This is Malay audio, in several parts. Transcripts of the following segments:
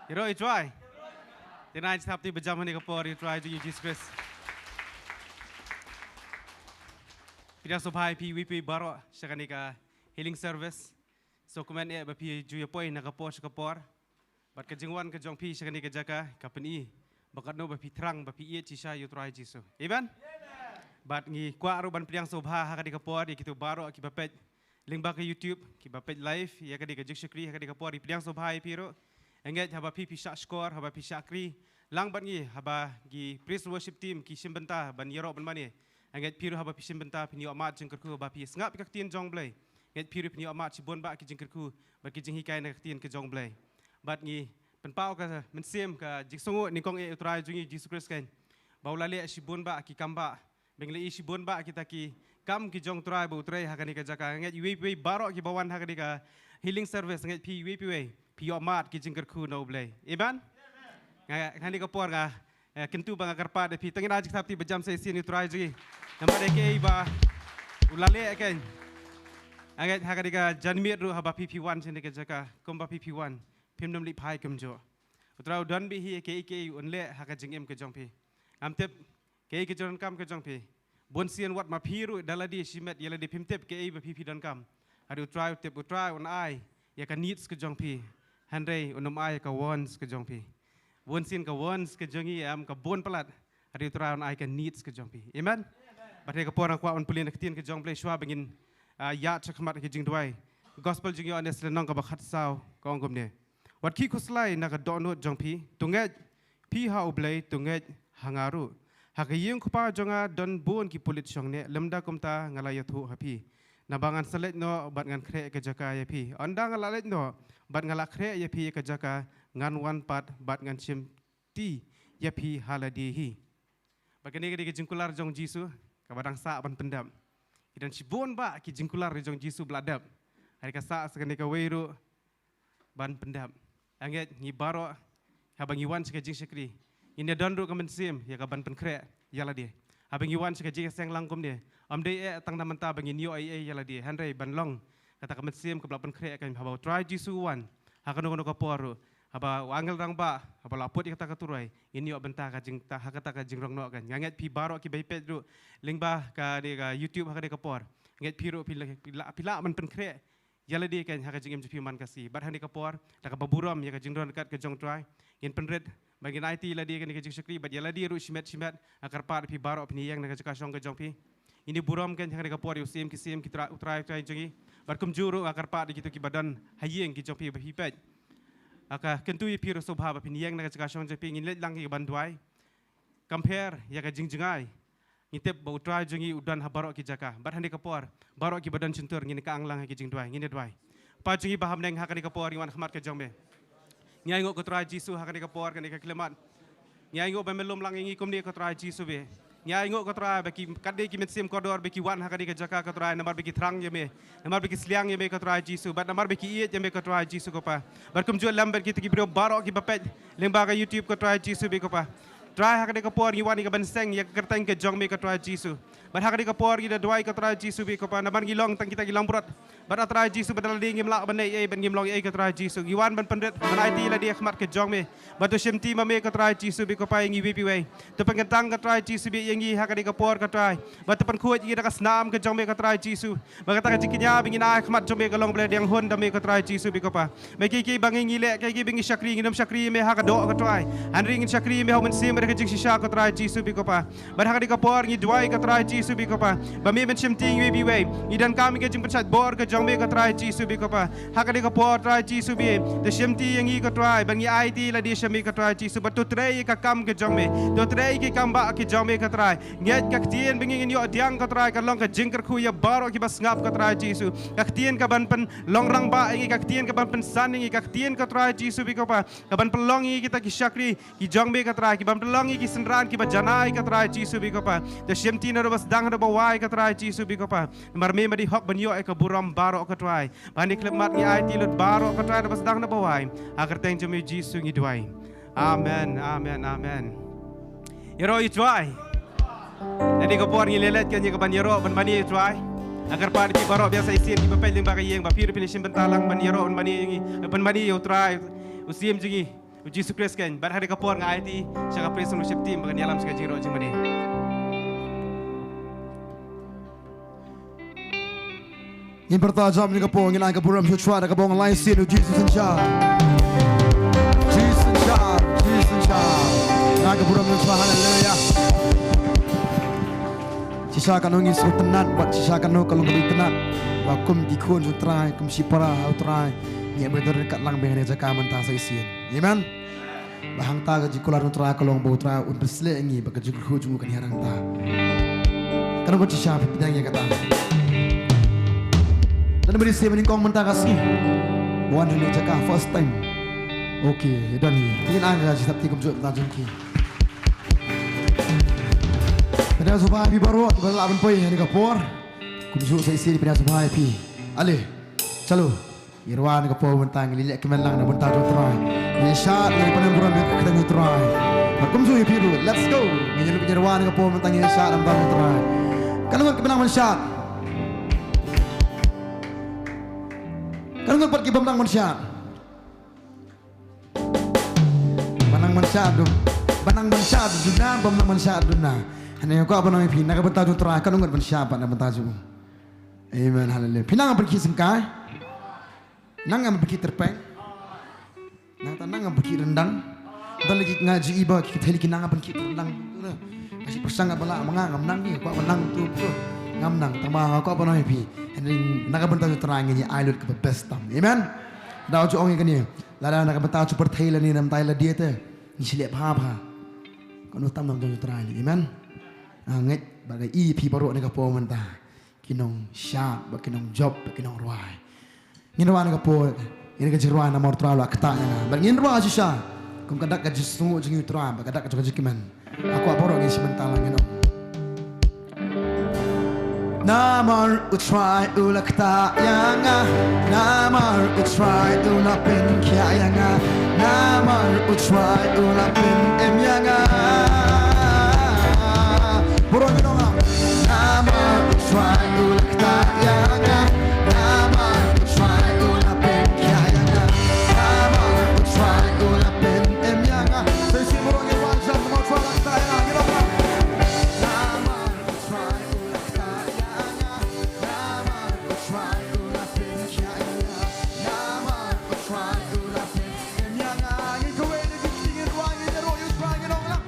Yero try. Tonight hapti berjam ni kapor try to Jesus Christ. Pidang subhai PVP baro syakani ka healing service. So kumen e bapi juya poi na kapor. Bat kejengwan kejong pi syakani ka jaka kapeni. Bakat no bapi terang bapi ie cisha yu try Jesus. Amen. Bat ngi kwa aruban pidang subha hakadi kapor di kitu baro ki bapet lingba ke YouTube ki bapet live ya kadi ka jikshukri hakadi kapor di pidang subhai piro. Engage haba pi pisha score haba pisha kri lang bat ngi haba gi praise worship team ki simbenta ban yero ban mani engage piru haba pi simbenta pini amat jengkerku haba pi ngap ka tien jong blai engage piru pini amat si bon ba ki jengkerku ba ki jeng hikai na tien ke jong blai bat ngi pen pau ka men sem ka jiksongo ni kong e utrai jungi Jesus Christ kan baulale si bon ba ki kamba bengle si bon ba kita ki kam ki jong trai bu trai hakani ka jaka engage we baro ki bawan hakani ka healing service engage pi we Pio mat ki jingker ku no blay. Iban? Ngani ka por nga kentu bang karpa de pi tengin ajik sapti bejam sa isin utrai ji. Namar ke ba ulale ken. Agat hakadi ka janmit ru haba PP1 sini ke jaka komba PP1 pimdom li pai kemjo. Utrau don bi hi ke unle haka jingem ke jong pi. Amtep ke joran kam ke jong pi. Bonsian wat ma piru daladi simet yeladi pimtep ke ba PP don kam. Adu utrai tep utrai on ai ya ka needs ke jong pi. Handai unum ai ka wons ke jong pi. Wonsin ka wons ke jongi am ka bon pelat. Hari teraun ai ka needs ke jong pi. Amen. Bathe ka porang kwa on pulin ke tien ke jong play shwa bengin ya chakmat ke jing duai. Gospel jing yo anes lenong ka bakhat saw ka ongkom ne. Wat ki kuslai na ka donut jong pi. Tunget pi ha ublay tunget hangaru. Hakayeng kupa jonga don bon ki pulit shong ne lemda kumta ngalayathu hapi. Nabangan selet no bat ngan kre ke jaka ya pi. Onda ngalalet no bat ngalak kre ya pi ke jaka ngan wan pat bat ngan chim ti ya pi haladi hi. Bagani ke jingkular jong Jisu ka badang sa ban pendam. Idan sibon ba ki jingkular jong Jisu bladap. Hari ka sa sekani ka weiru ban pendam. Anget ngi baro habang iwan ke jing sekri. Ini donru ka mensim ya ka ban pen kre yala dia. Habang iwan ke jing seng langkum dia. Amdei tang namanta bangin yo ai yala dia. Handai ban long kata ka mensim ke blapan kre kan habau try Jisu wan. Hakano kono ka poru. Haba wangel rang ba haba laput kata ka turai. Ini yo benta ka jing ta hakata ka jing rong no kan. Nganget pi baro ki baipet ru lingba ka de ka YouTube hakade ka por. Nget pi ru pila man pen kre. Yala dia kan haka jing pi man kasi. Bat handi ka por ta ka baburam ya ka jing ron kat ka jong try. Yen penred bagi IT la dia kan ka jing sekri bat yala dia ru simet akar par pi baro pi yang na ka jong ka jong pi. Ini buram kan haka ka por yo sim ki utrai jongi. Barkum juru akar pa di gitu ki badan hayeng ki jopi ba hipet. Aka kentu yi piro sobha ba piniang na ka shong jopi ngin let lang ki banduai. Compare ya ka jingjingai. Ngitep ba utrai jongi udan habaro ki jaka. Bar handi ka por baro ki badan cintur ngin ka anglang ki jingduai ngin duai. Pa jongi ba hamneng hakani ka por wan khmat ka jongme. Nyai ngok ko trai Jisu hakani ka por kan ka klemat. Nyai ngok ba melom lang ngi komni ka trai Jisu be. Nyai ngok katrai bagi kadai ki metsim kodor bagi wan hakadi ka jaka katrai namar bagi terang yeme namar bagi sliang yeme katrai Jisu bat namar bagi iet yeme katrai Jisu ko pa barkum jual lamber ki bro baro ki bapet lemba ka YouTube katrai Jisu be ko pa try hakadi ka por ngiwani ka banseng ya kerteng ke jong me katrai Jisu bat hakadi ka por gida duai katrai Jisu be ko pa namar ngilong tang kita gilang brot bat atrai Jisu badal ding ngimla banai e ban ngimlong e katrai Jisu giwan ban pendet ban IT la dia khmat ke jong me bat shemti mame katrai Jisu be ko pa ngi wipi we to pengentang katrai Jisu be yangi hakadi ka por katrai bat pen khuat ngi ka snam ke jong me katrai Jisu bagata ka jikinya bingin ai khmat jong me ka long ble deng hon da me katrai Jisu be ko pa me ki bangi ngi le ki bingi shakri ngi nam shakri me hakado katrai hanri ngi shakri me homen sim re jik shisha katrai Jisu be ko pa bat hakadi ka por ngi duai katrai Jisu be ko pa ba me ben shemti ngi wipi we idan kami ke jing penchat bor ke jong me katrai Jisu be ko pa hakadi ka por trai Jisu be de shemti yangi katrai bangi IT la di shemi katrai Jisu bat to trei ka kam ke jong me to trei ki kamba ki jong me katrai nget ka tien bingin yo diang katrai ka long ka jingker khu ya baro ki bas ngap katrai Jisu ka tien ka ban pen long rang ba ngi ka tien ka ban pen san ngi ka tien katrai Jisu be ko pa ka ban pelong ngi kita ki shakri ki jong me katrai ki ban pelong ngi ki senran ki ba janai katrai Jisu be ko pa de shemti na bas dang na ba wai katrai Jisu be ko pa mar me madi hok ban yo e ka buram baro katrai bani klep mat ngi IT lut baro katrai bas dang na ba wai agar teng jome Jisu ngi duai amen amen amen yero itwai jadi ko por ngi lelet kan ka ban yero ban mani itwai agar pa di baro biasa isin di bapel ling bagay yang bapir pinisim bentalang ban yero ban mani ban mani utrai usim jingi Puji Yesus Kristus kan. Bar hari kapor ngai ti syaka praise and worship team bagan yalam syaka jiro jemani. In pertajam ni kapong ina kapuram suara kapong lain sinu Jesus and Jah. Jesus and Jah. Jesus and Jah. Na kapuram suara haleluya. Sisa kanong isu tenan buat sisa kanong kalung kabit tenan. Wakum dikun sutrai kum sipara utrai. Ni betul dekat lang behane jaka mentah sa isian. Amen. Bahang ta gaji kular nutra kalong bautra un bersle ngi baka jugur hujung kan harang ta. Kana buat sisa pidang ya kata. Dan beri saya meningkong mentah kasih. Buan hanya jaka first time. Okay, dan ni. Ingin angga sisa tikum jut mentah jengki. Pada subah pi baru kita lawan poi hari kapor. Kumju sa isi di pada subah pi. Ale. Chalo. Irwan kapor mentang lilek kemelang na mentah jut try. Ni shot ni pada buram kita jut try. Kumju pi dulu. Let's go. Ni lu Irwan kapor mentang ni shot am tang try. Kalau kemenang men shot. Kalau pergi pemenang men shot. Menang men shot dum. Menang men shot duna pemenang men shot duna. Hanya aku apa namanya pinang ke bentaju terakhir nunggu bersiapa nak bentaju. Amen haleluya. Pinang pergi sengkai, nang pergi terpeng, nang pergi rendang. Dan lagi ngaji iba kita lagi nang pergi rendang. Masih persang bala mangam nang ni, aku menang tu ngam nang. Tambah aku apa namanya pi. Henry nang bentaju terakhir ni I look ke best tam. Amen. Dah ujuk orang ni. Lada nang bentaju perthailan ni nam Thailand dia tu. Ni silap apa. Kau tam nang bentaju terakhir. Amen. Angit bagai EP baru ni kapo mentah kinong syak bak kinong job bak kinong ruai nginruan kapo ini kejeruan namor terlalu akta na bak nginruan sisa kum kadak ka jisungu jingi terang bak kadak ka juga jikiman aku aporo gi sebentar lagi no namar utrai ulakta yanga namar utrai ulapin kya yanga namar utrai ulapin em yanga Burung itu ngam nama try ulak tayanga nama try ulapin kayanga nama try ulapin emyanga sesi burung itu wanjat mau try ulak tayanga gitu kan nama try ulak tayanga nama try ulapin kayanga nama try ulapin emyanga itu ini dingin ruang ini roh you try gitu kan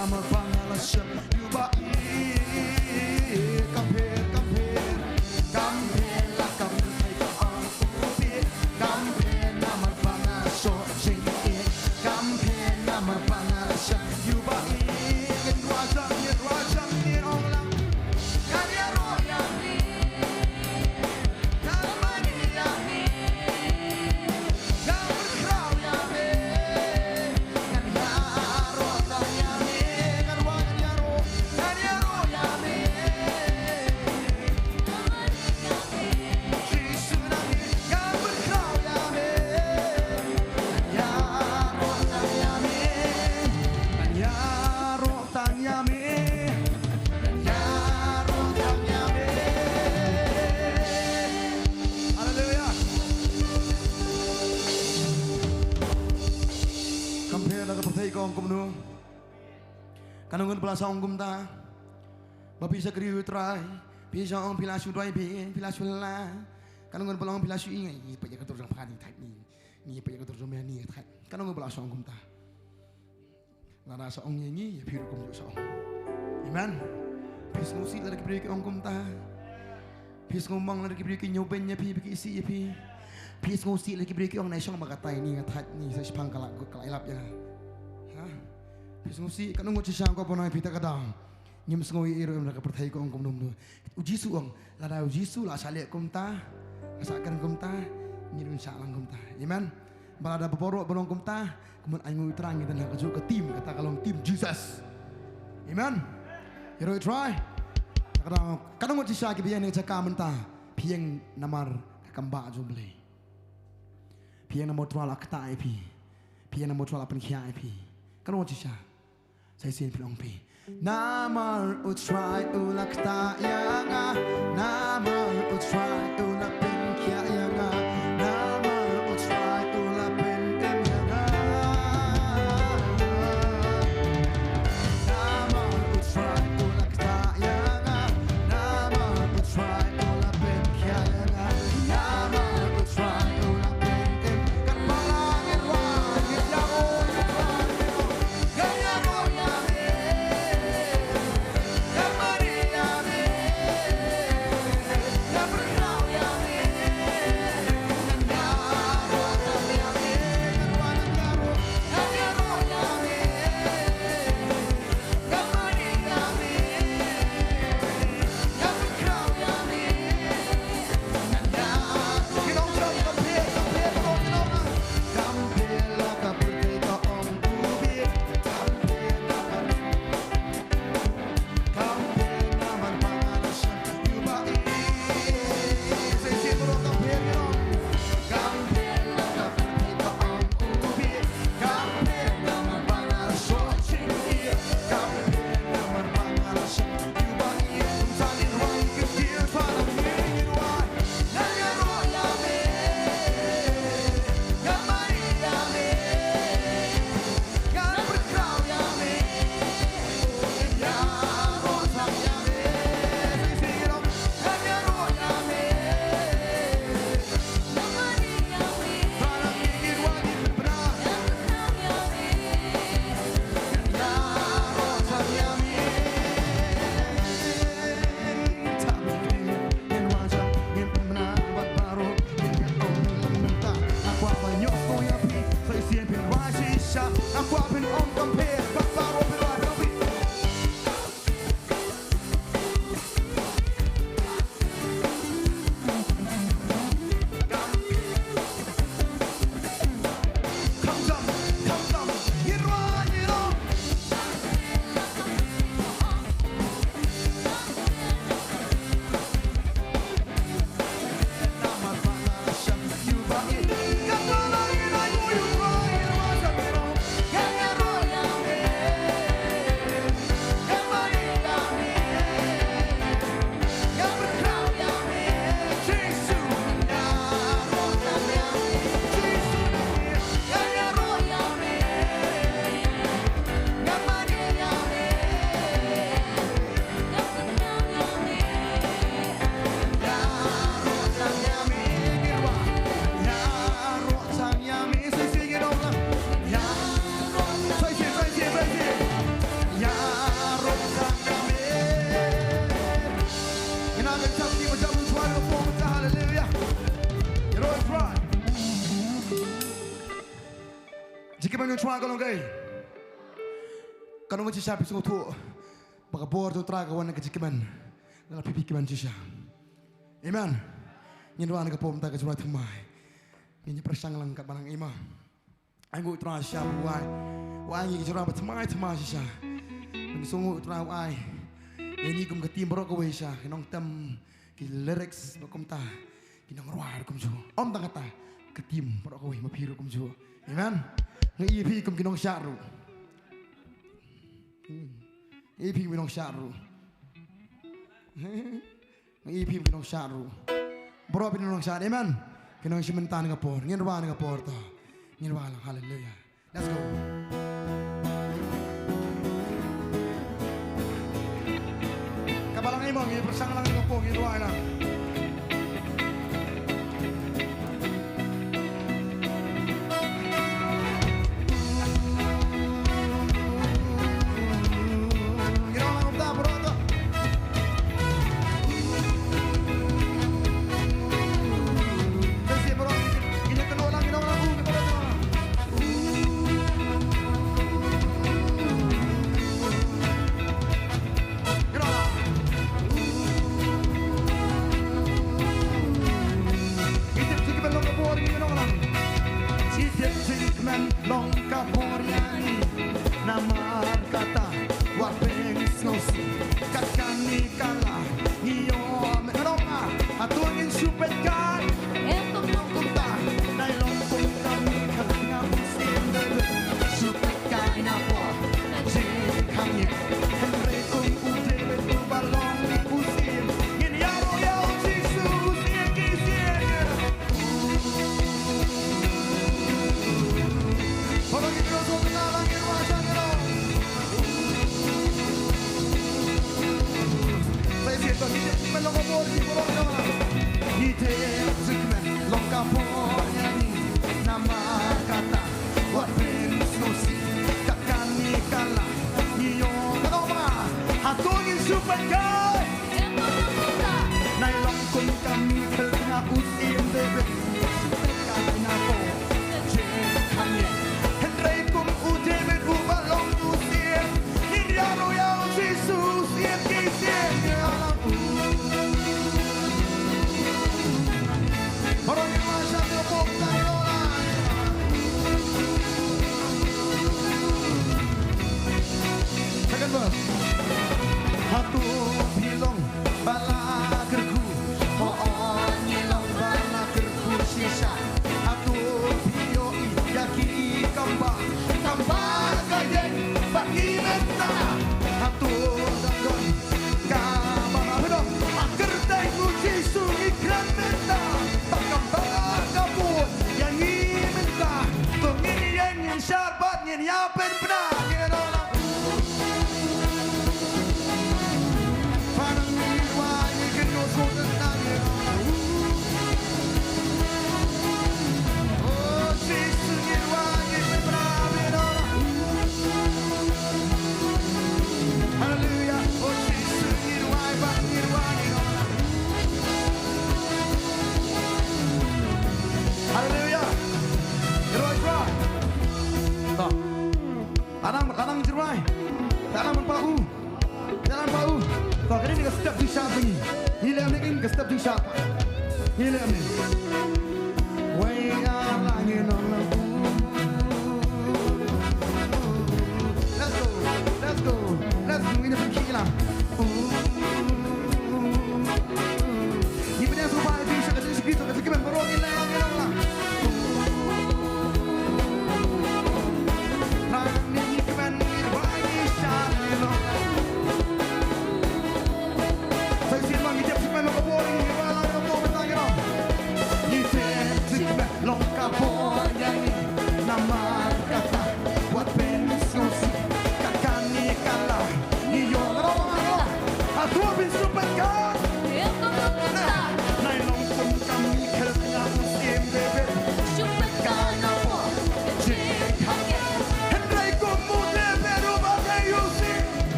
nama pangalasya yubai Kampir la kampir ka ang ubi Kampir nama pangaso singi Kampir nama pangalasya yubai Ngin wajang ni orang Kanya royang ni Kalmani yang ni Kau berkerau yang ni Kanya royang yang ni Kanya royang ni Jisunang ni Kau berkerau yang ni Kanya royang yang ni Kanya royang yang ni Hallelujah. Kampir la kapatay ko ang kumno. Kanungan pala sa ong kumta. Mapisa kriyo try. Pisa ang pilasyo doy bin, pilasyo la. Kanungan pala ang pilasyo ingay. Ni pa ya katur pani type ni. Ni pa ya katur ni type. Kanungan pala sa ong kumta. Lara sa ong ngi piru kum sa ong. Amen. Pis ngusi la kibri ong kumta. Pis ngomong la kibri nyoben nya pi isi ya pi. Pis ngusi la kibri ong naisong magatay ni ngatat ni sa sipang kalak kalailap ya. Ha? Pis ngusi kanungot si siyang ko po na pita kadang. Nyim ngoy iro ang nakapertay ko ang kumnum no. Ujisu ang lara ujisu la sali kumta. Asakan kumta nyirun sa lang kumta. Amen. Balada baporo bonong kumta. Kemudian ay ngoy terang kita nak ke tim kata kalau tim Jesus. Amen. Iro try. Kadang si siya kibiyan ni cakap mentah. Piang namar kamba jumble. Piang namor tuala kata ip. Piang namor tuala penkia ip. Kadang si siya. Saya sin pilong pi. Namar utry ulak ta yanga. Namar utry ulak penkia yanga. Namar utry ulak pentem yanga. Namar utry ulak ta yanga. Namar utry ulak penkia yanga. Namar utry ulak pentem. Kan malangin wangit yang Gaya royang Kamari yang gimana cuma kalau gay. Kalau macam siapa sungguh tu, baka bor tu teraga wana kejikiman, dalam pipi kiman cisha. Amen. Ini doa nak pom tak kejual temai. Ini persang langkat barang imam. Aku terang siapa wai ini kejual temai cisha. Ini sungguh terang wai. Ini kum ketim berok kau cisha. Kenong tem lyrics bakum ta. Kenong ruar kum jo. Om tak kata ketim berok kau mapiru kum jo. Amen. Ini EP kum kenong syaru. EP minong syaru. EP minong syaru. Bro minong syaru. Amen. Kinong simentan ngapor. Ngirwa ngapor to. Ngirwa lang. Hallelujah. Let's go. Kabalang imong ipersang lang ngapor. Ngirwa lang. Super God.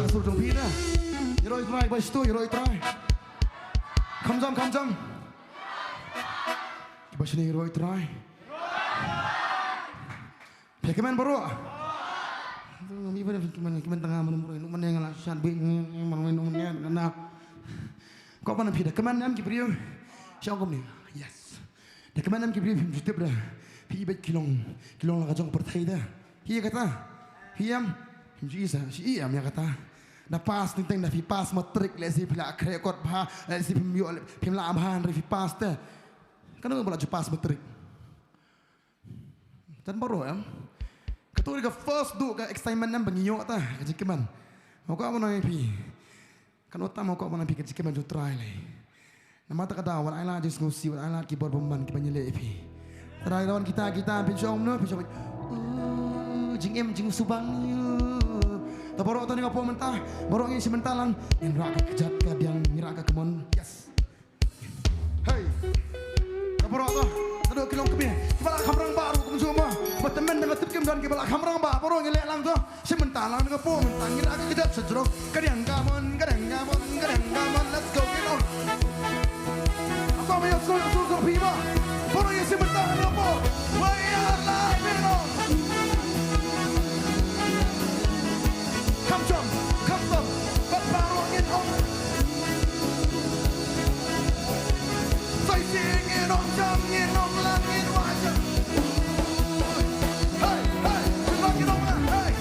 sur trong phi đó rồi try bay stu rồi try 감정 이번에 rồi try Pekaman baru mi pada kiman tengah menumur ini mana yang langsung bin mana nomornya anak kau mana pida keman nam kibriu siapa ni yes dah keman nam kibriu justru ber pi bet kilong lah kacang pertai dah hiya kata hiyam himjisa si iyam ya kata dah pas tentang dah fi pas matrik lesi pila rekod bah lesi pimla amhan fi pas dah kan nggak boleh pas matrik dan baru ya ketua ke first do ke excitement nam bangiyok ta kecikiman mau kau mana pi kan otak mau kau mana pi kecikiman tu try leh nama tak ada wan aila just ngusi wan aila keyboard pemban ki banyele pi try lawan kita pinjom no pinjom jing subang ta borok tu ni ngapo mentah borok ni sebentar lang yang rak kejat ka yang mirak ka kemon yes hey ta borok tu ada kilong kebih kepala kamrang baru kum semua berteman dengan tipkim dan kepala kamrang baru borong ngelek lang tu sebentar lang dengan po mentang ngira ka kejat sejrok kadang gamon let's go get on apa mau sur piba borong yang sebentar dengan po way are live it on come jump but borong in on say sing in on jump in on langit wajah hey langit on hey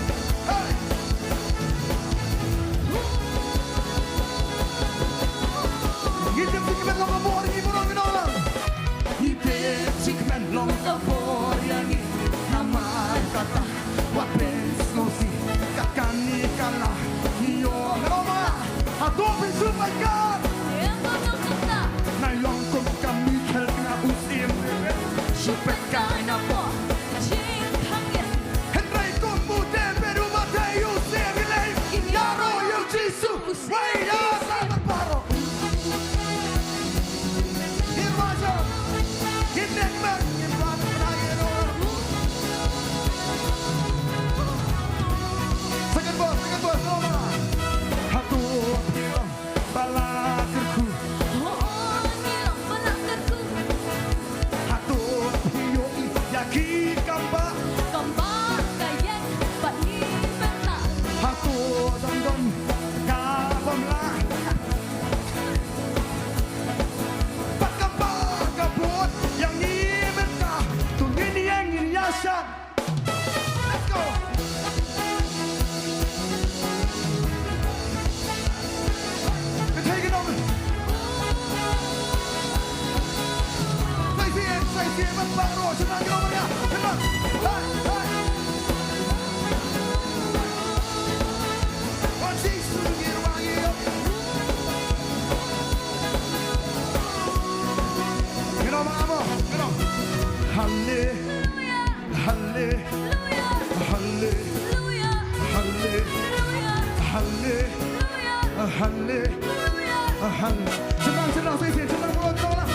hidup sikmen long abor ni borong in on hidup sikmen long abor yang nama kata what bens no si kakani kala yo roma atopin super god nai long kom kami kena usim super kai na po Henry kom mute peru mate you se vile yaro yo Jesus way ya salvat paro irwajo hinek man irwan rayero second boss Roma hatu pirang balakirku Yaki kamba kayen bani benta hatu dondon kabamla pakamba kabut yang ni benta tungin yang yasan let's go take it over say see mas baru senang nomornya senang hai oh Jesus girwangi you know mama you know hallelujah hallelujah hallelujah hallelujah hallelujah senang say see senang mulut kau lah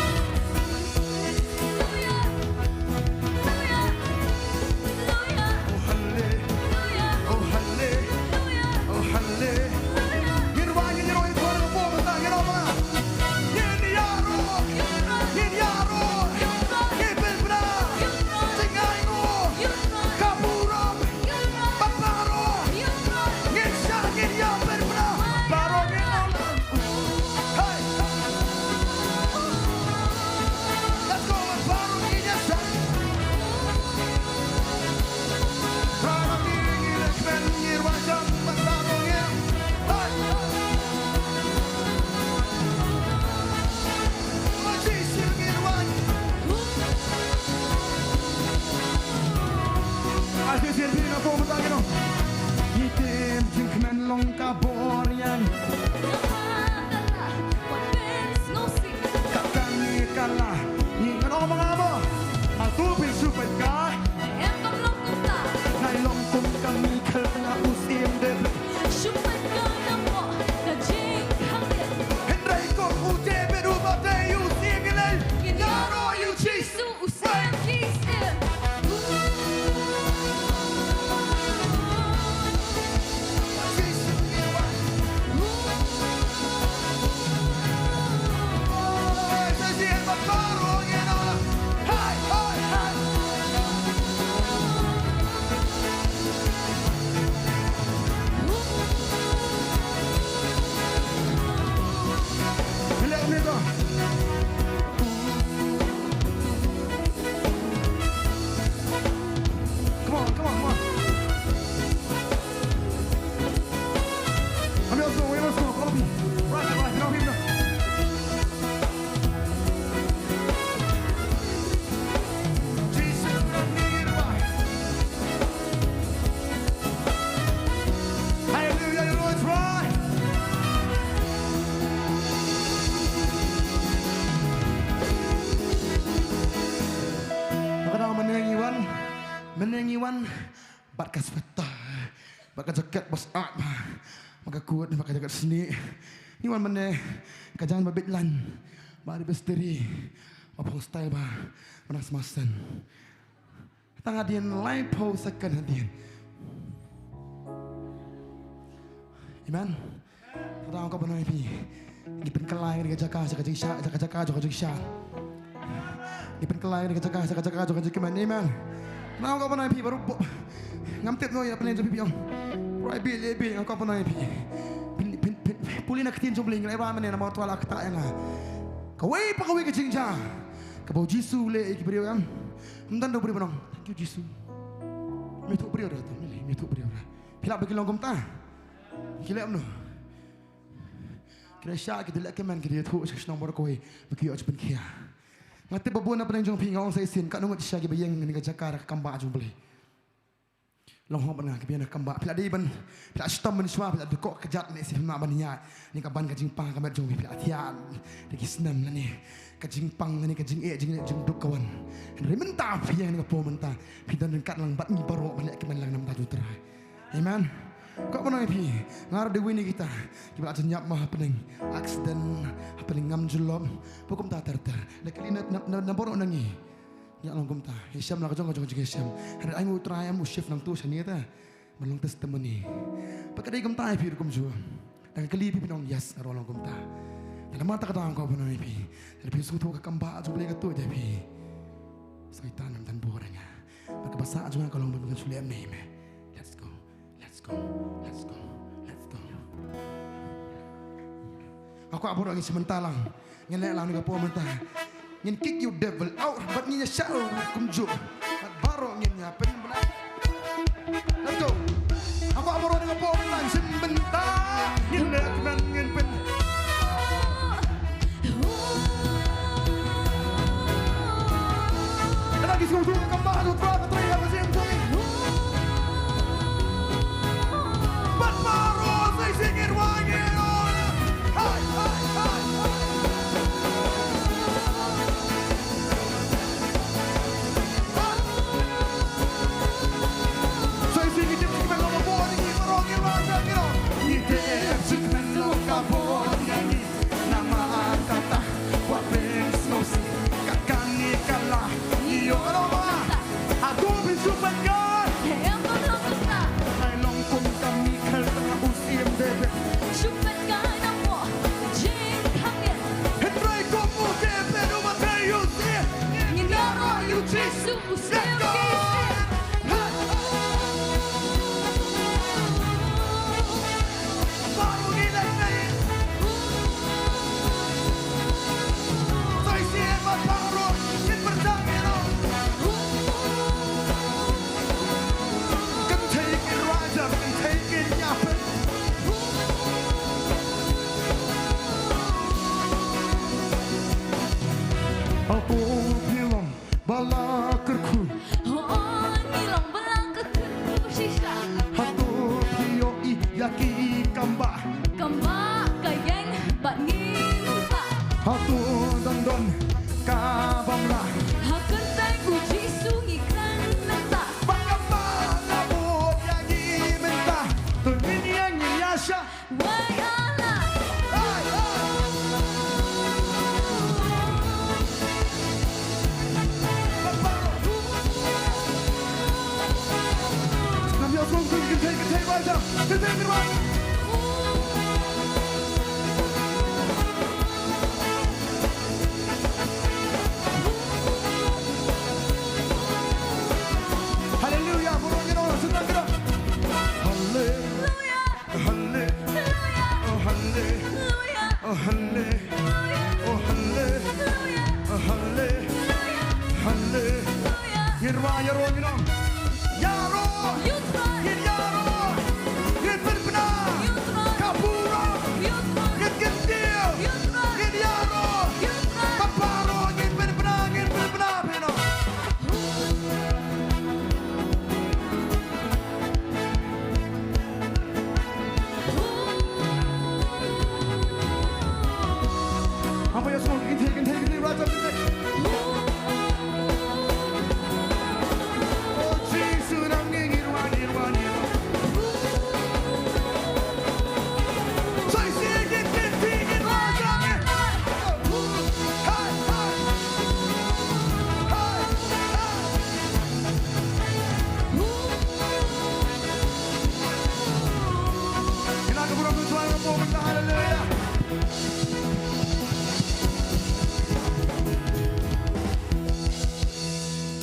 wan bat ka sweater bat ka jaket bos art maka kuat ni pakai jaket seni ni wan mana ka jangan babit lan ba di besteri apa style ba mana semasan tang hadian lain pose second hadian Amen. Kita angkat benar ni. Ni penkelai ni jaga jaga. Ni penkelai ni jaga keman Amen. Kita angkat benar ni baru ngam tip noi apa ni jadi piang. Right bil angkat benar ni. Pulih nak tin jumling lai ramen ni nama tua lah kata yang ah. Kawai pa kawai ke jingja. Kabau Jisu le iki beriau kan. Mendan do beri benong. Thank you Jisu. Mitu beriau dah tu. Mitu beriau dah. Pilak bagi longgom ta. Kila amno. Kira syak kita lek keman kita tu sek nombor koi bagi oj pen kia. Ngate babon apa nang jong pingau sai sin kat nungut syak bayang ni ka jakar kamba jong beli. Long hong bana kibian kamba pila dei ban pila stom ban swa pila dekok kejat ni si mak ban nya ni ka ban ka jingpang ka jong pila atian de kisnam ni ka jingpang ni ka jing jing duk kawan. Henry mentah piang ni ka po mentah pidan kat lang bat ni baro balik keman lang nam taju terai. Amen. Kau pernah pi ngar dewi ni kita kita aja nyap mah pening accident pening ngam jelom bukum tak terter lekali na borok nangi ya long kum ta Hisham lah kajong Hisham hari ai mu try mu shift nang tu sani ta melong testimony pakadai kum ta pi kum ju tang kali pi pinong yes ro long kum ta dalam mata kata kau pernah pi pi su tu ka kamba ju boleh katu je pi syaitan dan boranya maka bahasa ju kalau dengan suliam ni Let's go. Aku abur lagi sebentar lang. Ngelak lang ni kapo mentah. Ngin kick you devil out, but nginya shadow kumju. But baro nginya pen benar. Let's go. Aku abur lagi kapo mentah sebentar. Ngelak nan ngin pen. Lagi sungguh kembali tu berapa teriak masih empuk. But Maros, they sing it one year on. Hi. So I sing it to me, I'm a boy, keep it on, get on. You dare to look up on me. Nama kata, what brings no sin. Kakani kala, you know what? I don't be super God. Super guy na mo, Jane Kangin. Hendrai komu tepe rumah kayu sih. Ngaro yu Jesu usia. Baru gila nih. Saya siapa baru yang bertanya. Can take it right up, can take it nyapen. Aku bilang bala kerku. Oh, ngilang belang kekerku sisa. Hatu pio I yaki kamba. Kamba kayeng bat ngimpa. Hatu don kabamla. Hakan tengku Jesu ngiklan nata. Bakamba nabut yang minta. Tunin yang nyasha. Wai Allah. Take right up. Take it right. Hallelujah. Burungin orang senang gerak. Hallelujah. Hallelujah. Oh hallelujah. Oh hallelujah. Oh hallelujah. Oh hallelujah. Hallelujah. Hirwa yarong ino. Yaro. Yaro. Yin benar. more than hallelujah.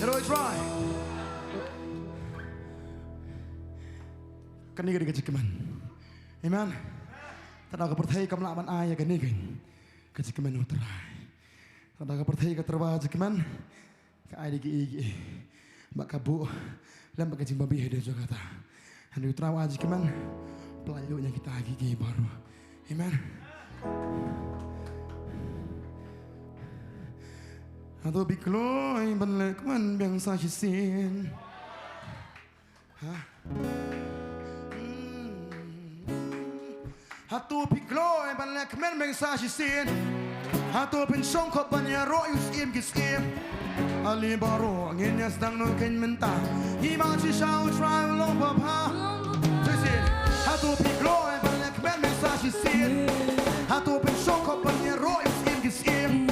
Hello, it's right. Kan ni ke cikaman. Amen. Tada ka perthai kamla man aya kan ni ke cikaman utrai. Tada ka perthai ka terwa cikaman ka ai gi makabu lam ka jimbabi hede jogata. Anu utrawa cikaman pelayu yang kita gigi baru. Amen. Atau bikloi banlek man biang sa sin. Hatu bikloi banlek man biang sa sin. Hatu pensong ko banya royus im gisim. Ali baro ngenyas dang no ken mentah. Ima chi shao try long papa. Hatu bikloi banlek man biang sa sin. Hatu pensong ko banya royus im gisim.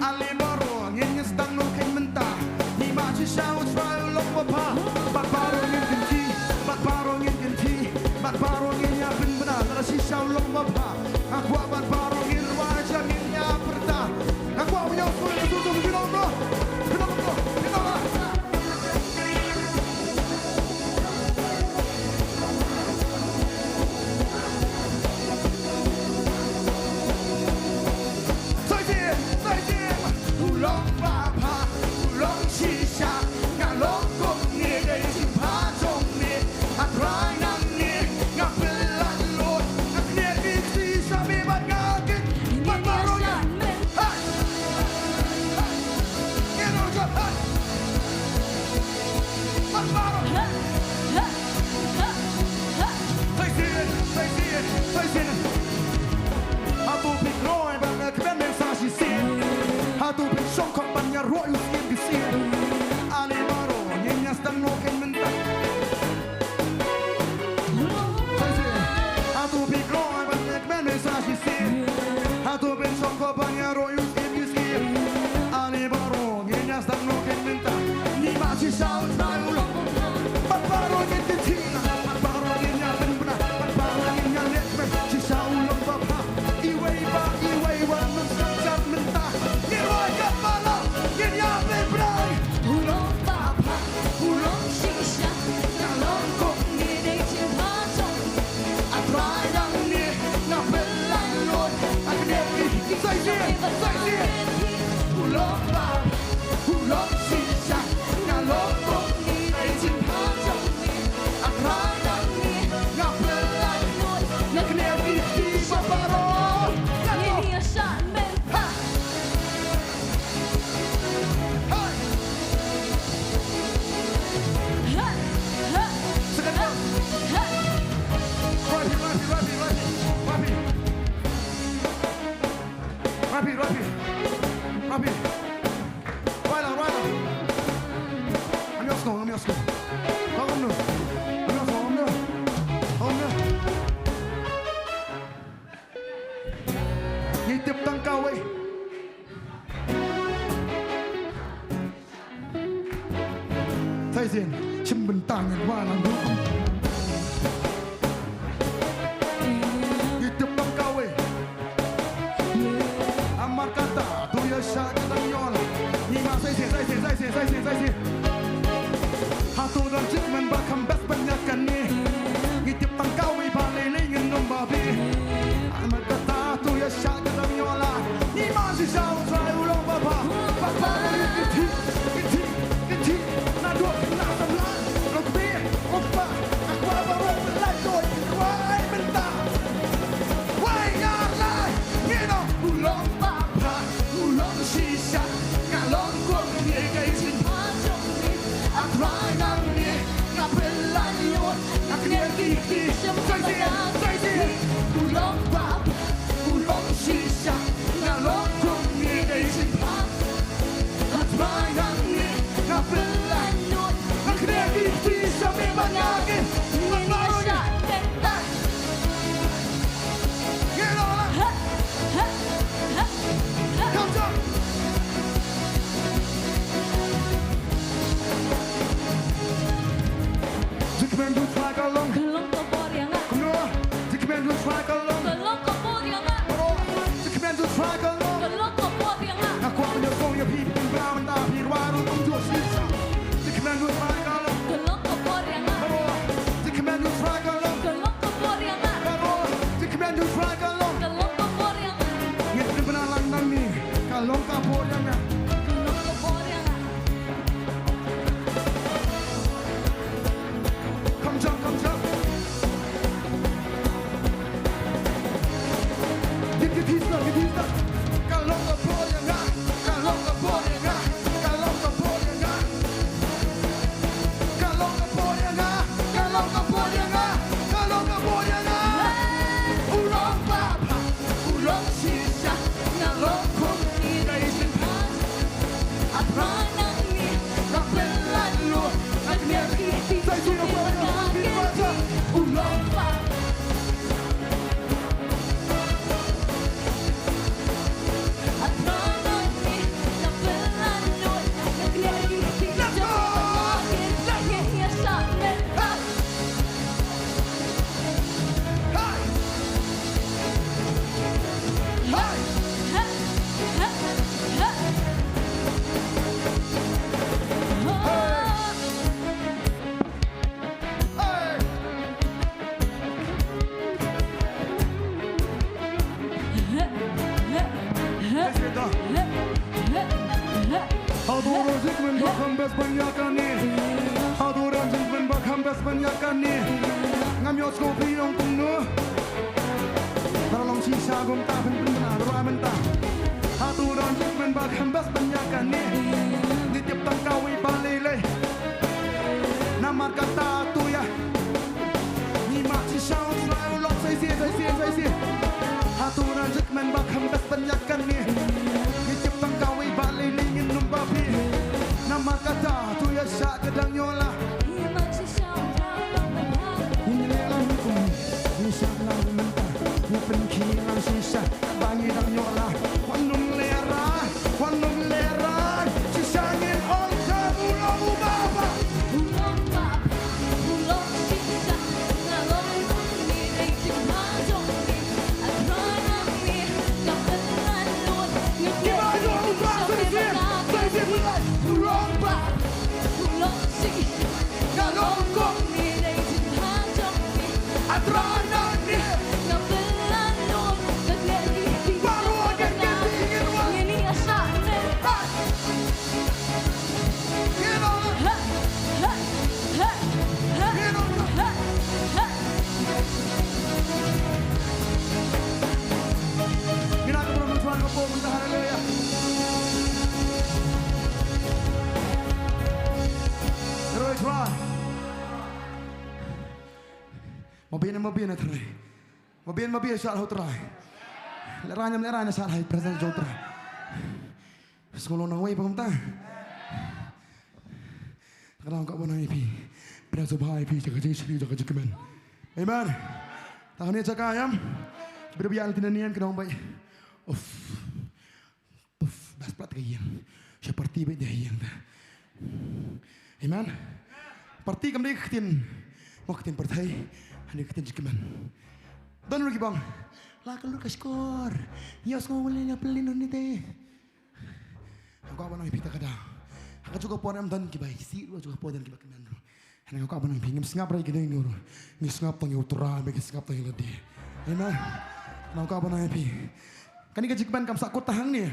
Ali baro ngenyas dang no ken mentah. Ima chi shao try long papa. Bat baro ngin kenti, bat baro ngin kenti, bat baro ngin ya ben benar. Kalau si shao long papa. Aku bat baro ngin wajah ngin ya perta. Aku punya usul itu tu bilang bro. Bilang bro, bilang lah. Ulong papa, ulong shisha, ngalong kong ni day simpa jong ni, atrai nang ni, ngapelan lot, ngakniat isi sabi bat ngakit, bat baro ya, hai, hai, ngeno jod, hai, bat baro, say sin, aku pikiroi banget keben mensasi sin. Hatu pensong kau banyak royus yang disir. Ali baro nyenyas dan noken mentah. Hatu pikiroi banyak mensasi sin. Hatu pensong kau banyak royus yang disir. Ali baro nyenyas dan noken mentah. Ni masih saut rayulah. Bat baro nyenyas tina. Bat baro nyenyas dan benar. Bat baro nyenyas lihat masih ulang bapa. Iway ba mensajar mentah. Ulong papa, ulong shisha, ngalong kong ni day simpa jong ni, atrai nang ni, ngapelan lot, ngakniat isi sabi bat ngakit. Ulong papa, ulong shisha, ngalong kong ni day simpa jong ni, atrai nang ni, ngapelan lot, ngakniat isi babaro. Ini asan mentah. Rapi. Right now. Amiosko. Kom nu. Ngitip tang kawe. Sai sin, chimbentang and walang du. Ngitip tang kawe. Amar kata tu ya syak tang yon. Ni ma sai sin. Hatu dan cikmen bakam best banyakan ni. Ngitip tang kawe balele ngin babi. Amar kata tu ya syak tang yon. Ni ma si shao try ulong bapa. Bapa ni kiti. Na do na samlan. Lok bi opa. Aku baru belai doi. Wai mentah. Wai ya lai. Ngino ulong papa. Ulong shisha. Ngalong kong ni kay simpa jong ni. Atrai nang ni. Ngapelan yon. Ngakniat kiti. Say sin. Ulong papa. Ulong shisha. Ngalong kong ni kay simpa. Atrai nang ni. Ngapelan yon. Ngakniat kiti. Sabi bat ngakit. Bat baro ni. Ngino lah. Come on. Jikmen du try kalong. Gelong topor yang Kuno. Jikmen command you to try along. Cờ lông có bố riêng ạ. The command you to try along. Cờ lông có bố riêng ạ. Aku punya kau ya pi pin bra man ta pi waru tum tu sisa. The command you to try along. Cờ lông có bố riêng ạ. The command you to try along. Cờ lông có bố riêng ạ. The command you to try along. Cờ lông có bố riêng ạ. Ngit ni benar lang nang ni. Kalong ka po yang na. Cờ lông có bố riêng ạ. Come jump, come jump. Get his stuff, get his stuff. Kalong ka po yang na. Kalong ka po yang na. Kalong ka po yang na. Kalong ka po yang na. Kalong ka po yang na. Kalong ka po yang na. Ulong papa, ulong sisa. Ngalong kung inaisin pa. At ranang ni kapelan lo. At niyakiti sa pinagkakiti. Ulong pa. At ranang ni kapelan lo. At niyakiti sa pinagkakiti. Kaya sa amin. Adoran zikmen bakam bes banyakani. Adoran zikmen bakam bes banyakani. Ngamyos ko pinong tungno. Daralong sisa gum ta pen benar ramen ta. Adoran zikmen bakam bes banyakani. Ditip tang kawi balile. Namar kata tu ya. Ni mak si sound selalu long sai si. Adoran zikmen bakam bes banyakani. Ditip tang kawi balile ngin numbapi. Nama kata tu ya syak kedang nyola. Ini lelang hukum. Ini syak lang mentah. Ini penkilang sisa. Bangi dang nyola. Wanung lera. Sisa ngin on sa bulang ubaba. Ulong papa, ulong sisa, ngalong ni dating hajong ni, at ranang ni kapelan lo. Ngekiti sa pinagkakiti. Ulong papa, ulong sisa, ngalong ni dating hajong ni, At ranang ni. kapelan lo. Ngekiti sa pinagkakiti. Ini asanin. Get on it. Get on it. Ginagawa mo tuwan ko po. Munta hallelujah. Terus try. Mabina try. Mabina sa alaw try. Leranya sa alaw. Present jow try. Sekolah nang way pagumta. Takalaw ka po ng ipi. Pinasubhay ipi. Jaga jisli. Jaga jikaman. Amen. Takang niya sa kayam. Binabiyan tinanian ka na bay. Uff. Bas plat kayang. Siya parti ba dahiyang ta. Amen. Parti kami katin. Makatin partay. Hani katin jikaman. Doon lagi bang. Lakal ka skor. Yos mo wala niya palinon ni te. Ang kawan ng ipita ka daw. Ang juga po ang dan kibay. Siru juga po dan kibay kaman. Ang kawan ng pingam singap ray kinay nuro. Ngisngap tang yutura. Ngisngap tang yuladi. Amen. Ang kawan ng ipi. Kani ka jikaman kam sakot tahang niya.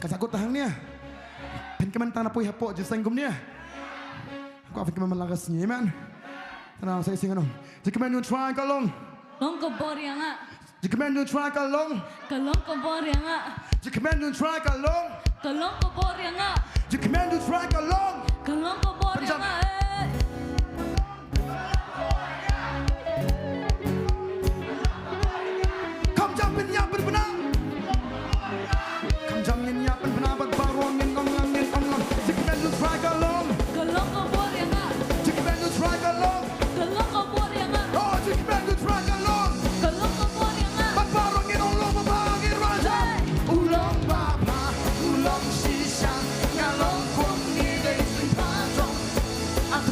Kasakot tahang niya. Pen kaman tanah po hapo. Jisanggum niya. Ang kawan kaman malakas niya. Amen. Tanang sa ising anong. Jikaman yung try ka long. Long ko boriang nga. Jikaman yung try ka long. Kalong ko boriang nga. Jikaman yung try ka long. Kalong ko boriang nga. Jikaman yung try ka long. Kalong ko boriang nga. Come jump in ya benar. Come jump in ya benar. Baru angin ong. Jikaman yung try ka long. Kalong ko boriang nga. Jikaman yung try ka long. Kalong ko boriang nga. Oh, jikaman yung try ka long. Kalong ko boriang nga. Baru angin ong long. Babangin raja. Ulong baba. Ulong sisa. Ngalong kong ni day sin pajong. At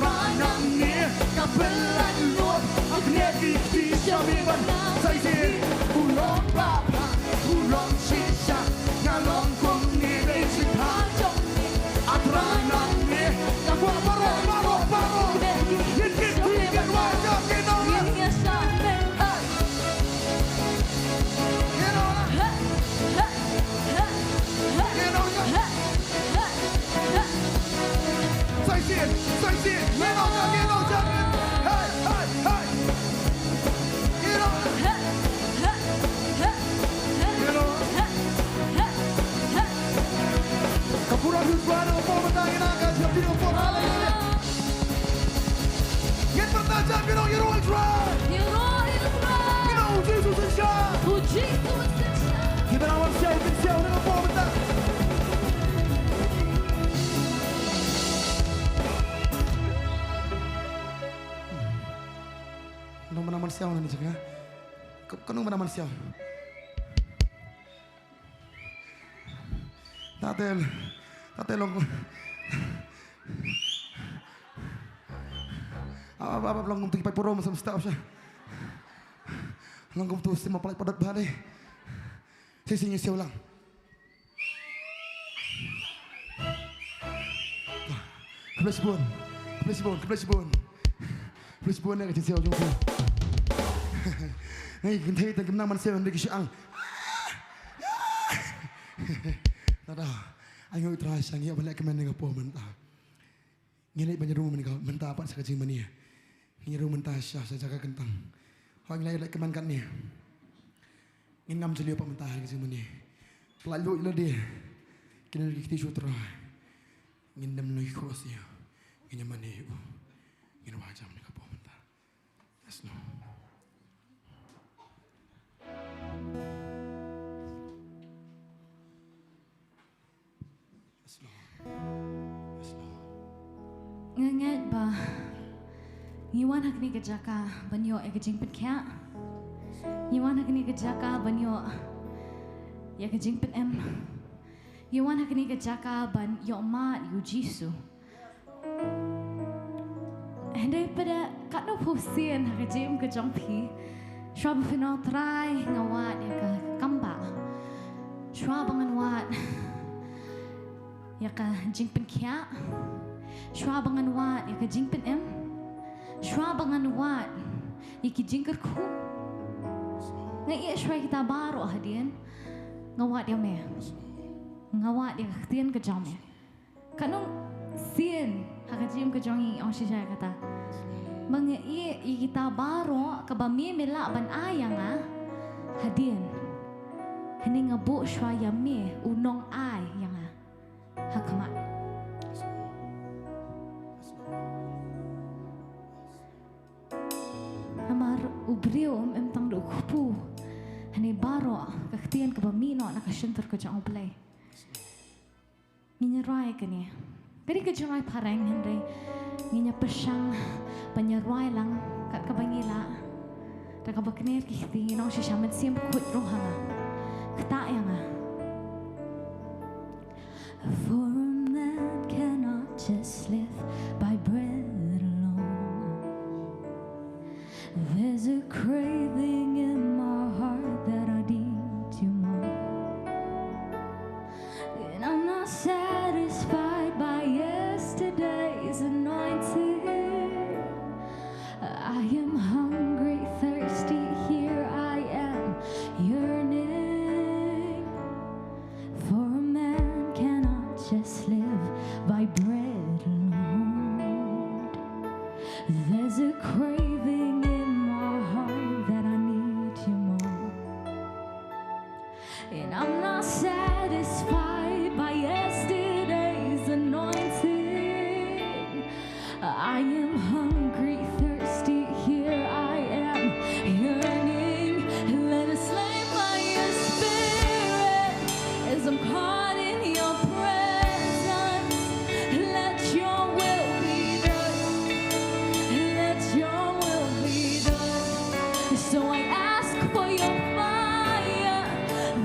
Kita nak siap dengan power bentar. Nung mana siap ni cakap. Kau nung mana siap. Tatel long. Apa long untuk ipai puro masam staff siya. Long tu si mapalay padat bali. Sisinya siya lang. Kebelas bon na kasi siya jungko. Ngay kintay ta gimna man siya ndiki siya ang. Tada, ayo itras ang iya balik kemen nga po menta. Ngilay banyak rumah menikah menta apa sa kajing mania. Ngilay rumah menta siya sa jaga kentang. Hang ngilay kemen kan ni. Ngam jeli apa menta kajing mania. Lalu ila dia. Kini kita sutra. Ngindam noi krosia. Ngina mani ibu. Ngina wajam ni kapo menta. Yes no. Ngangat ba? Ngiwan hak ni kejaka banyo e kejing pet kya. Ngiwan hak ni kejaka banyo ya kejing pet em. Ngiwan hak ni kejaka ban yo mat yu Jisu. Hendak pada kat no pusien hak kejing kejong pi. Shwab final try ngawat ya ke kamba. Shwab bangan wat ya ke jing pet kya. Shwa bangan wat ya ke jingpen em. Shwa bangan wat ya ke jingker ku. Ngai shwa kita baru hadian. Ngawat ya me. Ngawat ya ketian ke jam ya. Kanong sien hakajim ke jongi ang siya kata. Mangai kita baru ke bami melak ban ayang ah. Hadian. Hene ngabu shwa ya me unong ay yang ah. Hakamat. Amar ubriom emtang do kupu. Hani baro kaktian ke bamino nakasyentur ke jang ublay. Nginya rai kani. Kadi ke jang rai parang henry. Nginya pesang penyeruai lang kat kabangila. Tak kabakner kihti nong si shaman sim kut rohanga. Kata yang ah. For a man cannot just live by bread alone. There's a craving in my heart that I need you more. And I'm not satisfied by yesterday's anointing. I am hungry, thirsty, here I am yearning. For a man cannot just live by bread alone. There's a craving in my heart that I need you more. And I'm not satisfied by yesterday's anointing. I am hungry, thirsty, here I am yearning. Let us lay by your spirit as I'm caught in your presence. Let your will be done. Let your will be done. So I ask for your fire,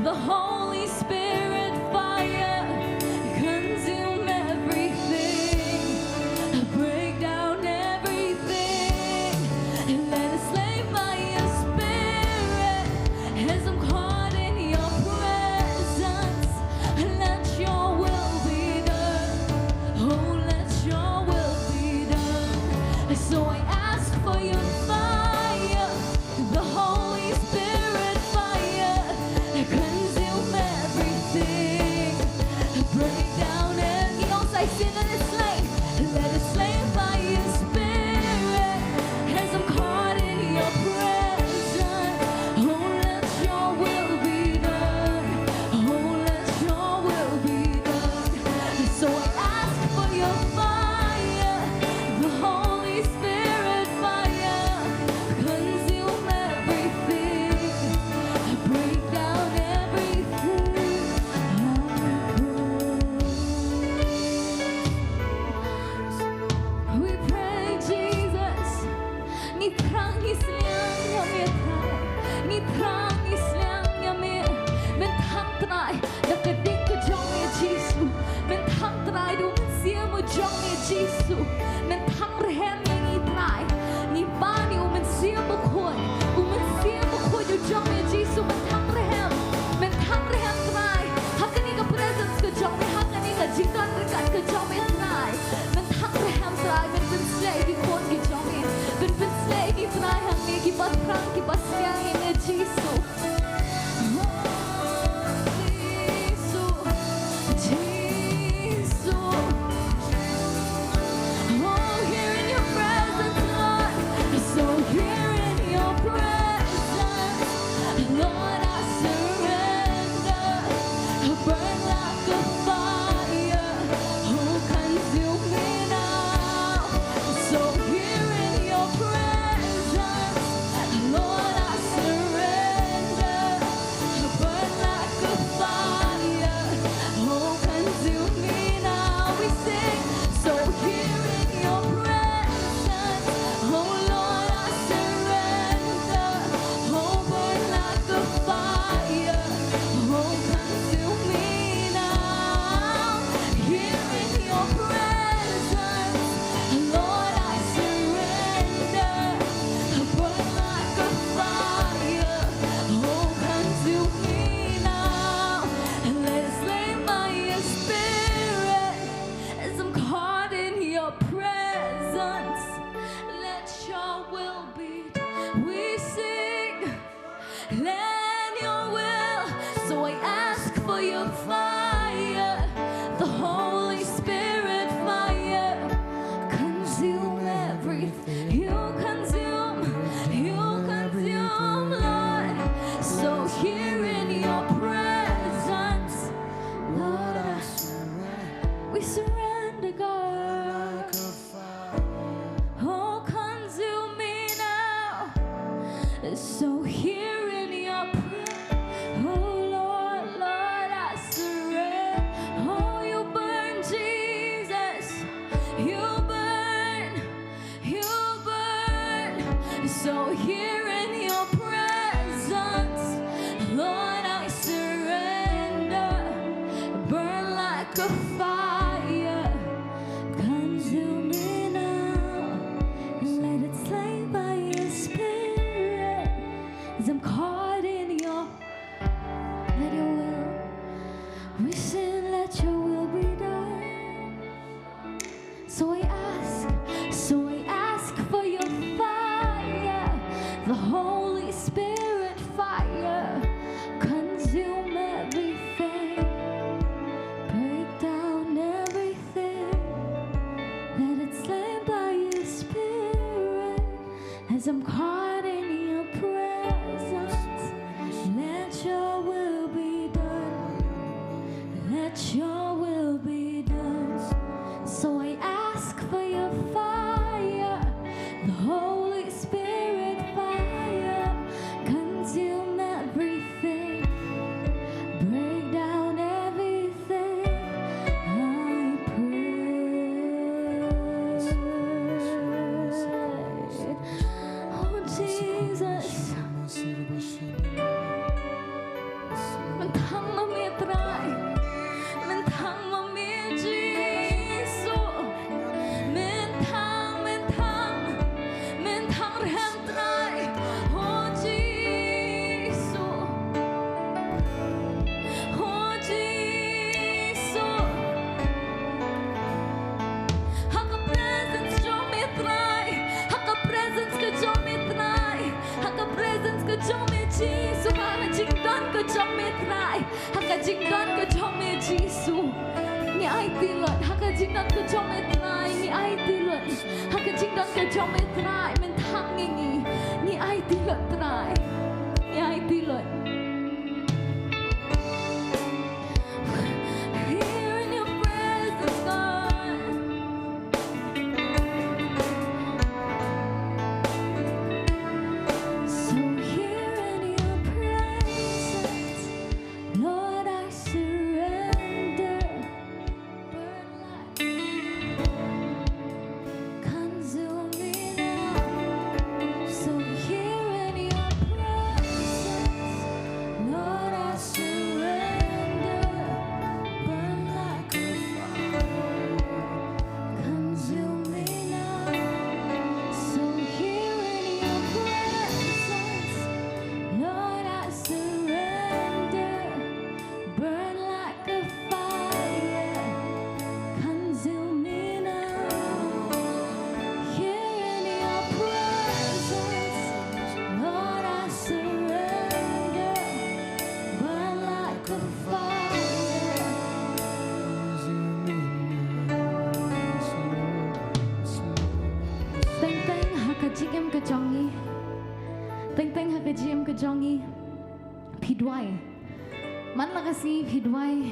the Holy Spirit fire. Consume everything, break down everything. Let us lay by your spirit as I'm caught in your presence. Let your will be done. Oh, let your will be done. So I ask for your fire, the Holy Ni trangis liang jag med trai. Ni trangis liang jag med. Men thang trai, da ka ding ka jong med Jesu. Men thang trai du men sia mo jong med Jesu. Men thang rehem yang ni trai. Ni bani u men sia mo khoi. U men sia mo khoi du jong med Jesu. Men thang rehem. Men thang rehem trai. Hakan ni ka presence ka jong med. Hakan ni ka jingdan rekat ka jong med trai. Men thang rehem trai. Men ben slay di khon ki jong med. Ben slay di trai hang ni ki pas prang ki pas siang in Jesu. So here in your presence, oh Lord, Lord, I surrender. Oh, you burn, Jesus, you burn, you burn. So here in your presence, Lord, I surrender. Burn like a fire, consume me now, and let it slay by your spirit. As I'm caught in your, let your will, we sin, let your will be done. So I ask for your fire, the Holy Spirit fire, consume everything, break down everything, let it slay by your spirit. As I'm caught in your presence, let your will be done. Let your will be done. So I ask for your fire, the Holy Spirit fire, consume everything, break down everything. I pray. Oh Jesus. Men thang ma mi trai, men thang ma mi Jesu, men thang rehem trai, oh Jesu, oh Jesu. Haka presence jo mi trai, haka presence ka jo mi trai, haka presence ka jo mi Jesu, haka jingdan ka jo mi trai, haka jingdan ka jo mi Jesu. Ni ai tilot, haka jingdan ka jo mi trai, ni ai tilot, haka jingdan ka jo mi trai, men thang ngi, ni ai tilot trai, ni ai tilot. Here in your presence, God. So here in your presence, Lord, I surrender. Burn like consume me now. Teng-teng haka jim ke jongi pidwai. Man lagasi pidwai.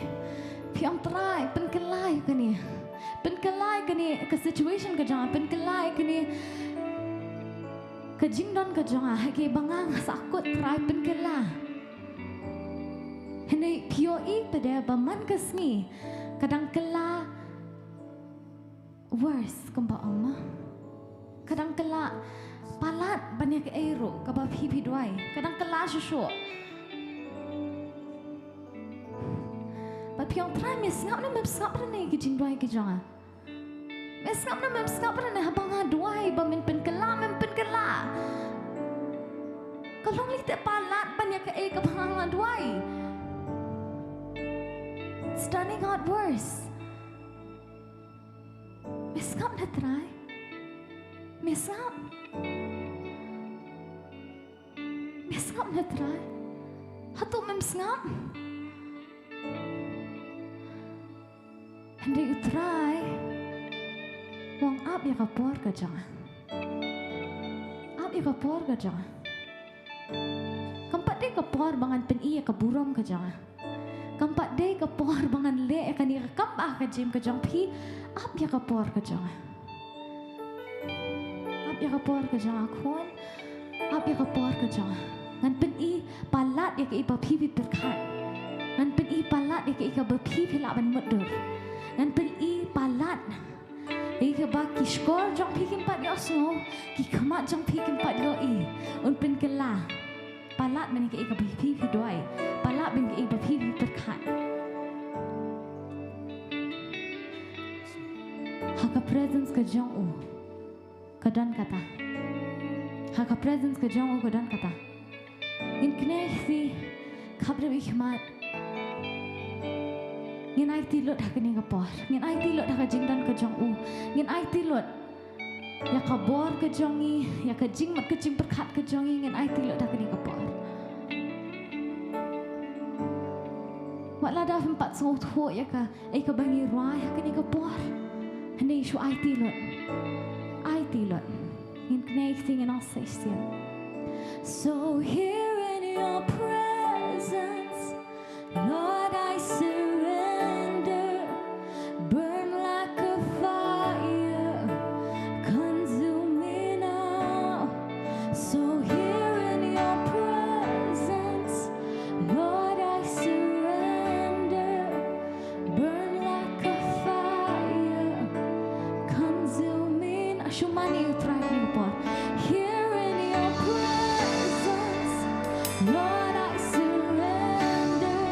Piang try penkelai kani. Penkelai kani ke situation ke jonga penkelai kani. Ke jingdon ke jonga haki bangang sakut try penkelai. Henai POE pada baman kesni kadang kala worse kemba Allah. Kadang kala palat banyak aero kaba pipi duai. Kadang kala susu. But piang try mesngap na mesngap na ke jingduai ke jonga. Mesngap na mesngap na habang duai bamin penkala mempenkala. Kalau lite palat banyak aero kabang duai. It's turning out worse. Mesngap na try. Mesngap. Mesngap na try. Hato memsngap. Hindi utray. Wang ap ya kapor ka jangan. Ap ya kapor ka jangan. Kampat dia kapor bangan pen iya kaburom ka jangan. Kampat day kapor bangan le kani kambah ka jim ka jang pi ap ya kapor ka jang ap ya kapor ka jang akon ap ya kapor ka jang ngan pen I palat ya ka iba pi berkat ngan pen I palat ya ka ika berpi pila ban mudur ngan pen I palat ika ba ki skor jang pi kimpat yo so ki kamat jang pi kimpat yo I un pen kela palat men ka ika pi doai palat ben ka ika pi berkat haka presence ka jang u kadan kata haka presence ka jang u kadan kata in kne si khabre bi khmat ngin ai ti lot haka ni ka por ngin ai ti lot haka jingdan ka jang u ngin ai ti lot ya ka bor ka jang I ya ka jing mat ka jing berkat ka jang I ngin ai ti lot haka ni ka por wat la da 4 song tho ya ka ai ka bangi rai haka ni ka por Hande isu IT lot. In connecting and all station. So here in your presence, Lord, I surrender. Burn like a fire, consume me now. So here in your presence, Lord, I surrender. Burn like a fire. Consuming Shumani try to here in your presence, Lord, I surrender.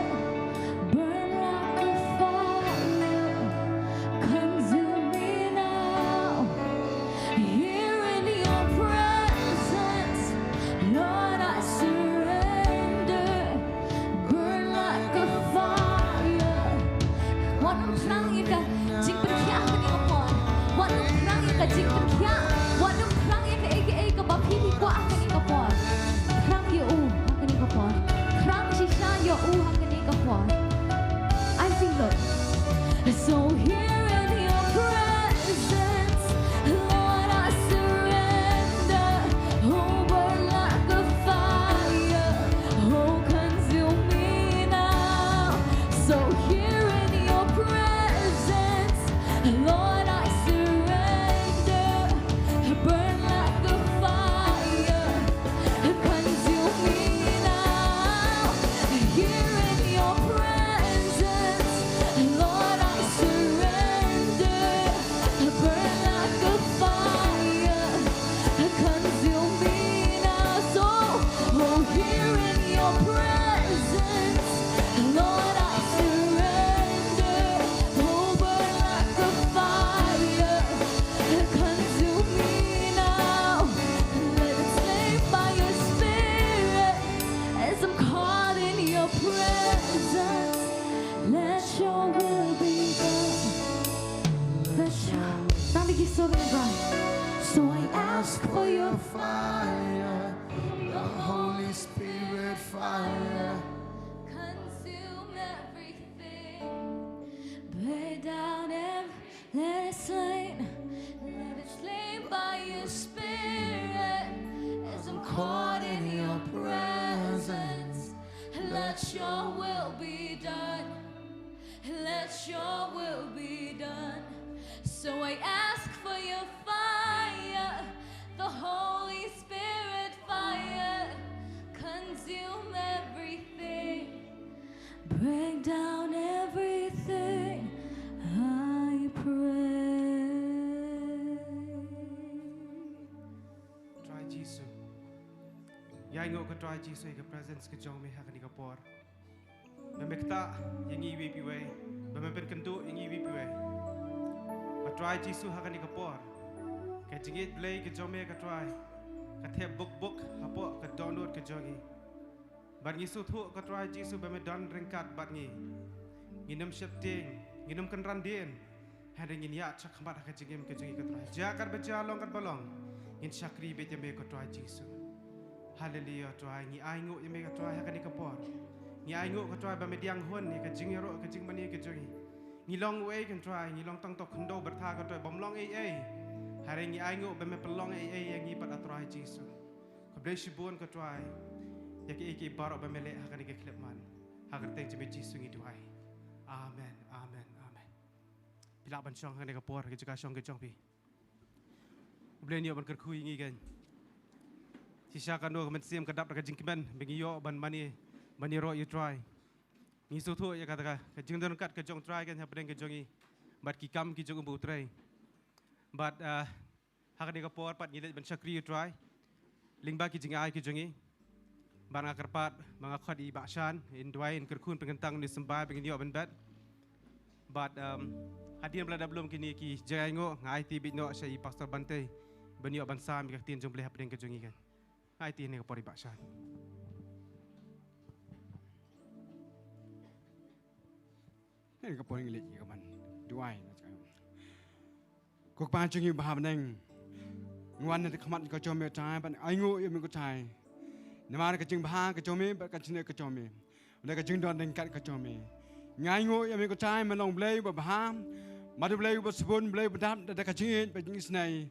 So I ask for your fire, the Holy Spirit fire, consume everything, break down everything, I pray. Try Jesus. Yai ngok ke try Jesus ke presence ke jong me hakani ke por. Memekta yang iwi piwe, mempen kentu yang iwi piwe. But try Jesus hakani ke por. Ke jingit play ke jong me ke try. Ke tep book hapo ke download ke jongi. But ngisu thu ke try Jesus beme don ringkat bat ngi. Nginam shifting, nginam kan randin. Hari ngin ya cak khamat ke jingim ke jongi ke try. Jakar beja long kan balong. Ngin syakri be jeme ke try Jesus. Hallelujah tuai ngi ai nguk yeme ka tuai hakani ka por ngi ai nguk ka tuai ba mediang hon ni ka jing ro ka jing mani ka jongi ngi long wei kan tuai ngi long tang tok khndo bertha ka tuai bom long ai hari ngi ai nguk ba me pelong ai ngi pat atrai Jesus ka bre shibun ka tuai ya ki baro ba mele hakani ka klepman hakar teng jeme Jesus ngi tuai amen amen amen pila ban chong hakani ka por ka juga chong ke chong pi ble ni ban ker khui ngi gan Sisa kan do kemen sim kedap dekat jingkiman bagi yo ban mani ro you try. Ni sutu ya kata ka jing don kat ke jong try kan hapeng ke jongi. Bat ki kam ki jong bu try. Bat hak de ka por pat ngilet ban sakri you try. Ling ba ki jing ai ki jongi. Ban ngakarpat mga khod i bakshan in duai in kerkun pengentang ni sembah bagi yo ban bat. Bat hadian belada belum kini ki jai ngo ngai ti bit no sai pastor bante. Ban yo ban sam ka tin jong boleh hapeng ke jongi kan. Hai ti ni kapori baksan. Ni kapori ngilit ni kaman. Duai na cakap. Kok pancing ni baham neng. Ngwan ni kamat ko jome tai ban aingu ye mi ko tai. Namar ka jing bah ka jome ba ka chine ka jome. Unda ka jing don deng kat ka jome. Ngaingu ye mi ko tai malong blei ba baham. Madu blei ba sebun blei ba dam da ka jing ba jing snai.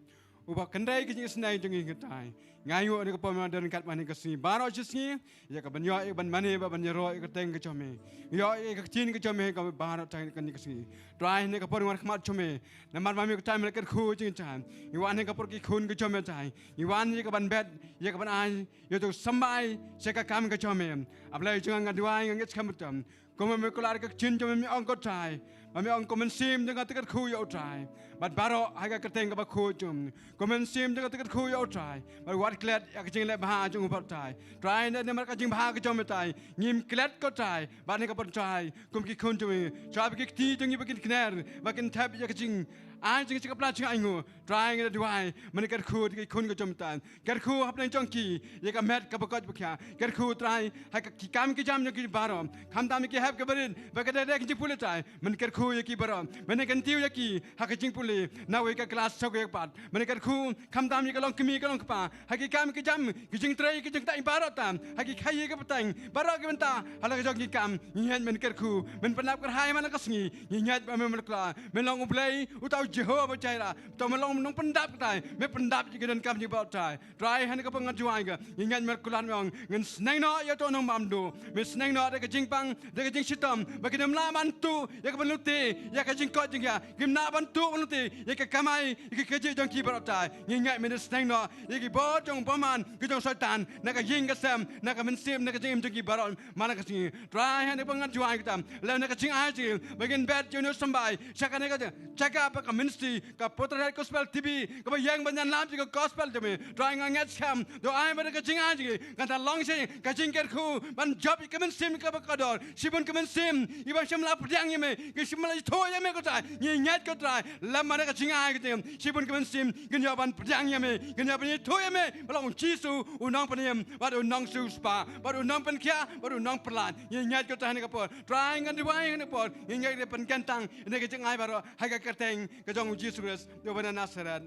Ubah kendai ke jing snai jing ngetai. Ngayu ni kapal mana dan kat mana kesini. Baru sini, ya kapan yo ban mana ba ban jero ke teng ke jome. Yo ke chin ke jome ka baru tai kan ni kesini. Try ni kapal mana khamat jome. Namar mami ke tai melekat khu jing chan. Iwan ni kapal ki khun ke jome tai. Iwan ni kapan bed, ya kapan ai, yo tu sambai seka kam ke jome. Ablai jangan ngaduai ngit khamutam. Kau mami kelar ke chin jome mi angkot tai. Mami angkot mensim dengan tekat khu yo tai. But baru haga keteng ka khu jom. Kau mensim dengan tekat khu yo tai. But what klet ya kecing lek bah jung upat tai. Try ni mereka kecing bah ke jom tai. Ngim klet ko tai. Bat ni kapon tai. Kum ki khun jom. Try ki ti jung i bakin kner. Bakin tab ya kecing. Ai jung cakap lah cing aingu. Try ni duai. Mereka khu ki khun ke jom tai. Ker khu hap nang jong ki. Ya ka met ka bakot bakya. Ker khu try. Hai ki kam ki jam ki barom. Kam dam ki hap ke berin. Bakat ada ki pule tai. Men ker khu ya ki barom. Men kan tiu ya ki. Ha kecing pule. Nawe ka kelas sok ya pat. Men ker khu kam dam ki long kemi ka long kpa. Hai ki kam ki jam kijing tray kijing tak ibarat tam hagi khai ke petang barak ke benta hala ke jong kam nyiat men kerku men penap ker hai mana kasngi nyiat ba men melkla men long ublai utau jehova chaira to men long nong pendap tai men pendap ji dan kam ji ba tai try han ke pengat juai ke nyiat mer kulan mong ngen sneng no ya to nong mamdu men sneng no de ke jing pang de ke jing sitam ba ke nam la mantu ya ke benuti ya ke jing kot jing ya gim na bantu benuti ya ke kamai ya ke ji jong ki barat tai nyiat men sneng no ya ke bo jong paman ke jong syaitan nak jing ke sam nak mensim nak jing jong ki barat mana ke sini try han ke pengat juai kita le nak jing ai ji bagian bed jeno sambai saka nak cakap apa ke ministry ke potret gospel tv ke yang banyak lam ke gospel jeme try ngat sam do ai mana ke jing ai ji kata long sing ke jing ke khu ban job ke mensim ke bakador sibun ke mensim iba samla pedang ye me ke simla tho ye me ko tai nyat ko tai lam mana ke jing ai ke sibun ke mensim ke nyaban pedang ye me ke nyaban tho ye me balong jisu unang peniam baru unang suspa baru unang penkia baru unang pelan nyat ko tai ne kapor try ngan diwai ne kapor nyat de penkantang ne ke jing ai baru haga kerteng ke jong jisus do bana nasaret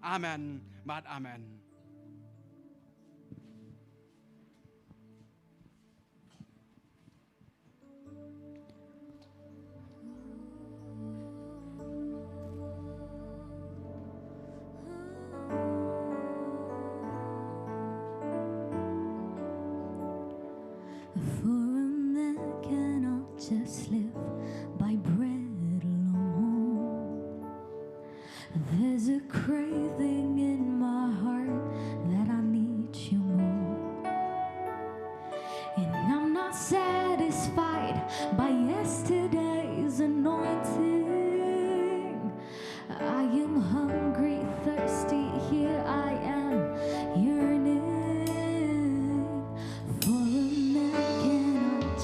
amen mat amen. For a man cannot just live by bread alone,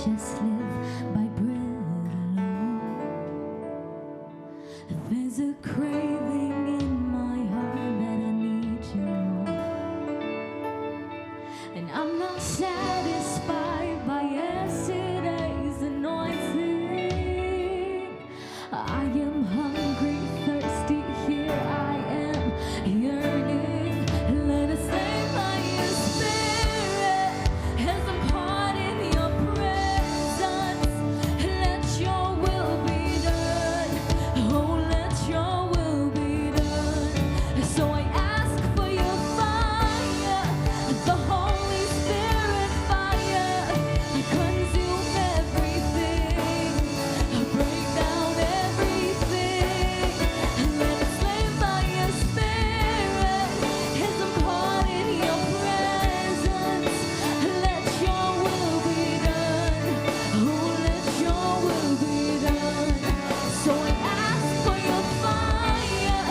just live by bread alone. There's a craving in my heart that I need you more. And I'm not satisfied by yesterday's anointing. I am hungry, thirsty, here I am yearning. Let us stay by your spirit as I'm caught in your presence. Let your will be done. Oh, let your will be done. So I ask for your fire, the Holy Spirit fire. Consume everything, break down everything. Let us lay by your spirit as I'm caught in your presence. Let your will be done. Oh, let your will be done. So I ask for your fire,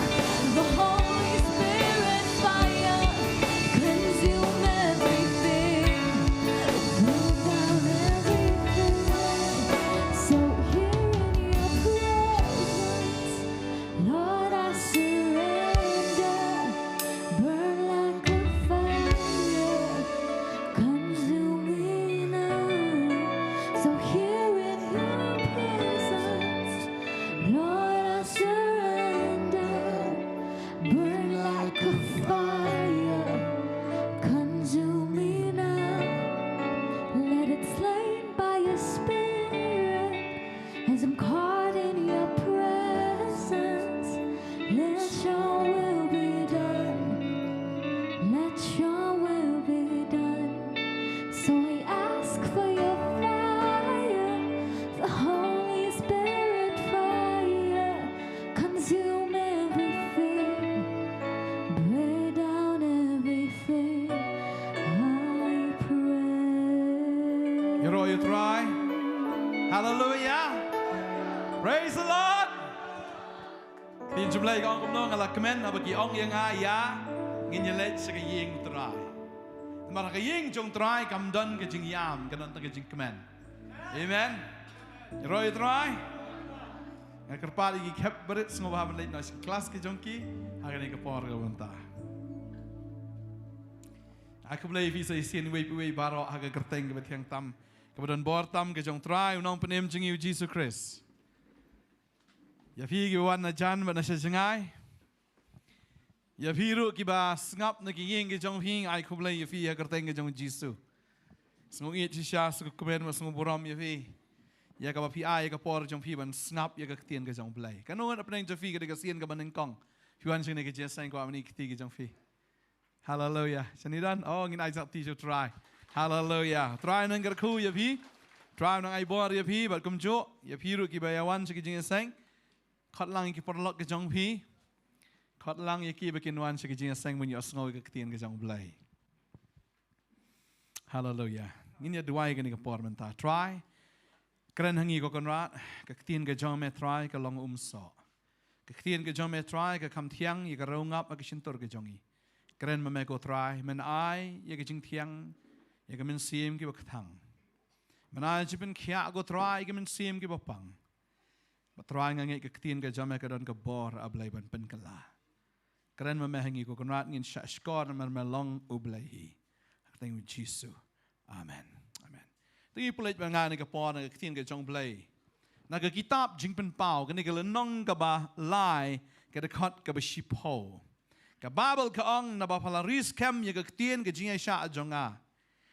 the Holy Spirit fire. Consume everything, break down everything. So here in your presence, Lord, I surrender. Burn like a fire, consume me now. So here in your presence, Lord, I surrender. Burn like a fire, consume me now. Let it slain by your spirit as I'm caught in your presence. Let your will be done. Let your will be done. So I ask for your fire, the Holy Spirit fire. Consume everything, break down everything. I pray. You roll, you try. Hallelujah. Praise the Lord. Tin jumlai ka ong kumno ngala kemen na bagi ong yang aya ngin yelet sa kaying try. Mara kaying jong try kam don ka jing yam kanon ta ka jing kemen. Amen. You roll, you try. Ngakerpa lagi kep berit semua bahan late noise kelas ke jongki hagani ka por ka banta. Aku boleh visa isin wei baro haga kerteng ke betiang tam kemudian bor tam ke jong try unang penem jengi Jesus Christ. Ya fi ki wan na jan ba na siya jengai. Ya fi ru ki ba ngap na ki yeng ke jong hing ai ku boleh ya fi ya kerteng ke jong Jesus. Sengong it siya su kemen mas sengong boram ya fi. Ya ka ba fi ai ka por jong fi ban ngap ya ka tien ke jong boleh. Kanon apa nang fi ke ka sien ka ban kong. Fi wan sing ne ke jesang ko amni ki ke jong fi. Hallelujah. Sanidan, oh ngin ai ti jo try. Hallelujah. Try nang gerku ya pi. Try nang ai bor ya pi, bat kum jo ya pi ru ki bayawan se ki jing sang. Khat lang ki porlok ke jong pi. Khat lang ya ki bakin wan se ki jing sang mun yo sngo ke tien ke jong blai. Hallelujah. Ngin ya duai ke ni ke por menta. Try. Kren hangi ko konrat ke tien ke jong me try ke long so. Ke tien ke jong me try ke kam thiang ya ke rongap ke sintor ke jongi. Keren me go try men ai ye ke jing thiang ye ke men sim ki bakthang men ai jipen khia go try ke men sim ki bapang ba try ngange ke tien ke jame ke don ke bor ablai ban pen kala keren me hangi ko konrat ngin sha skor men me long ublai hi thank you Jesus amen amen ti pulet ba ngani ke por ke tien ke jong blai na ke kitab jing pen pau ke ni ke nong ka ba lai ke de khot ke ba shipo ka Bible ka ong na bapala ris kem ye ka tien ke jinga sha jonga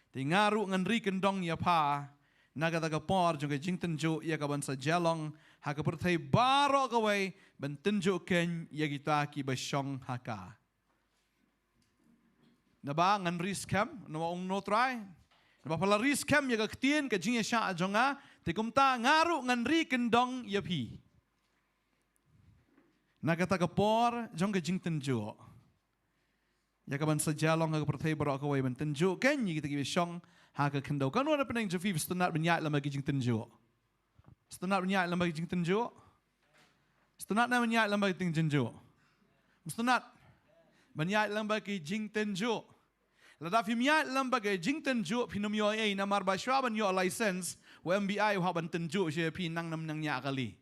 ti ngaru ngan ri kendong ya pa na ka por jong ke jingten jo ye ka ban sa jalong ha ka perthai baro ka wei ben tenjo ken ye kita ki ba shong ha ka na ba ngan ris kem no ong no try na bapala ris kem ye ka tien ke jinga sha jonga ti kumta ngaru ngan ri kendong ya pi na ka por jong ke jingten jo ya kaban sajalong ha perthai baro ka wai ban tenjo ken yi kita ki shong ha ka kendo kan ora peneng jefi stunat benyat lama ki jing tenjo stunat benyat lama ki jing tenjo stunat na benyat lama ki jing tenjo stunat benyat lama ki jing tenjo Lada fimya lembaga jing tenju pinum yo namar baswa ban yo license wa MBI wa ban tenju she pi nang nam nang nya kali.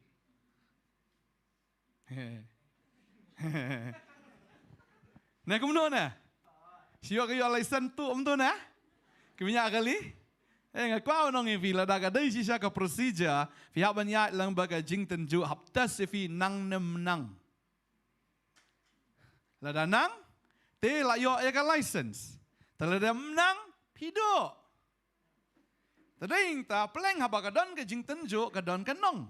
Nah kumno na. Siyo kayo license tu na. Kiminya kali. Ngakwa nong ivi lada ka dai sisa ka procedure fi ha ban ya lembaga jing tenju haptas fi nang nam nang. Lada nang te la yo ka license. Talada menang pido. Tading ta peleng haba kadon ke jing tenjo kadon kanong.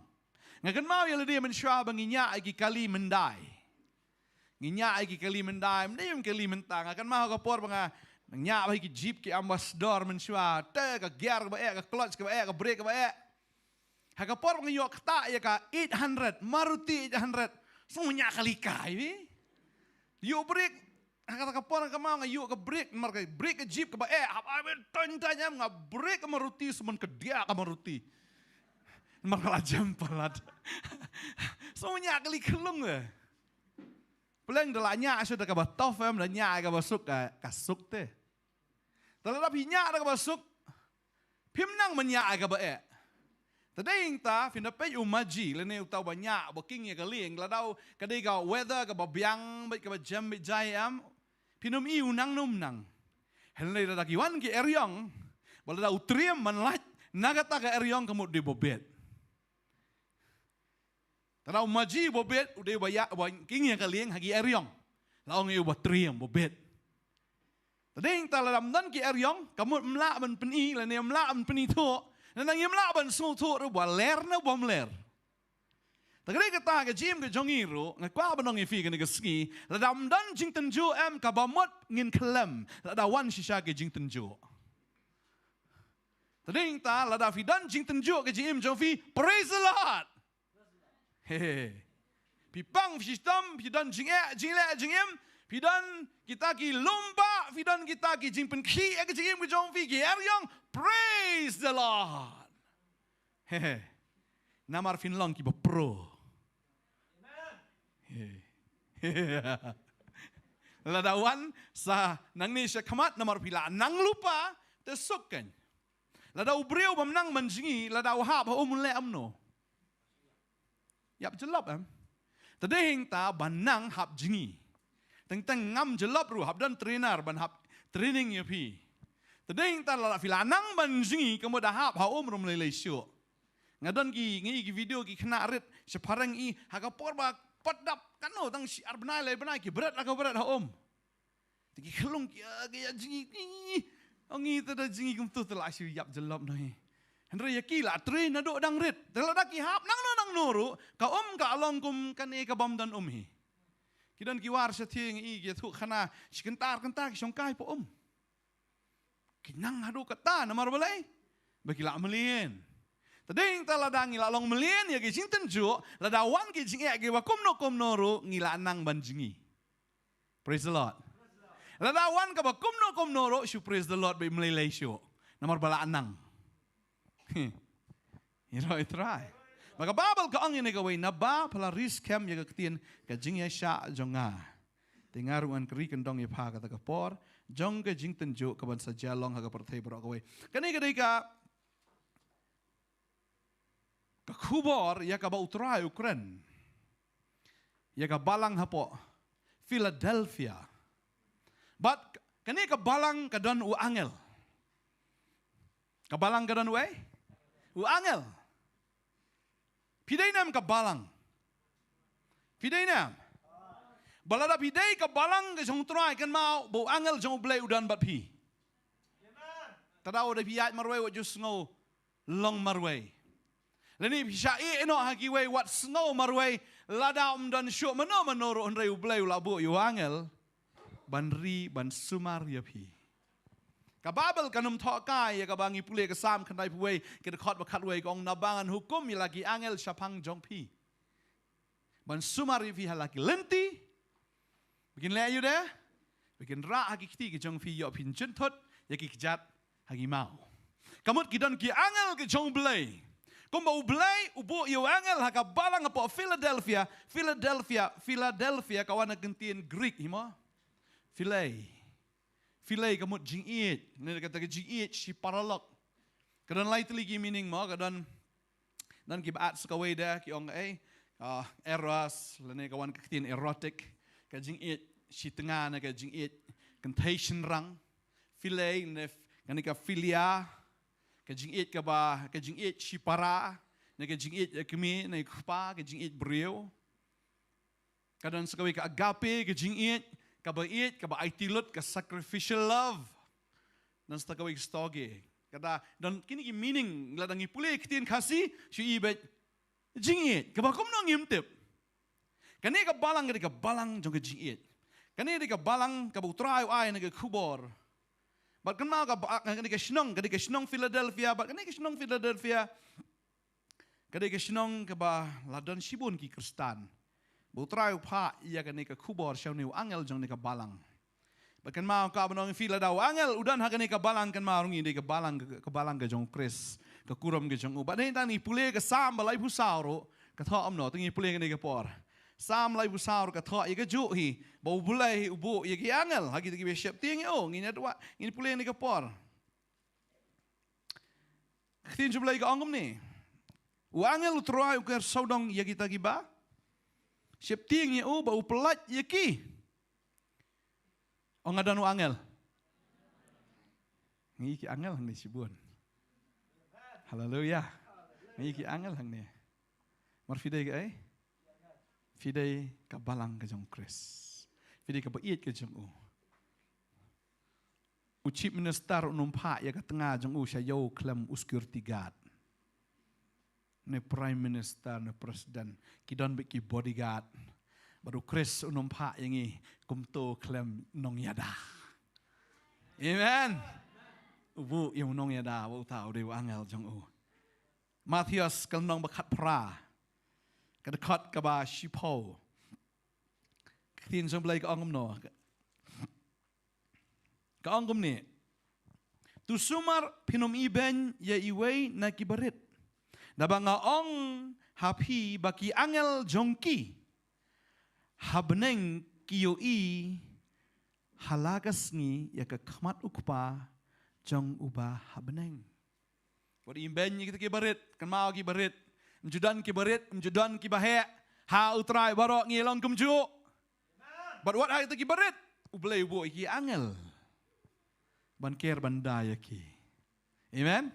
Ngakan mau ya dia mensya banginya agi kali mendai. Nginya agi kali mendai, mendai kali mentang akan mau kapor banga nya bagi jeep ke ambassador mensya te ka gear ka bae ka clutch ka bae ka brake ka bae. Ha kapor banga yo kata ya ka 800 Maruti 800 semuanya kali kai. Yo brake kata kapor ka mau ngayu ka brake mar ka brake ka jeep ka bae aben tanya nga brake ka Maruti semen ke dia ka Maruti. Mar kala jampalat. Semuanya kali kelung eh. Peleng dalanya sudah ka batof em danya ka basuk ka suk te. Talada pinya ka basuk pimnang menya ka bae. Tading ta finape umaji lene utaw banya booking ya kaling ladau kadai ka weather ka babyang bait ka jam bit jayam pinum unang numnang. Helne da kiwan ki eryong balada utriem manlat nagata ka eryong kamut di bobet. Tara umaji bobet udah baya king ya kaling hagi eryong. Laong yu batriem bobet. Tading ta ladamdan ki eryong kamut mla ban peni lene mla ban peni to. Nanang yamla ban so to ru baler na bomler. Tagay kata ka jim ka jongiro ngakwa banong ifi ka ski ladamdan jing tenjo em ka bamot ngin kelem ladawan shisha ka jing tenjo. Tading ta ladafidan jing tenjo ka jim jongfi praise the Lord. Pipang sistem pidan jingem pidan kita ki lomba pidan kita ki jingpen ki ek jingem ki jongfi ki eryong praise the Lord. Namar finlong ki pro. Ladawan sa nang ni siya kamat namar pila nang lupa tesukken. Ladaw breu bamnang manjingi ladaw hap umule amno. Yap jelop em. Tading ta banang hap jingi. Teng ngam jelop ru hap dan trainer ban hap training ya pi. Tading ta la filanang ban jingi kemo da hap rum lele syo. Ngadon ki video ki kena rit separang i hakapor ba padap kano tang si arbnai le banai ki berat la ka berat Tiki kelung ki ya jingi. Ongi tada jingi kum tu tela syo yap jelop noi. Henry yakila train na do dang rit. Telada ki hap nang nuru ka ka along kum kan e ka bam dan hi. Kidan ki war sa thieng i ki thu khana sikentar ki songkai po Kinang hadu kata namar balai. Bakila melien. Tading talada ngila long melien ya ki sing tenjo ladawan ki jing ki wakum nuru ngila nang banjingi. Praise the Lord. Ladawan ka bakum nuru shu praise the Lord by melelai shu. Namar bala anang. Try. Maka babal ka ang inigaway na ba pala riskem ya kaktian ka jing ya sya jonga. Tingaruan kri kendong ya pa ka takapor jong ka jing tenjo ka ban sa jalong ha ka partay bro kaway. Kani ka kubor ya ka ba utray Ukraine. Ya ka balang hapo Philadelphia. But kani ka balang ka don u angel. Kabalang ka don u angel. Piday nam kabalang. Piday nam. Balada piday kabalang ke jong try kan mau bo angel jong blay udan bat pi. Tadaw da piyat marway wat just ngo long marway. Lani pisha eno hagiway wat snow marway lada dan show manoro onray ublay ulabo yu angel banri ban sumar ya pi. Kababel kanum thokai ya kabangi pule kasam kanai puwe kita khot bakat we kong nabangan hukum lagi angel syapang jongpi. Ban sumari fi halaki lenti. Bikin le ayu deh. Bikin ra hagi kiti ke jongpi yo pin jentot ya ki kejat hagi mau. Kamut kidan ki angel ke jong blay. Kum bau blay ubo yo angel haka balang apa Philadelphia Philadelphia kawan gentien Greek himo. filei kamut jing it. Ni kata ke jing it si paralok. Kadang lain lagi meaning mo kadang dan kibaat sekawai dah ki ong eros lene kawan ketin erotic ka jing it si tengah na ka jing it contagion rang filei ne kanika filia ka jing it ka ba ka jing it si para na ka jing it kemi na kupa ka jing it brio kadang sekawai ka agape ka jing it ka ba aitilot ka sacrificial love dan sekawai stoge kata dan kini meaning ladang ipule ketin kasih si ibet jingit ka ba kom nang imtip kani ka balang jong ka jingit kani ka balang ka utrai ai na ka kubor bat kan mau kani ka snong Philadelphia bat kani ka snong Philadelphia kani ka snong ka ba ladan sibun ki Kristan utrai pa ia kani ka kubor syau ni angel jong ni ka balang Bahkan mau ka benong fila daw angel udan hakani ka balang kan marungi de ka balang ka jong Chris ka kuram ka jong ubat ni tani pule ka sam balai pusauro ka tha amno tingi pule ka ni ka por sam lai pusauro ka tha ka ju hi bau bulai ubu ye ki angel hagi ki bishop tingi o ngina dua ini pule ni ka por ktin jublai ka angum ni u angel utroai u ker saudong ye kita ki ba ship tingi o bau pelat ye ki Oh ngadan angel. Ngi ki angel hang ni sibun. Haleluya. Ngi ki angel hang ni. Mar fidei ka Fidei ka balang ka jong Chris. Fidei ka bait ka jong u. U chief minister numpa ya ka tengah jong u sayo klem security guard. Ne prime minister ne president kidon be ki bodyguard. Baru Chris unumpa yangi kumto klem nong yada. Amen. Ubu yung nong yada wo tao de angel jong u. Matthias kal nong bakat pra. Kadekat ka ba shipo. Tin jong blay ka angum no. Ka angum ni. Tu sumar pinom iben ya iway na kibarit. Nabanga ong happy baki angel jongki. Habneng kiyoi halagas ni ya ka kamat ukpa jong uba habneng. Wadi imben kita kibarit kan mau kibarit mjudan ki bahe ha utrai barok ngilong kumju. But what ha kita kibarit ublay ubo iki angel. Ban ker bandaya ki. Amen.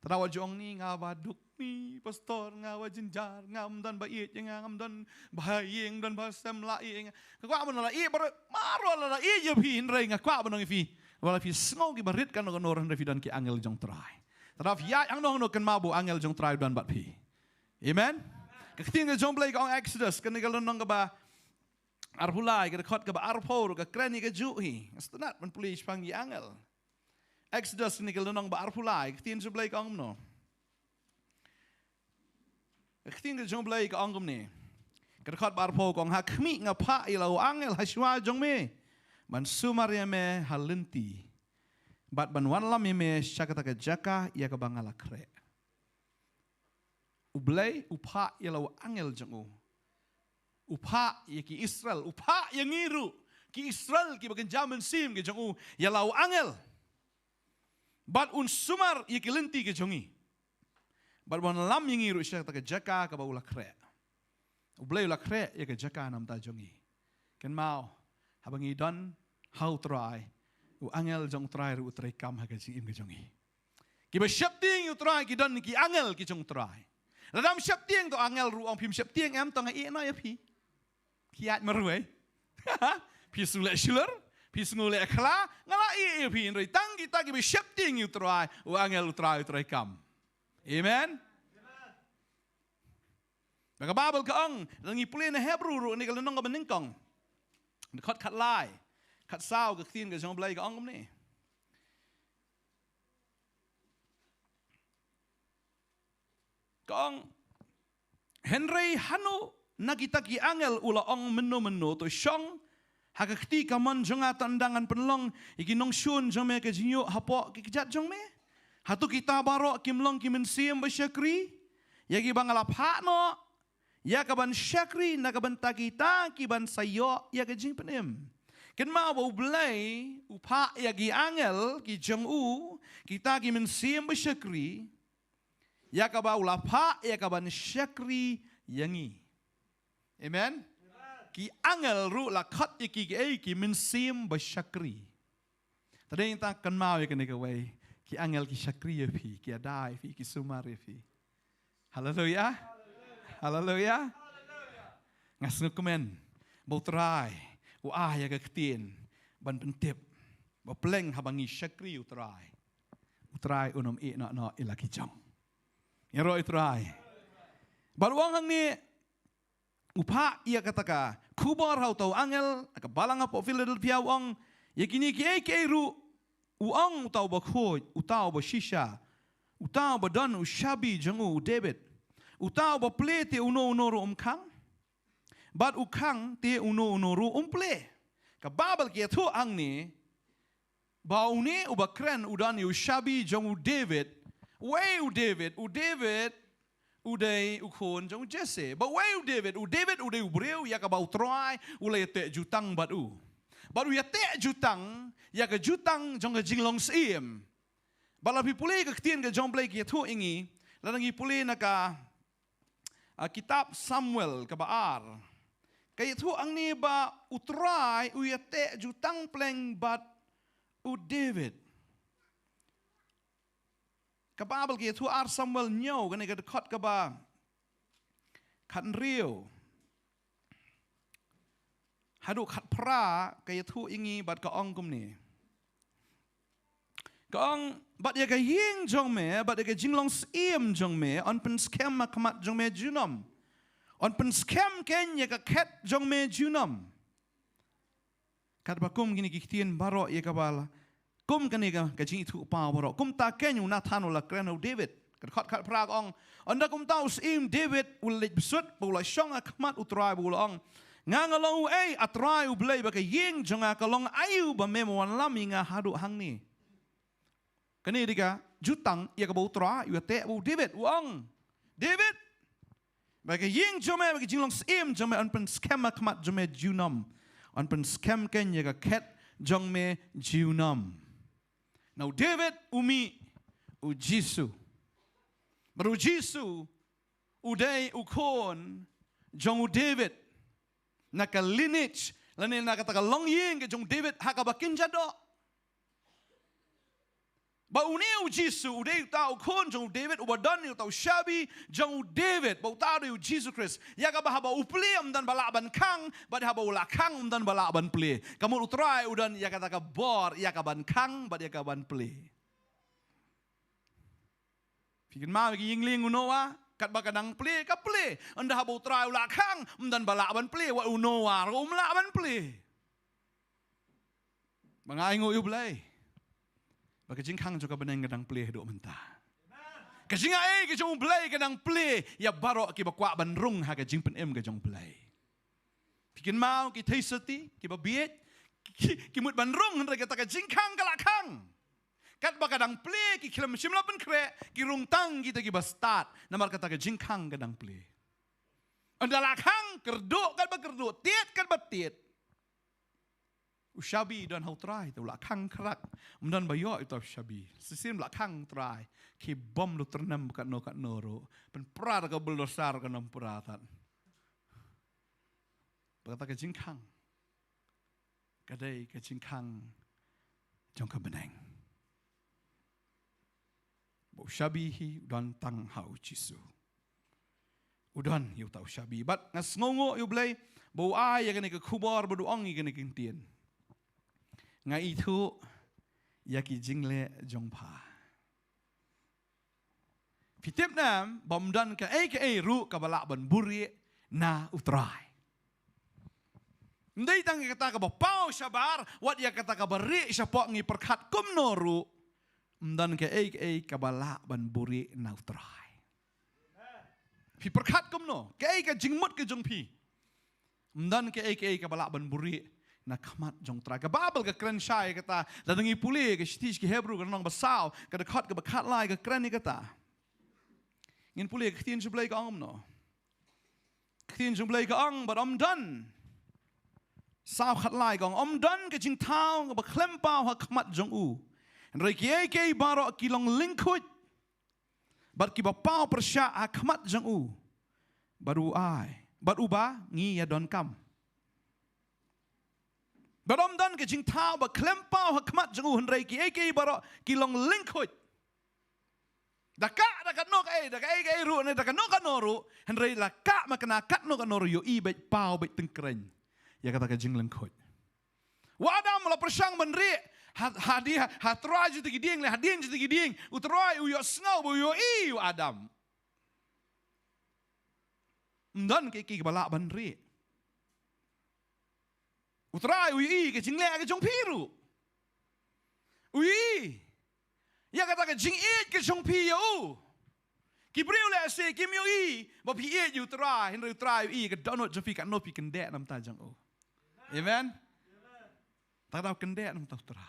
Terawa jong ni ngabaduk ni pastor ngawa jenjar ngam dan bait yang ngam dan bahayeng dan basem lai kwa ban lai bar maro lai ye phi rei nga kwa ban fi wala fi sngo ki barit kan no ran fi dan ki angel jong trai taraf ya ang no kan mabu angel jong trai dan bat phi amen ka ting jong blai ka Exodus kan ka lon ka ba arpulai ka khot ka ba arpor ka krani ka ju hi astanat man pulis pang yi angel Exodus ni ka lon ba arpulai ka ting jong blai ka no Ik think dat jong blij angom ne. Ik had bar po kong ha kmi nga pa ilaw angel haswa jong me. Man sumarya me halinti. Bat ban wan lam me syakata ka jaka ya ka bangala kre. Ublay upa ilaw angel jong u. Upa ya ki Israel, upa yang ngiru ki Israel ki bagan jaman sim ki jong u ya law angel. Bat un sumar ya ki linti ki jongi. But when lam yang iru siya taka jaka ka ba ulakre. Ublay ulakre ya ka jaka nam ta jongi. Ken mau habang idon how try u angel jong try ru try kam ha ka jing im ka jongi. Ki ba syapting u try ki don ki angel ki jong try. Ladam syapting to angel ru ong pim syapting em to nga i na ya pi. Kiat meruai. Pi sule shuler, pi ngule khala ngala i pi roi tang kita ki ba syapting u try u angel u try kam. Amen. Maka Bible kaang langi pulih na Hebrew ru ni kalau nong ka beningkong. Dekat kat lai, kat sao ka tin ka jong blai kaang ni. Kaang Henry Hanu nakita ki angel ula ong meno to syong hakakti kaman jonga tandangan penlong ikinong syun jong me ka jinyo hapo ki kejat jong me. Hatu kita barok kimlong kimensim basyakri. Yagi bangalap hakno. Ya kaban syakri na kaban takita kiban sayo ya kajing penim. Kan mau belai upa ya gi angel gi jong u kita gi mensim bersyakri ya ka ba ulapa ya ka ban syakri yangi. Amen. Ki angel ru la khat ya ki mensim bersyakri. Tadi kita kan mau ya kan ke way ki angel ki syakri ya fi ki adai fi ki sumar ya fi. Haleluya. Haleluya. Ngasnu komen bau try. Ya ketin ban pentip ba pleng habangi syakri utrai unom no ilaki jang ya ro utrai baluang hang ni upa ia kataka kubar hau tau angel ka balang apo Philadelphia wang ya kini ki ru uang utau ba khoj utau ba shisha utau ba dan ushabi jangu David utau ba plete uno ro kang Bat ukang te uno ru umple. Ka babal kia tu ang ni. Bau ni uba kren udan yu shabi jong David. Way David uday ukon jong Jesse. But way David uday ubreu ya ka bau try ulay te jutang batu. Batu ya te jutang ya ka jutang jong ka jinglong sim. Balapi puli ka ketien ka jong play kia tu ingi. Lalangi puli na ka kitab Samuel ka baar. Kaya tu ang ni ba utray uyate jutang pleng bat u David. Kababal kaya tu ar Samuel nyaw kani ka dekat ka ba kan rio. Hadu kat pra kaya tu ingi bat ka ong kum ni. Ka ong bat ya ka ying jong me bat ya ka jinglong sim jong me on pen scam makamat jong me junom. On pen scam ken ya ka ket jong me junam. Kat ba kum gini kiktian baro ya ka bala. Kum kani ka jing itu pa baro. Kum ta ken yu Nathan ula kreno David. Kat prag ong. Anda kum tau sim David ula besut pula syong akmat utrai bula ong. Ngangalong atrai ublay ba ka ying jong akalong ayu ba memo wan lami nga hadu hang ni. Kani dika jutang ya ka ba utrai yu te bu David wong. David bagi ying jome bagi jinglong sim jome on pen scam akmat jome junam on pen scam ken ya ka ket jome junam. Now David umi u Jisu. Baru Jisu uday ukon jong David naka lineage lanin naka taka long ying ke jong David hakabakin jado. Ba uniu Jisu uday tau kon jong David ubadan yu tau shabi jong David ba tau yu Jesus Christ ya ka bahaba upliam dan balaban kang ba haba ulakang dan balaban ple kamu utrai udan ya kata ka bor ya ka ban kang ba ya ka ban ple Fikin ma gi yingling unowa kat ba kadang ple ka ple anda haba utrai ulakang dan balaban ple wa unowa ro umlaban ple mangaingo yu blay Bagi jingkang juga benang kadang play do mentah. Kajing ai ke jong play kadang play ya baro ki bakwa banrung ha ka jing pen em ke jong play. Pikin mau ki taisati ki babiet ki mut banrung hendak kata ka jingkang kalakang. Kat ba kadang play ki kilam simla pen kre ki rung tang kita ki bastat namar kata ka jingkang kadang play. Anda lakang kerdo kan ba kerdo tiet kan ba tiet. Ushabi dan hau try tu lakang kerak mendan bayo itu ushabi sisim lakang try ki bom lu ternam kat noro pen prar ka beldosar ka nam puratan berkata ke jingkang kadai ke jingkang jong ka benang ushabi hi dan tang hau Jisu udan yu tau ushabi bat ngas ngongo yu blai bau ai ya kene ke kubar berdoang i kene kintien nga itu yaki jingle jongpa. Fitip nam bomdan ka ru kabala ban buri na utrai. Ndai tang kata ka bapau sabar wat ya kata ka bari siapa ngi perkat kum noru mdan ka kabala ban buri na utrai. Pi perkat kum no ka jingmut ke jongpi. Mdan ka kabala ban buri na kamat jong trai ka babel ka kren syai kata dadangi puli ka shtish ki hebrew ka nong basau ka dekat ka bakat lai ka kren ni kata ngin puli ka tin jublai ka ong no tin jublai ka ong but I'm done sao khát lại gong om đan cái chính thao cái bậc khém bao hoặc mặt trong u rồi cái baro kỳ long linh khôi bát kỳ bào bao persya hoặc mặt trong u baru ai baru ba nghi ya don kam bát om đan cái chính thao bậc khém bao hoặc mặt trong u rồi cái baro kỳ long linh khôi Dakat no cái ru này dakat no kan noru henry la ka makna kat no kan noru yo i bet pau bet tengkreng ya kata ka jing lengkot wadam la persang menri hadiah hatrai ju tigi ding le hadien ju tigi ding utrai u yo snow bu yo i u adam ndan ke bala banri utrai u i ke jing le ke jong piru ui ya kata ke jing it ke jong pi yo Kibriu le se kimyo i ba pi e yu tra hin ru tra i ke donot jo fi kan no pi kan de nam ta jang o amen ta da kan de nam ta tra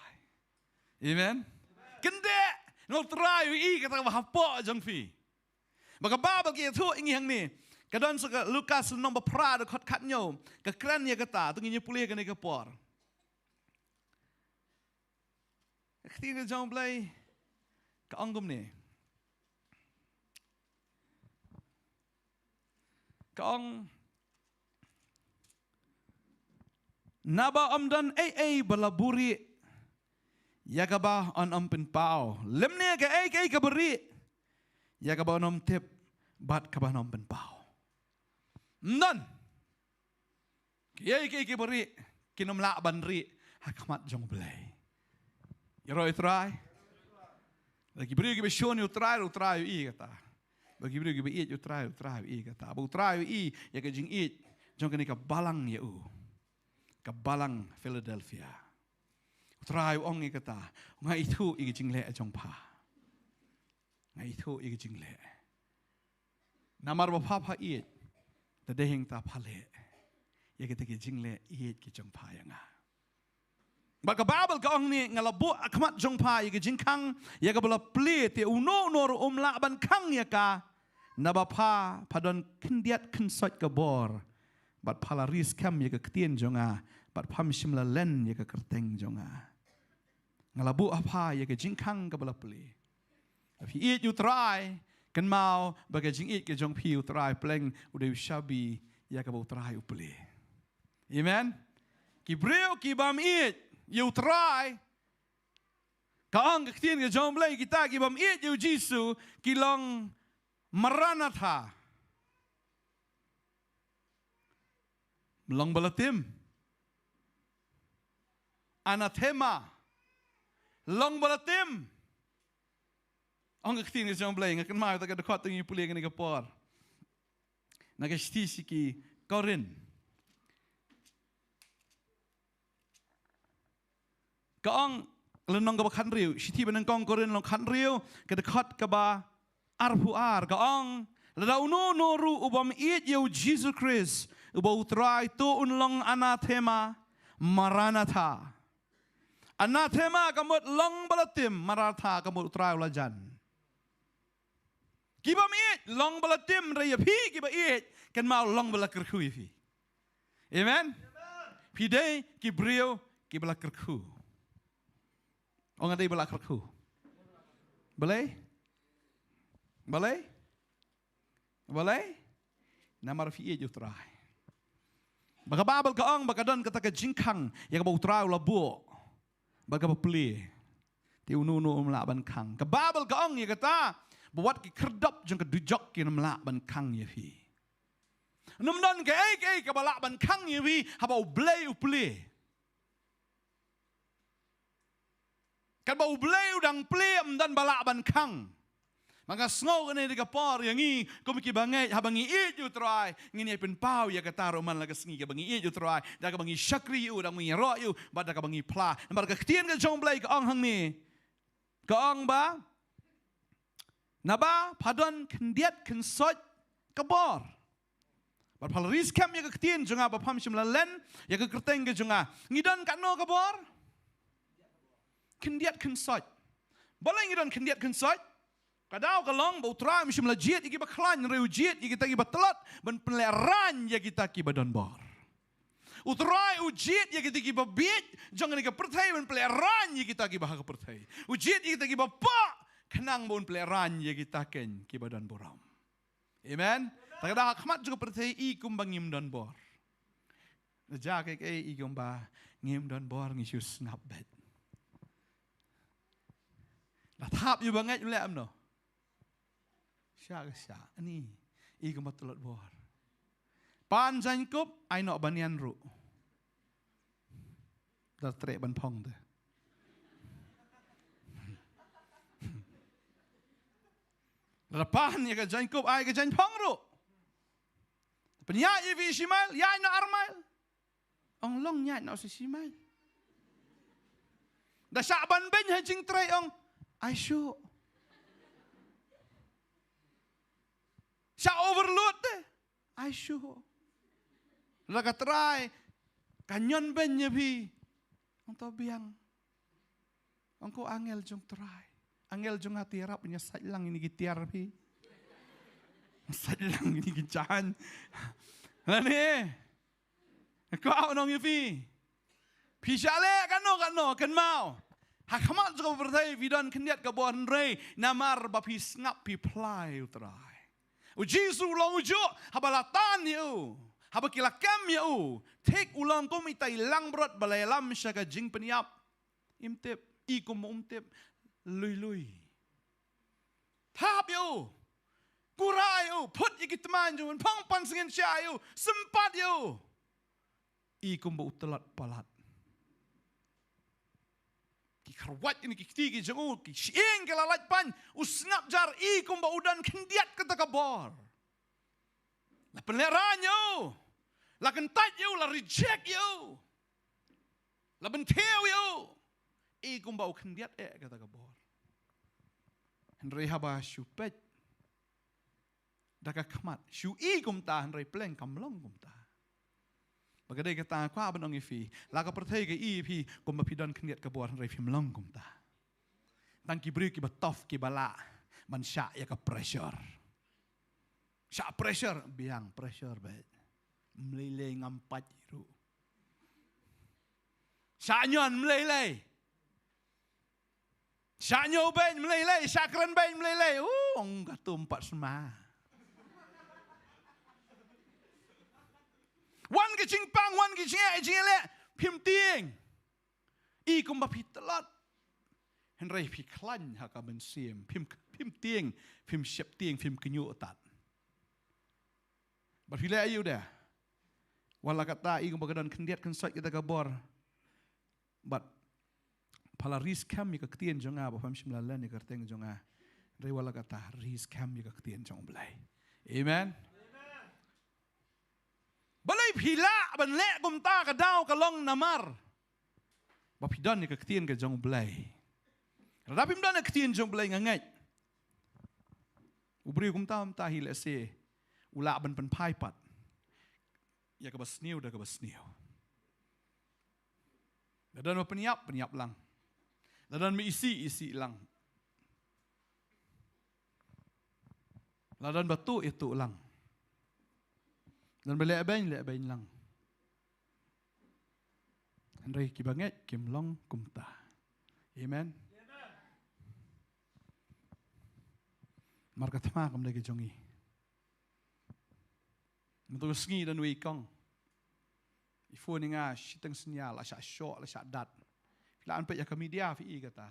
amen kan de no tra i ke ta ba po jang fi ba ka ba ke thu ing hang ni ka don so ka Lukas nom ba pra de khot khat nyo ka kran ye ka ta tu ngi puli ka ne ka por khti ke jong blai ka angum ni Kong naba amdan balaburi yakaba on ampin pau lemne ka ka beri yakaba nom tip bat kaba nom pen pau nan ka beri kinom la banri hakmat jong blai yaro itrai lagi beri ki beshon utrai i kata bagi beri gibi it utrai i kata abu utrai i ya ke jing it jong kini ka balang ya u ka balang Philadelphia utrai ong i kata ngai thu i jing le jong pa ngai thu i jing le namar ba pha it ta dehing ta phale ya ke te jing le it ki jong pa yang a Baka Bible ka ong ni ngalabu akmat jong pa ye jing kang ye ka bala ple te uno nor la ban kang ye ka naba pa padon kindiat kinsot ka bor bat pala ris kam ye ka ktien jonga bat pam shimla len ye ka kerteng jonga ngalabu apa ye ka jing kang ka bala ple if you eat you try kan mau baga jing eat ke jong pi you try pleng ude shabi ye ka bo try uple amen ki breu ki bam eat you try kaang ketien ke jong blai kita ki bam it you jisu ki long maranatha long balatim anathema long balatim ang ketien ke jong blai ngakan mai ta ka dekot ngi puli ngi ka por na ka sti siki korin Kaong lenong ka khan riu sithi benang kong korin long khan riu ka dekat ka ba arpuar kaong la uno noru ubam it you Jesus Christ uba utrai to unlong anathema maranatha anathema kamot long balatim maranatha kamot utrai ulajan kibam it long balatim raya phi kiba it kan mau long balakir khu fi amen phi dei kibrio kibalakir khu Orang ada balak kerku, boleh, boleh, boleh. Nama rafi'i jutrai. Baka babel kaong baka don kata ke jingkang yang bau utrai labu, baka bapli, ti unu melaban kang. Ke babel kaong ya kata buat ki kerdap jeng ke dujok ki melaban kang ya fi. Numdan ke ke balaban kang ya fi habau blay upli. Kan bau blay udang plem dan balak ban kang. Maka snow kene di kapor yang ni komiki bangai habangi it you try ngini pen pau ya kata roman laga sngi ka bangi it you try da ka bangi shakri you da bangi ro you ba da ka bangi pla nambar ka ktien ka jong blay ka ong hang ni ka ong ba naba padon kendiat kensot kabor bar pal ris kam ya ka ktien jonga ba pam shimla len ya ka kerteng ka jonga ngidan ka no kabor kendiat kensot boleh ngidan kendiat kensot kadau kalong bau tram shim lajit iki baklan reu jit iki ta ki batelot ben peleran ya kita ki badan bor Utrai ujiet ya kita kiba biet jangan kita percaya men peleran ya kita kiba hak percaya. Ujiet ya kita kiba pak kenang bon peleran ya kita ken kiba dan boram. Amen. Takda hakmat juga percaya ikum bangim dan bor. Jaga ke ikum ba ngim dan bor ngisus ngap bet. Lah thap you banget you lem no. Sya ani ikum batulot bor. Pan danh cúp ai nọ ban yan ru. Dar tre ban phong de. Dar pan ya ka danh cúp ai ka danh phong ru. Penya i vi simal ya no armal. Ong long nya no si simal. Da sa ban ben ha jing tre ong ai shu. Sa overload de. Ai shu. Laga try kanyon ben nya bi ang to biang angko angel jong try angel jong hati harap nya sadlang ini gitiar bi sadlang ini gican lani ko aw nong bi pisale kano kan mau hakamat jo bertai vidon kendiat ka bon re namar ba pis ngap pi plai utrai u jisu long ujo habalatan you haba kilakam ya take ulang ko itai lang brot balay lam siya ka jing peniap imtip ikum umtip lui tap yo kurai yo put ikitman jo pang pansingin siya yo sempat yo ikum ba utelat palat ki karwat ini ki jangu ki sieng kelalat pan usngap jar ikum ba udan kendiat kata kabor la penleran yo la kentat you, la reject you, la benteu you. Ikum bau kendiat kata kabor. Henry haba syupet. Daka kamat. Syu ikum ta Henry pleng kamlong kum ta. Bagadai kata kwa abanong ifi. Laka pertai ke ipi kum bapidon kendiat kabor Henry fimlong kum ta. Tang kibri ki batof ki bala. Man sya ya ka pressure. Sya pressure biang pressure baik. Meleleh ngampat itu. Syanyon meleleh. Syanyo ben meleleh, syakran ben meleleh. Enggak tumpat semua. Wan kecing pang, wan kecing elek, pim tieng. Ikum bapi telat. Henry pi klan haka ben sim, pim tieng, pim siap tieng, pim kenyu otat. Berpilih ayu dah. Wala kata ikum bagadan kendiat kensat kita kabor. But pala risk kam ika ketien jonga ba fam simlalan ika teng jonga. Re wala kata risk kam ika ketien jong belai. Amen. Balai pila ban le kum ta ka daw ka long namar. Ba pidan ika ketien ka jong belai. Radapim dan ketien jong belai ngangai. Ubri kum ta hile se ula ban pen pai pat. Ya ke basniu dah ke basniu. Dan peniap lang. Dan isi lang. Dan batu itu lang. Dan beli bain lang. Henry kibanget kimlong kumta. Amen. Markat ma kam lagi jongi. Untuk sengi dan wikong. Ifu ni nga siteng senyal, asyak syok, asyak dat. Filaan pek ya kami dia, fi kata.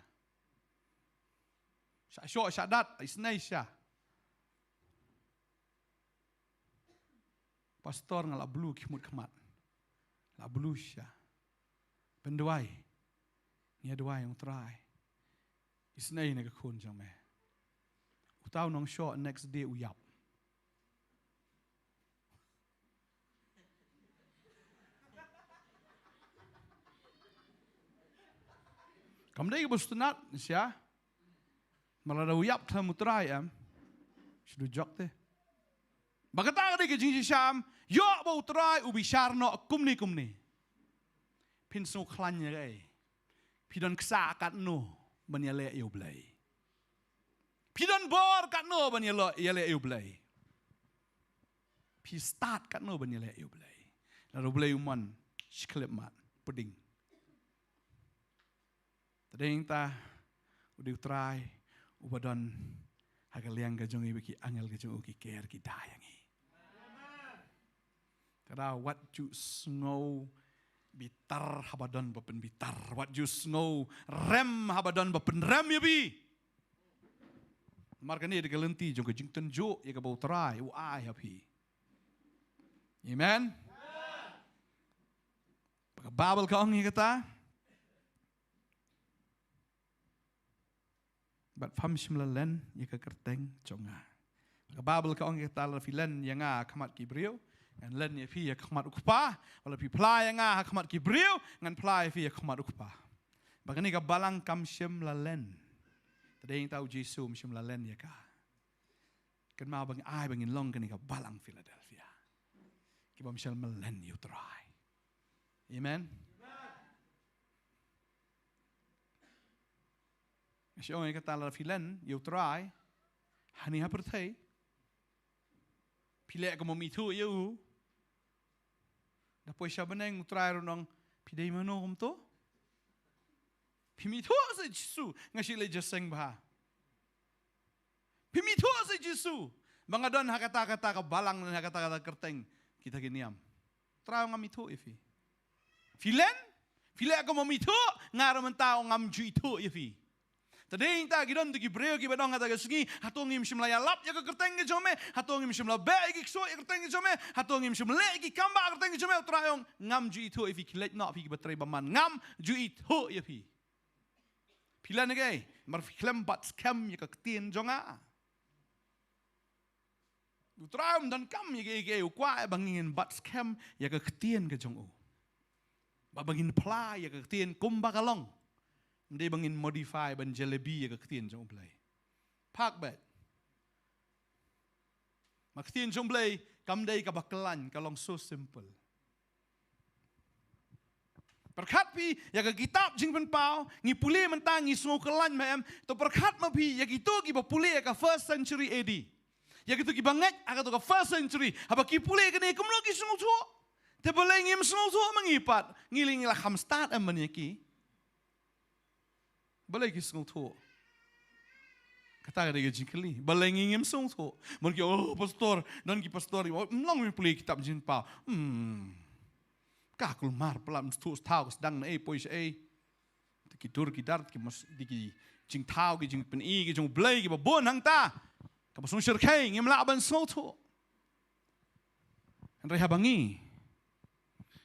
Asyak syok, asyak dat, isnai sya. Pastor nga la blu kimut kemat. La blu sya. Penduai. Ni aduai yang terai. Isnai ni kekun jang me. Utau nong syok next day uyap. Kamdai bustunat sya. Malada uyap tham utrai am. Sudah jok te. Bagata kadi ke jing syam, yo ba utrai ubi syarno kumni. Pin so klanya gai. Pidon ksa kat no banyale eu blai. Pidon bor kat no banyale eu blai. Pi start kat no banyale eu blai. Lalu blai uman Shklemat, peding. Tadeng ta, udah try, ubadon, hagaliang gajong ibiki angel gajong uki care ki dayangi. Kada what you snow bitar habadon bapen bitar, what you snow rem habadon bapen rem yabi. Markani de galenti jong gajing tenjo ya kabau try, uai hapi. Amen. Babel ka ongi kata. Bat fam shimlalen ya ka kerteng jonga. Babel ka ongi kata la filen yang a kamat kibriu ngan len ya fi ya kamat ukpa wala pi pla yang a kamat kibriu ngan pla ya fi ya kamat ukpa. Bagani ka balang kam shimlalen. Tadeng tau Jesu shimlalen ya ka. Kan ma bang ai bangin long kani ka balang Philadelphia. Ki bam shimlalen you try. Amen. Siapa yang kata la filan, you try, hani apa pertai? Pilih kamu mitu you. Dapat siapa neng try runang pidai mana kamu tu? Pimitu asa Jesu ngasih le jaseng bah. Pimitu asa Jesu. Bangadon hakata-kata kebalang dan hakata-kata kerteng kita giniam. Try ngamitu ifi. Filen aku mau mitu ngaram mentau ngam ju itu ya fi. Tadi kita gidon tu gibreo gibadong kata kesugi hatong ngim shimla lap ya kerteng ke jome hatong ngim shimla be ki so ya kerteng ke jome hatong ngim shimla ki kamba kerteng ke jome trayong ngam ju itu ya fi kilet nak fi baterai baman ngam ju itu ya fi. Filen ke mar film bat scam ya ketien jonga. Utrayom dan kam ya ke ukwa bangin bat scam ya ketien ke jongo. Babangin pla ya ketien kumba kalong. Dia bangin modify ban jalebi ya ketien jong play. Pak bet. Mak ketien jong play kam dai ka bakalan kalong so simple. Perkat pi ya ka kitab jing pen pau ngi puli mentang ngi sungu kelan mem to perkat ma pi ya gitu ki puli ya ka first century AD. Ya gitu ki banget aga to ka first century haba ki puli ka ne kumlo ki sungu tu. Tebalay ngim sungu tu mengipat ngiling lah hamstad amanyaki. Balay ki sungu tu. Kata ada jingkeli. Balay ngim sungu tu. Mungkin oh pastor dan ki pastor mlang mi puli kitab jin pa. Kakul mar pelam tu tahu sedang na pois ki dur ki dart ki mas ki jing tahu ki jing pen ki jing balay ki babon hang ta. Ka pasung syirkai ngim laban sungu tu. Andai habangi.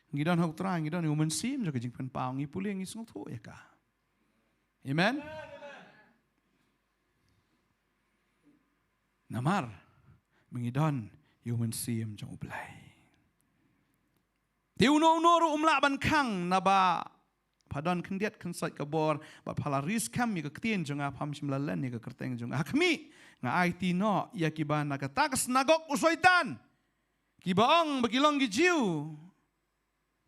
Ngidon hok terang, ngidon umen sim jo kejing pen pau ngi puli ngi sung tu ya ka. Amen. Namar mengidon umen sim jo ublai. Tiu no ro umlaban kang naba padon kendiat kensait kabor ba palaris kam ya ketien jo ngapam simlalan ya kerteng jo hakmi nga IT no ya kiban nakatakas nagok usoitan. Kibaong bagilong gijiu.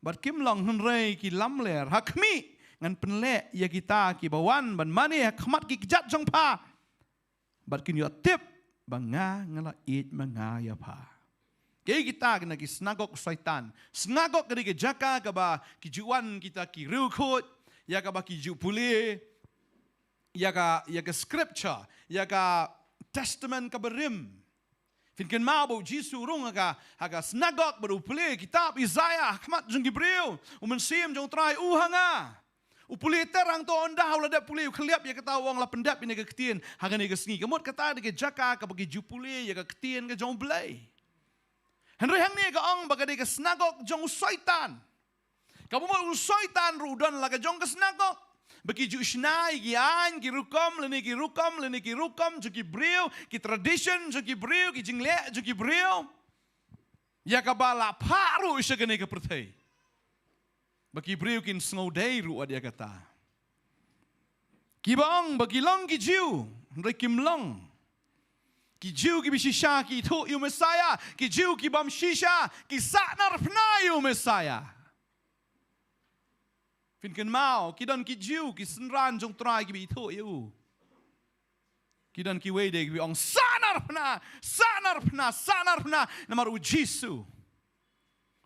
Bat kim long hunrei ki lamler hakmi ngan penle ya kita ki bawan ban mani khmat ki jat jong pa bat kin yo tip banga ngala it manga ya pa ke kita kena ki snagok syaitan snagok ke jaka ka ba ki juan kita ki rukut ya ka ba ki ju puli ya ka scripture ya ka testament ka berim Finken mau Jesu rung aga snagok baru puli kitab Isaiah khmat jung Gibril sim jung trai hanga upuli terang to onda haula da puli khliap ya kata wong la pendap ini ke ketien haga ni ke sngi kemot kata de ke jaka ka bagi jupuli ya ke ketien ke jong blai henry hang ni ka ong baga de ke snagok jong syaitan kamu mau syaitan rudan la ke jong ke snagok bagi jusnai gian ki rukom leni ki rukom juki brio ki tradition juki brio ki jingle juki brio ya kabala paru isagane ka pertai bagi brio kin sngodai ru dia kata ki bang bagi long ki jiu ndai kim long ki jiu ki bishisha ki tu yu Messiah ki jiu ki bam shisha ki sanar pna yu Messiah Finken mau, kidan ki jiu, ki senran jong trai ki itu you. Kidan ki wede ki ong sanar pna, namar u Jesu.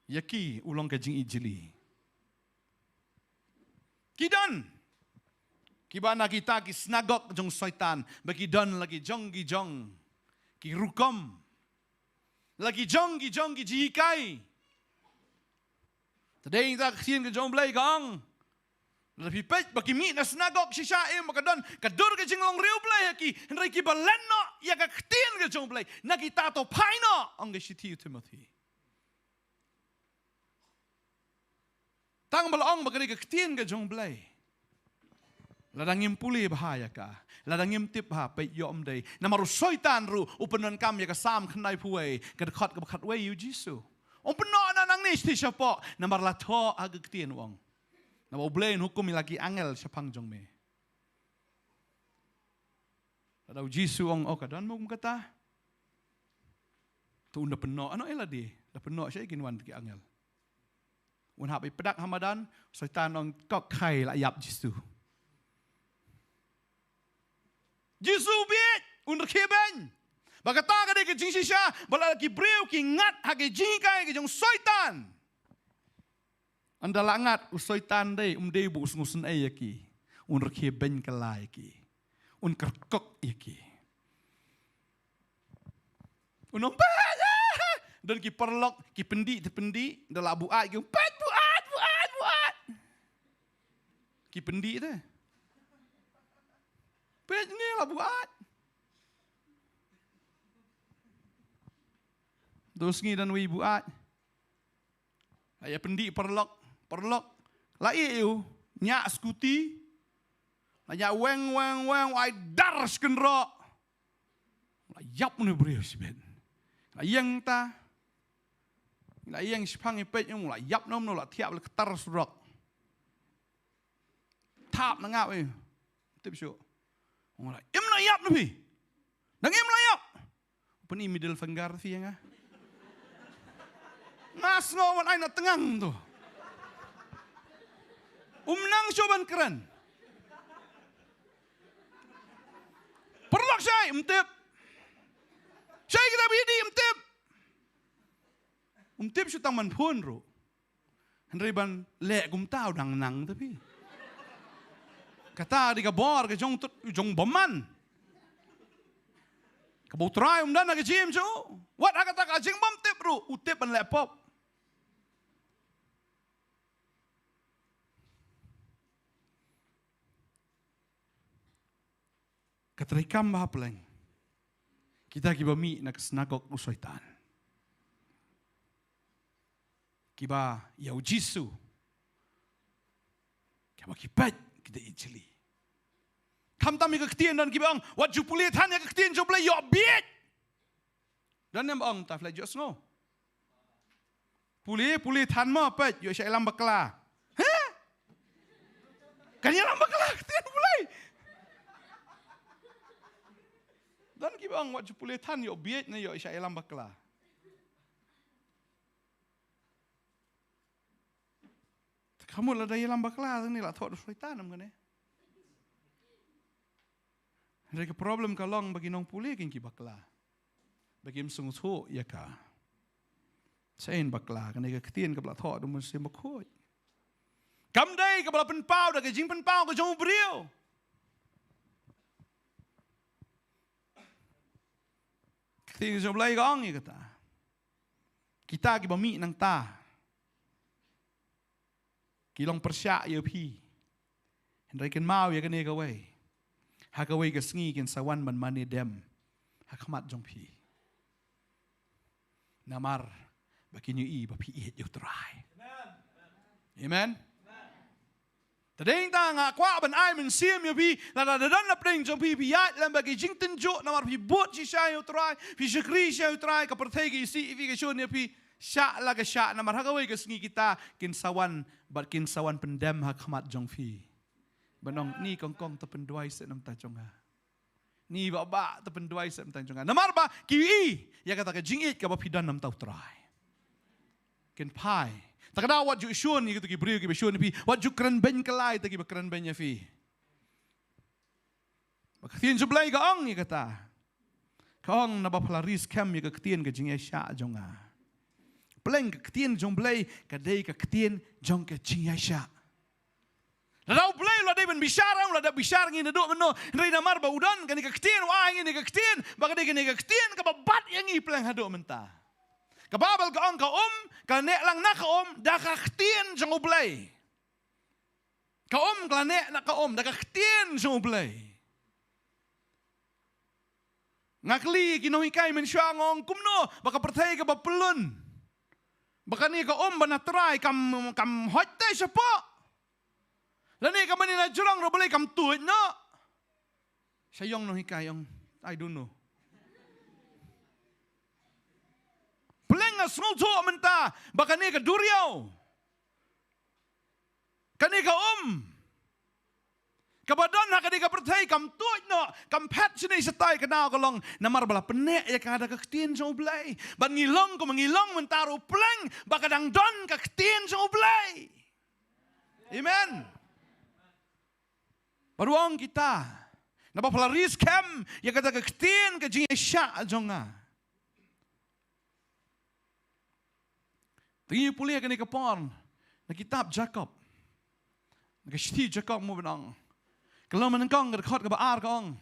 Yaki ulong ka jing ijili. Kidan. Kibana kita ki snagok jong syaitan. Bagi don lagi jong gi jong. Ki rukom. Lagi jong gi jikai. Tadeng ta kien ke jong blai gong. Lebih baik bagi mi na snagok sisyaim makadon kadur ke jinglong riu blai ki henry ki balenno ya ka kien ke jong blai na kita to paino ang ke sitiu Timothy. Tang balong bagi ke kien ke jong blai. Ladang impuli bahaya ka. Ladang imtip ha pe yom day. Namaru soitan ru upenon kam ya ka sam khnai puai ka khat ka khat we yu Jisu. Umpeno na nang ni sti siapa namar la tho ag kien wong. Na blain hukum lagi angel siapang jong me. Ladau Jisu ong okadan mo kata. Tu unda peno ano ela di. Da peno siya ikinwan ki angel. Un habi pedak Hamadan soitan ong kok khai la yap Jisu. Jisu biet under keben. Bagata ka de ke jing sisha bala ki breu ki ngat ha ke jing kai ke jong soitan. Anda langat usoitan dei dei bu ngusun ai yaki. Under keben kalai ki. Un kerkok yaki. Unom bala. Dan ki perlok ki pendi dala buat ki buat. Ki pendi tu. Pet ni lah buat. Terus ni dan wi buat. Ayah pendi perlok. Lai eu nyak skuti. Nyak weng ai dar skenro. Yap ni beriu sibet. Yang ta. Yang sipang ipet yang mulai yap nom la tiap le ketar surok. Tap nangap we. Tip syuk. Orang im layap nabi. Nang im layap. Peni middle finger fi nga. Ngas ngawan ai na tengang tu. Nang coban keren. Perlok saya umtip. Saya kita bidi umtip. Umtip syutang man pun ro. Henry ban lek gum tau dang nang tapi. Kata di kabor ke jong boman. Kabau try dan ke jim jo. What kata ka jing bom tip ru, utip ban laptop. Katrikam bah peleng. Kita kiba mi nak snagok usoitan. Kiba yau Jisu. Kiba kibat kita ijli. Kam tami ke ketien dan kibang wat jupuli tan ya ke ketien jupuli yo biet. Dan yang bang tafla jos ngo. Puli tan mo pet yo syai lam bakla. Ha? Kan ya lam bakla ketien pulai. Dan kibang wat jupuli tan yo biet na yo syai lam bakla. Kamu lah dari lambak lah ni lah thot syaitan am kan eh. Mereka problem kalong bagi nong puli kin ki bakla. Bagi msung thu ya ka. Sain bakla kan ka ketien ka bla thot dum se makhoi. Kam dai ka bla pen pau da ka jing pen pau ka jong brio. Ketien jom lai gong ya kata. Kita ki bami nang ta. Kilong persyak ya pi. Henry kan mau ya kan ekawai. Hakawai ka sngi kan sawan man mani dem. Hakamat jong pi. Namar bagi nyu i ba pi it yu try. Amen. Tadeng ta nga kwa ban ai men sim ya pi la dan la pring jong pi pi ya lam bagi jing tenjo namar pi bot si sha yu try. Pi shkri sha yu try ka perthegi si vi ka shon ya pi. Syak lah ke syak namar hakawai ke sengi kita kin sawan pendem hakamat jong fi. Benong ni kongkong terpenduai set nam ta jong ha. Ni ba terpenduai set nam ta jong ha. Namar ba ki ya kata ke jingit ka ba pidan nam tau try. Kin pai. Takada wat ju shun ni gitu ki brio ki shun pi wat ju keren ben kelai ta ki ba keren ben ya fi. Ba ketien jublai ka ong ni kata. Ka ong na ba palaris kem ya ka ketien ke jing syak jong ha. Peleng ke ketien jong blai kadai ke ketien jong ke jing syak. Ladau belai lo ada ben bisyara, lo ada bisyara ngin duduk meno. Rai namar ba udan kan ketien wah ngin ketien, baka dia ketien ka babat yang i pelang haduk mentah. Ka babal ka ong ka ka nek lang na ka da ka ketien jang ublai. Ka ka nek na ka da ka ketien jang ublai. Ngakli kinohikai men syangong kumno baka pertai ka bapelun. Baka ni ka banatrai kam hotte sapa. Lani ka manina jurang ro boleh kam tuit no. Sayong no hikayong I don't know. Peleng asngol tu menta baka ni ka duriau. Kani ka Kabadon ha kadi ka pertai kam tuit no kam pet sini setai kenal kolong namar bala penek ya kada ka ketien so blai. Ban ngilong ko mengilong mentaru peleng baka dang don ka ketien so blai. Amen. Baruang kita. Napa pelaris kem ya kata ketien ke jing syak jonga. Tingi pulia kani kapon. Na kitab Jacob. Na kesti Jacob mo benang. Kalau menengkong ke dekat ke baar kong.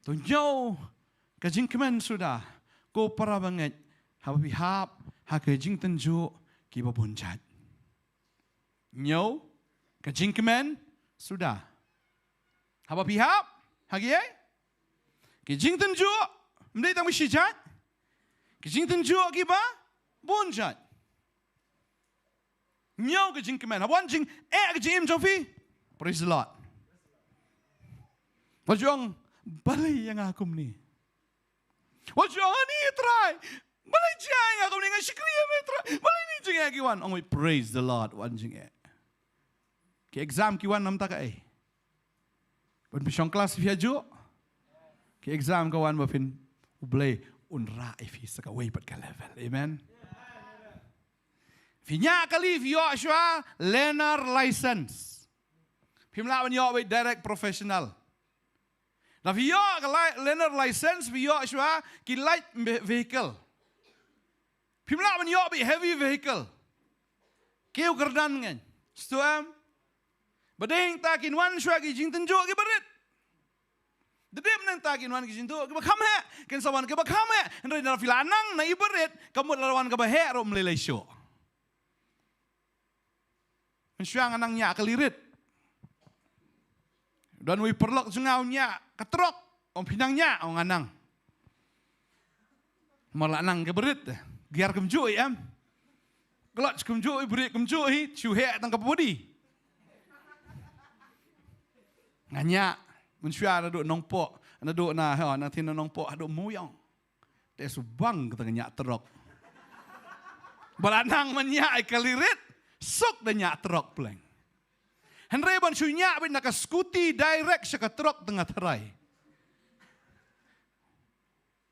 Tunjau ke jing kemen sudah. Ko para banget. Haba pihap. Ha ke jing tenju. Kiba bunjat. Nyau. Ke jing kemen sudah. Haba pihap. Hagi ay. Ke jing tenju. Mdai tang misijat. Ke jing tenju kiba bunjat. Nyau ke jing kemen. Habuan jing ke jing im jofi. Praise the Lord. Wajong balai yang aku ni. Wajong ni try. Balai jang aku ni ngasikriya metra. Balai ni jang kiwan. Ongoi praise the Lord wan jing Ke exam kiwan nam tak ai. Ban pisong kelas viaju. Ke exam kawan bafin ublay unra ifi saka way pat ka level. Amen. Finya kali vio ashwa learner license. Pimla wan yo direct professional. Na vio learner license vio ashwa ki light vehicle. Pimla wan yo heavy vehicle. Keu kerdan ngan. Stuam. Badeng takin wan shwa ki jing tenjo ki berit. Dedem nang takin wan ki jing tenjo ki bakam he. Ken sawan ki bakam he. Ndai na filanang na iberit kamu lawan ka bahe ro mlelai syo. Mensyang anangnya kelirit. Dan wi perlok jengaunya ketrok. Om pinangnya om anang. Malah anang ke berit. Giar kemjui em. Kelak kemjui berit kemjui. Cuhek tang kepudi. Nganya. Mensyang aduk nongpok. Aduk na hewan. Nanti nongpok aduk muyang. Dia subang kata nyak terok. Balanang menyak kelirit. Sok dan nyak terok peleng. Henry ban sunyak bin nak skuti direct saka truk tengah terai.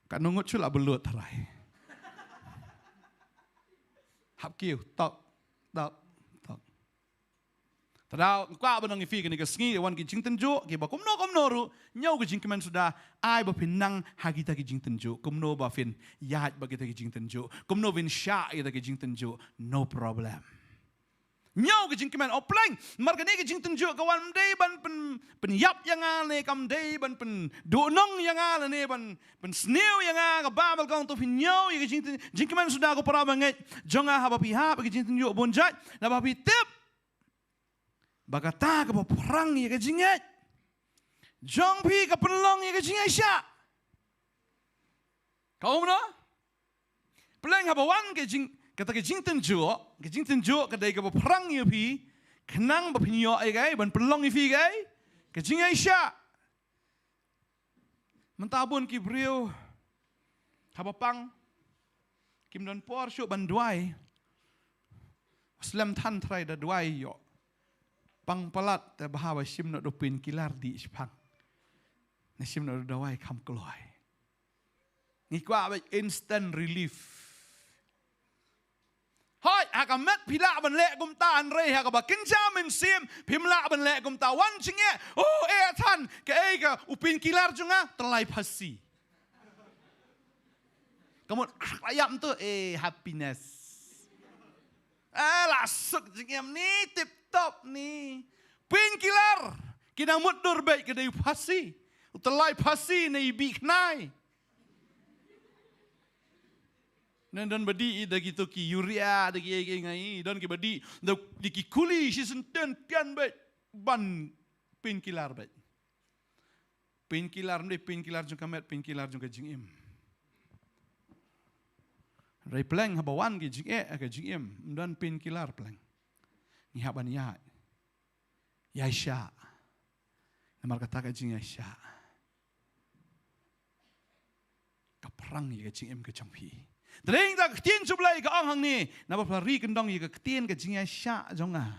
Kan nungut chula belut terai. Hap kiu tok. Tadau kwa benang ifi kini kesngi wan ki jing tenju ki ba kumno ru nyau ki jing kemen sudah ai ba pinang hagi ta ki jing tenju kumno ba fin yat ba kita ki jing tenju kumno vin sha ita ki jing tenju no problem. Nyau ke jing kemen oplang marga ni ke jing tenju kawan dei ban pen yap yang ale kam dei ban pen donong yang ale ne ban pen sneu yang aga babal kong to fin nyau ke jing kemen sudah ko para banget jonga haba pihak ke jing tenju bonjat na ba tip bagata ke perang ye ke jinget jong pi ke pelong ye ke jinget sya kau no peleng haba wan ke jing kata ke jing tenju kadai ke perang ye pi kenang ba pinyo ai gai ban pelong ifi gai ke jing Aisyah mentabun ki brio haba pang kim don por syu ban duai Muslim tan trai da duai yo pang palat te bahawa sim no dopin kilar di spang na sim no duai kam kloi ni kwa ba instant relief Hoi, haka met pila ban lek gum ta an rei haka ba kinja men sim pimla ban lek gum ta wan chinge oh tan ke ka upin kilar junga terlai pasi. Kamu ayam tu happiness. Lasuk jingem ni tip top ni. painkiller kinang mudur baik kedai pasi utalai pasi na ibi knai dan badi dagi to ki urea dagi ngai dan ki badi di ki kuli si senten pian baik ban painkiller baik painkiller ni painkiller jung kamet painkiller jung ka jingim rai pleng habawan ki jing ka jingim dan painkiller pleng ni haban ya Yaisha namar kata ka jing Yaisha ka perang ye ka jingim ka champi Dring tak tien sublai ka ang hang ni na ba pari kendong ye ka tien ka jing Yaisha jonga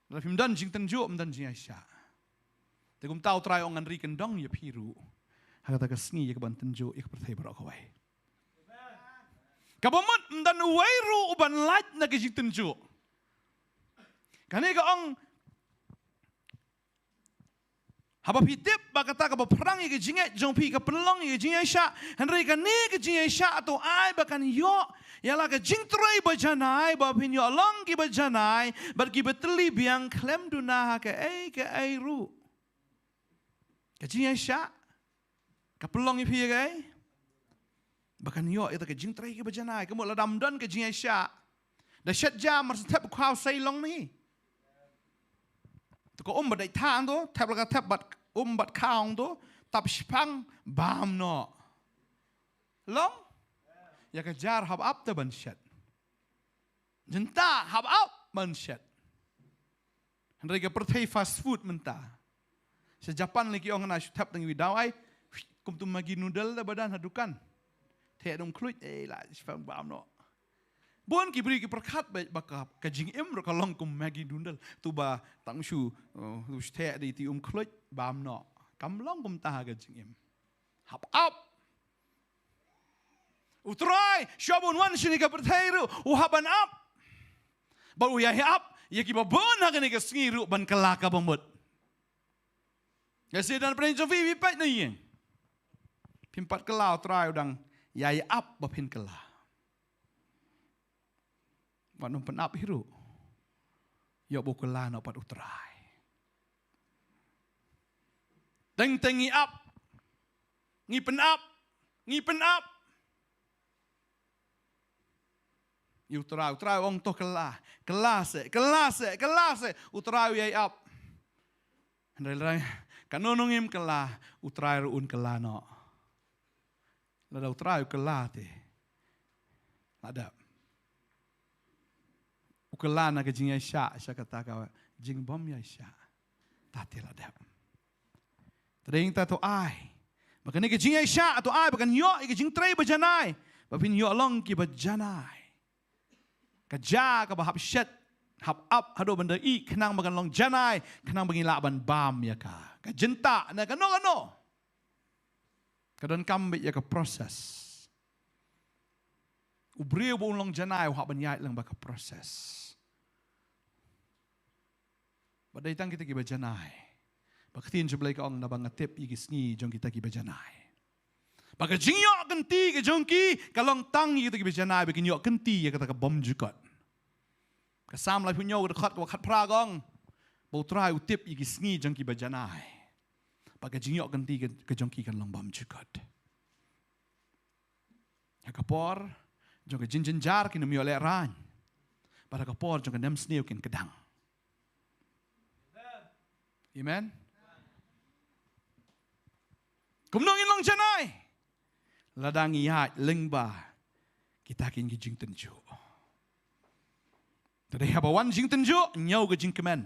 la phim dan jing tan jo dan jing Yaisha te kum tau trai ong an ri kendong ye phiru ha ka sngi ye ka ban tan jo ye ka perthai bro ka wai ka bomot dan wai ru uban lait na ka jing tan jo kane ka ong haba pitip ba kata ka ba perang ye jinge jong pi ka penlong ye jinge sha henry ka ni ka jinge sha to ai ba kan yo ya la ka jing troi ba janai ba pin yo long ki ba janai ba ki betli biang klem duna ha ka ai ru ka jinge sha ka penlong ye pi ka ai ba kan yo ita ka jing troi ki ba janai ka mo la dam don ka jinge sha da shat ja mar tap khao sai long niก็บัดได้ทางตัวแทบแล้วก็แทบบัดบัดข้าวตัวตับชิพังบามเนาะลองอยากจะจาร์ฮับอัพแต่บันเช็ดจันตาฮับอัพบันเช็ดอะไรก็ประเทศฟาสต์ฟู้ดมันตาเสียญี่ปุ่นเลยกี่องค์น่าชุดแทบตั้งวิดาวไอ้กุมตุมากินนูเดิลแต่บัดนั้นหัดดูกันเทดงคลุยล่ะชิพังบามเนาะbuan ki beri ki perkat baik bakap kajing ro kalong kum magi dundal tu ba tang shu tu ste di ti kloj bam no kam long kum ta kajing hap up utrai shabun wan shini ka perthairu u haban up ba u ya up ye ki ba bon ha ka ni ka sngiru ban kelaka bamut ya sedan prince of vi pat na yin pimpat kelau trai udang ya up ba pin kelauวันนั้นเป็นอับฮิรุยกบุกลานอปัดอุตรายตึงงี้อับงี้เป็นอับงี้เป็นอับอุตรายองตัวกลาเสอุตรายยัยอับอะไรกันโน่นงิมกลาอุตรายรุนกลาเนาะแล้วอุตรายกลาเตละดับUkelana ke jing Yaisha, saya kata kau jing bom Yaisha, tati ladap. Tering tato ai, bahkan ke jing Yaisha atau ai bahkan yo ke jing tray berjanai, bahkan yo long ki berjanai. Kerja ke bahap shet, hap up hado benda i kenang bahkan long janai, kenang bagi laban bam ya ka. Kejenta na kano. Kadang kambit ya ke proses. Ubriu bu long janai hak banyai lang baka proses. Badai tang kita kiba janai. Baktin sebelah ka ong nabang ngatip igisni jong kita kiba janai. Baka jingyo kenti ke jongki kalong tang kita kiba janai bikin yo kenti ya kata ka bom jukot. Kasam lai punyo ka khat ka khat pragong. Bau trai utip igisni jong kiba janai. Baka jingyo kenti ke jongki kan long bom jukot. Ya kapor jong ke jinjin jar kin mi ole ran. Pada kapor jong ke nem sneu kin kedang. Amen. Kumnong inong janai. Ladang ihat lengba kita kin jing tenju. Tadi habawan jing tenju nyau ke jing kemen.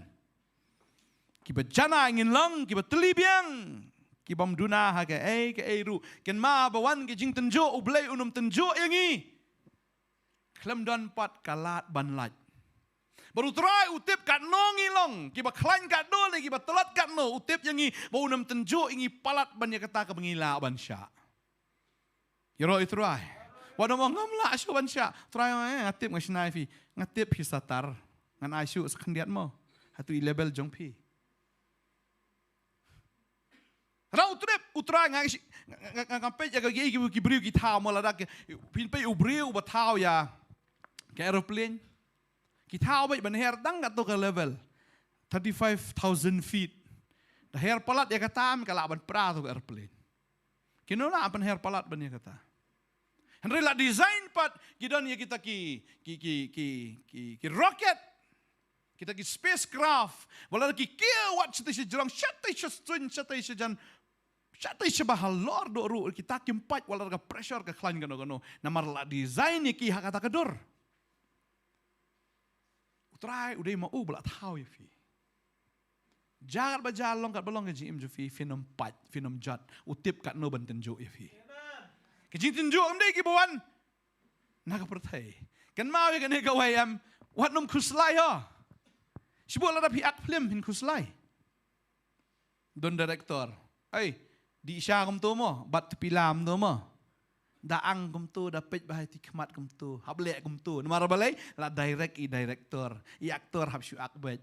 Kiba janai ngin long kiba telibiang. Kibam duna ha ke ru ken ma habawan ke jing tenju ublei unum tenju yangi. Klem don pat kalat ban lat. Baru try utip kat nongi long, kiba klain kat do ni kiba telat kat no utip yang ni bau nam tenjo ingi palat banyak kata ke mengila ban sya. Yoro itrai. Wada mo ngam la syu ban sya. Try ngatip ngasnai fi, ngatip hi satar ngan aisyu sekendiat mo. Hatu level jong pi. Rau trip utrai ngampet ya ke ki briu ki tau mo la dak pin pe ubriu ba tau ya. Ke aeroplane Kita awak ban her dang kat tu ke level. 35,000 feet. Dah her palat ya kata am kala ban pra tu airplane. Kino na apan her palat ban ya kata. Henry la design pat gidon ya kita ki rocket. Kita ki spacecraft. Wala ki kiwat siya jerang shatay siya stun shatay siya jan. Shatay siya bahal lor do ru kita kimpat wala ka pressure ka klan gano. Namar la design ya ki hakata kador. Utrai udah mau belat tahu ya fi. Jangan berjalan kat belong ke jim fi finom pat finom jat utip kat no banten jo ya fi. Ke jin tin jo am dei ki bawan. Naga pertai. Kan mau ya kan ga wayam wat nom kuslai ha. Sibu la pi ak film hin kuslai. Don director. Hey, di isya kum tu mo, bat pilam tu mo. Daang kum tu dapat bahai tikmat kum tu, hablek kum tu. Namara balai la direct I director, I aktor hab syu akbet.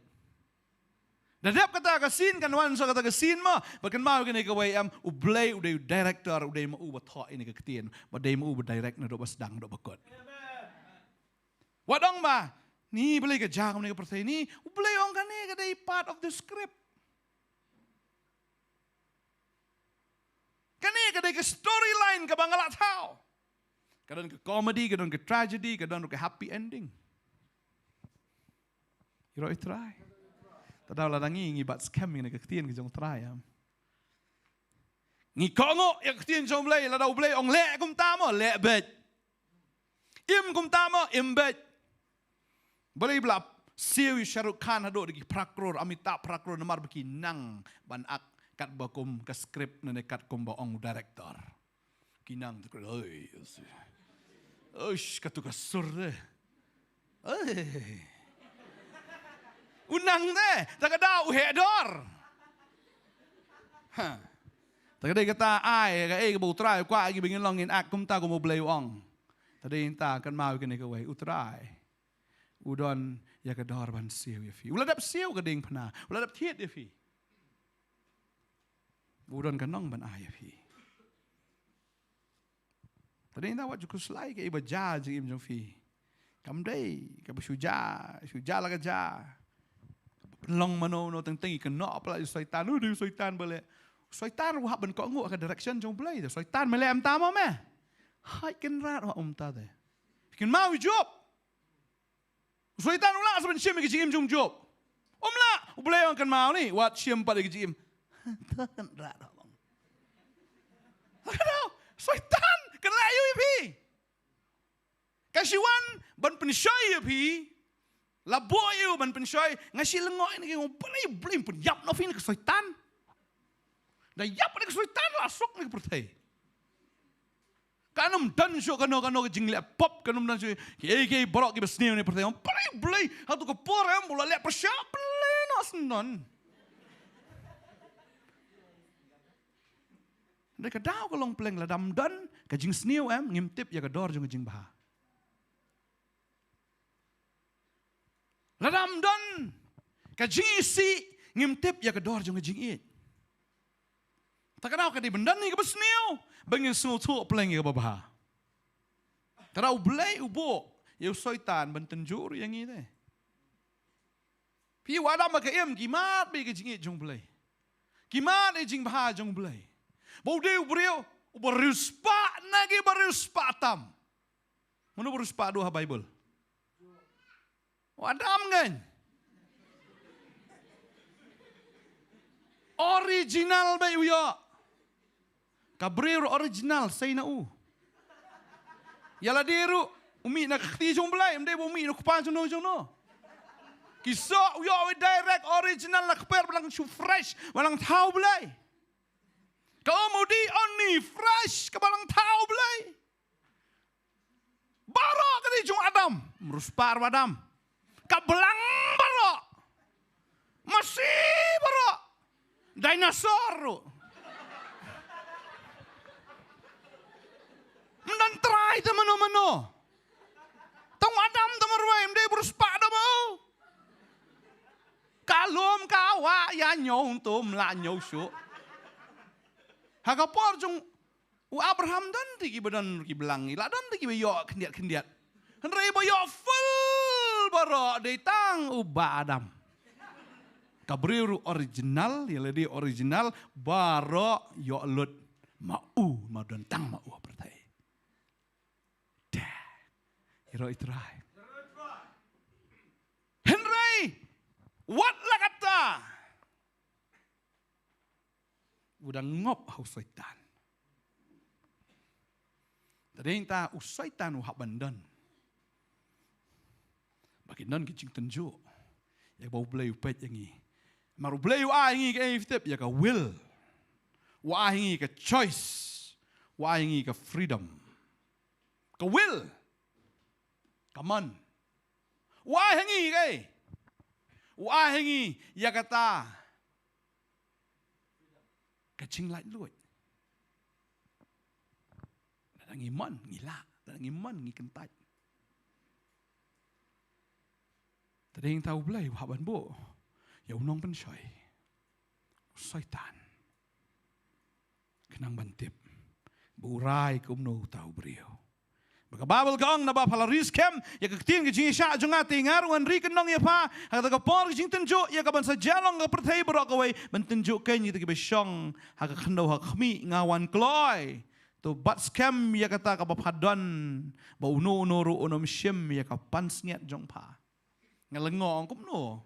Dadap kata ka scene kan wan so kata ka scene mo, bakan mau kini ka way ublay uday director uday mau bathok ini ka ketien, baday mau direct na do basdang do bakot. Wadong ba? Ni balay ka jang ni ka percaya ni, ublay ong kani ka day part of the script. Kani ka day ka storyline ka bangala tao. Kadon ka comedy, kadon ka tragedy, kadon ka happy ending. You know try. Tadaw la dangi ngi bat scam ni ka ketien ki jong try am. Ngi kongo ya ketien jong blay la daw blay ong le kum tamo le bet. Im kum tamo im bet. Boleh belap siu Shahrukh Khan hado di prakror Amitabh prakror namar beki nang ban ak kat bakum ke skrip nene kat kum baong director. Kinang tu oi. Oish katu kasur deh. Unang deh, tak ada uhedor. Ha. Tak ada kata ai ke utrai kwa agi bingin longin ak kum ta kum blay ong. Tadi inta kan mau kene ke wei utrai. Udon ya ke dor ban siu ya fi. Ulah dap siu ke ding pena. Ulah dap tiet ya fi. Udon kanong ban ya fi. Tadi inta wat juku selai ke iba ja jim jong fi. Kam dei ke suja la ke ja. Long mano no teng teng ke no pala syaitan du syaitan bale. Syaitan wah ban ko ngu ke direction jong blai. Syaitan mele am tama me. Hai ken rat wa ta de. Ken mau job. Syaitan ulah saban syem ke jim jong job. Omla, ublay ang kan mau ni, wat syem pada ke jim. Kan rat bang. Kadao, syaitan kan layu pi. Kasiwan ban pensyoy pi. Laboy yu ban pensyoy, ngasi lengoy ni ngong blay pun yap no fin ke syaitan. Da yap ni ke syaitan lasok ni pertai. Kanum dan so kano jing le pop kanum dan so ke borok ke besniu ni pertanyaan blay hatu ke porem bola le persya blay nas non Mereka daw kalong pleng la dam dan ka jing sniu ngimtip ya ka dor jong jing bah la dam dan ka jing isi ngimtip ya ka dor jong jing it takanaw ka di bendan ni ka besniu bangin semua tu pleng ya babah. Tarau blay ubo, ya syaitan bentenjur yang ini. Pi wada maka gimat be ke jingit jong blay. Gimat jing bah jong blay. Bau deu brio uberuspa nagi beruspa tam. Mana beruspa doa Bible? Wadam kan? Original be uya. Kabrir original say na u. Yala diru umi na kakti jong blay mde umi na kupan jong no. Kiso uyo we direct original na kaper balang su fresh balang tau blay. Kau mudi oni fresh ke balang tau blay. Baro kadi jong Adam meruspar Adam. Kabelang baro. Masih baro. Dinosaur. Mendan try mano. Tong Adam tamarway mde beruspa da mau. Kalom kawa ya nyong tum la nyong su. Hagapor jong Abraham dan tiki badan ki belangi la dan tiki yo kendiat. Henry boyo full baro de tang uba Adam. Kabriru original, ya ledi original, baro yo lut mau don tang mau pertai. Dah, hero itrai. Henry, what lah kata? Udah ngop hau syaitan. Tadi ta usaitan uhak bandan. Bagi non kicing tenju. Ya bau belai upet yang ni. Maru belai yang ke iftep ya ka will. Yang ke choice. Yang ke freedom. Ka will. Come on. Yang ke. Yang ya kata. Kacing light luat. Dan iman ngila, dan iman ngikentat. Tadi yang tahu belai wahaban bo, ya unong pensoi, syaitan, kenang bantip, burai kumno tahu beriau. Baka babel kaong na ba palaris kem, ya kaktin ke jingi sya junga tingarungan ri kenong ya pa, haka taga por ke jing tenjo, ya kaban sa jalong ka pertai berok away, mentenjo kenyi tagi besyong, haka kendo hak kami ngawan kloy. Tu bat scam ya kata ka papadon ba uno ru unom syem ya ka pansnget jong pa ngalengong kumno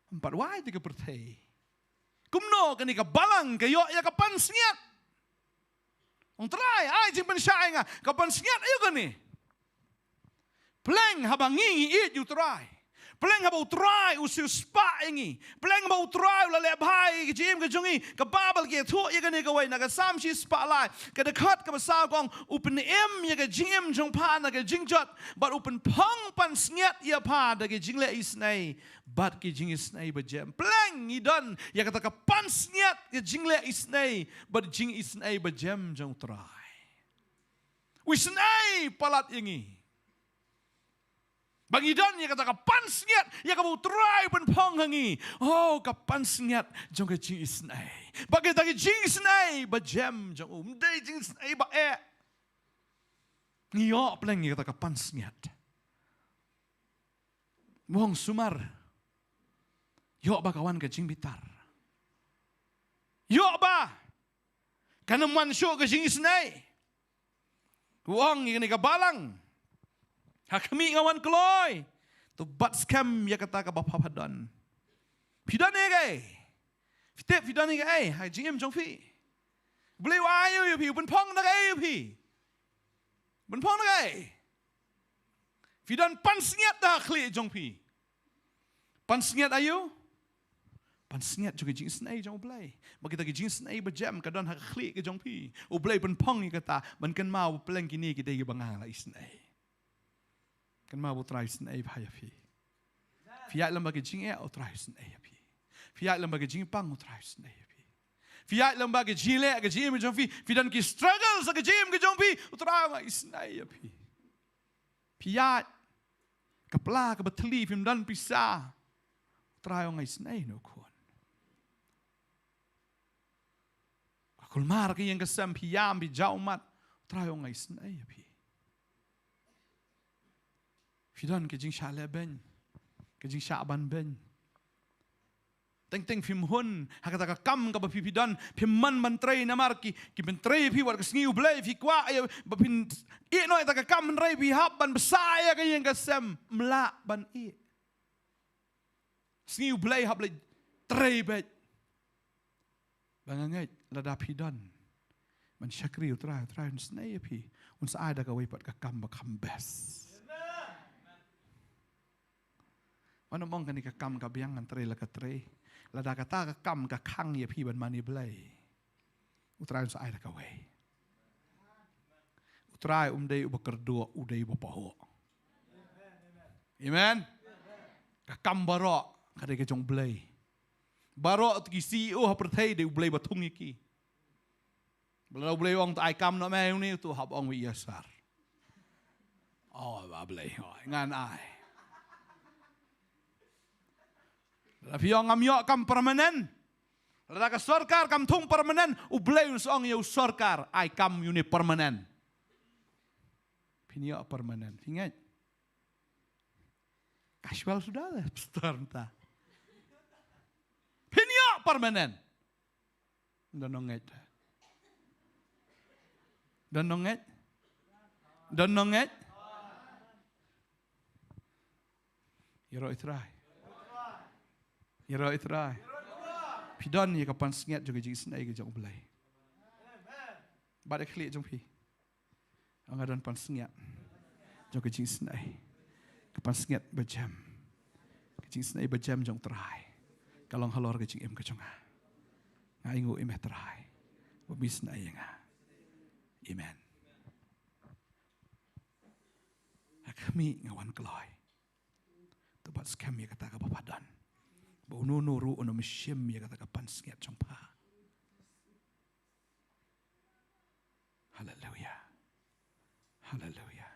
empat wai tiga pertai kumno kani ka balang ka yo ya ka pansnget ong try ai jing pensai nga ka pansnget ayo kani pleng habangi it you try pleng habau try usiu spa ingi pleng habau try la le bhai ke jim ke jungi ka babal ke thu ye kani ka wai na ka sam shi spa lai ka de khat ka sa gong upen em ye ka jim jong pa na ka jingjot but upen pong pan snget ya pa da ke jingle isnai but ke jing isnai ba jam pleng idon ya kata ka pan snget ke jingle isnai but jing isnai ba jam jong try wisnai palat ingi Bagi dan ya kata kapan sengat ya kamu try pun pong hangi. Oh kapan sengat jong ke jing isnai. Bagi tagi jing isnai ba jam jong day jing isnai ba Ngiyok peleng ya kata kapan sengat. Wong sumar. Yok ba kawan ke jing bitar. Yok ba. Kana man show ke jing isnai. Wong ini ka balang. Hakmi ngawan kloy. Tu bat scam ya kata ka bapa padan. Pidan ni gay. Fitep pidan ni gay. Hai jingem jong pi. Boleh wayu yu pi. Ben pong na gay yu pi. Ben pong na gay. Pidan pan sengat dah kli jong pi. Pan sengat ayu. Pan sengat juga jing senai jong boleh. Bagi kita jing senai berjam kadang hak kli ke jong pi. O boleh ben pong ni kata. Ben kan mau peleng kini kita ye bangang la isnai. Kan mau try senai bahaya pi. Fiat lembaga jing o try senai pi. Fiat lembaga jing pang o try senai pi. Fiat lembaga jing le ke jing jong pi. Fidan ki struggle sa ke jing ke jong pi o try ma senai pi. Fiat kepala ke beteli fim dan pisah. Try o ngai senai no kon. Kulmar ke yang kesam piam bi jaumat. Try o ngai senai pi. Fidan ke jing syale ben. Ke jing syaban ben. Teng fim hun. Hakata ka kam ka bapi fidan. Pim man mentray namar ki mentray pi wat ke sengiu blay fi kwa. Bapin no ita ka kam mentray pi hap ban besaya ke yang kesem. Melak ban sengiu blay hap lay tray bet. Bangangai lada fidan. Man syakri utrai senai pi. Unsa ada ka wipat ka kam bakam best. Mana mong kani ka kam ka biang antre la ka tre. Lada kata ka kam ka khang ye pi ban mani blai. Utrai sa ai ka wei. Utrai dei ubakerdua udai bapaho. Amen. Ka kam barok kada ke jong blai. Barok ki CEO ha perthai de blai batung iki. Blau blai ong tai kam no mai ni tu hab ong wi yasar. Oh ba blai ngan ai. Tapi yang ngamyo kam permanen. Lada ka sorkar kam tung permanen. Ublay usong yu sorkar. Ay kam yuni permanen. Pinyo permanen. Ingat. Casual sudah lah. Pastor entah. permanen. Dan nonget. Dan nonget. Dan nonget. Yero itrai. Yero itrai. Pidon ye kapan sengat juga jing senai ke jong belai. Bada klik jong pi. Angadan pan sengat. Jong ke jing senai. Kapan sengat berjam. Ke jing senai berjam jong terai. Kalong halor ke jing em ke jong. Ngai ngu em terai. Wabi senai nga. Amen. Kami ngawan keloi. Tepat sekami kata ke bapadan. Bau nuru ono mesyem ya kata kapan sengat jompa. Haleluya. Haleluya.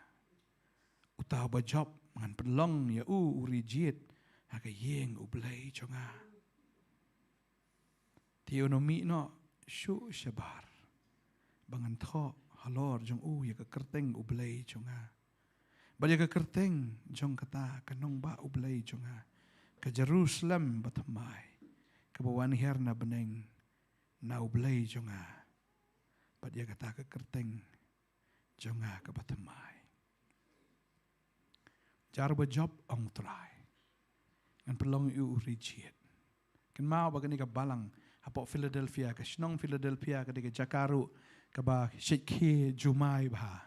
Utah bajop ngan pelong ya urijit haka yeng ublay jonga. Teonomi no syu syabar. Bangan tho halor jong ya ke kerteng ublay jonga. Balik ke kerteng jong kata kanong ba ublay jonga. Ke Jerusalem batamai. Ke bawan herna beneng na ublay jonga. Balik kata ke kerteng jonga ke batamai. Jar berjob ong try. Ngan pelong yu rigid. Kan mau bagani ka balang hapo Philadelphia ka snong Philadelphia ka de Jakaru ka ba shikhe jumai ba.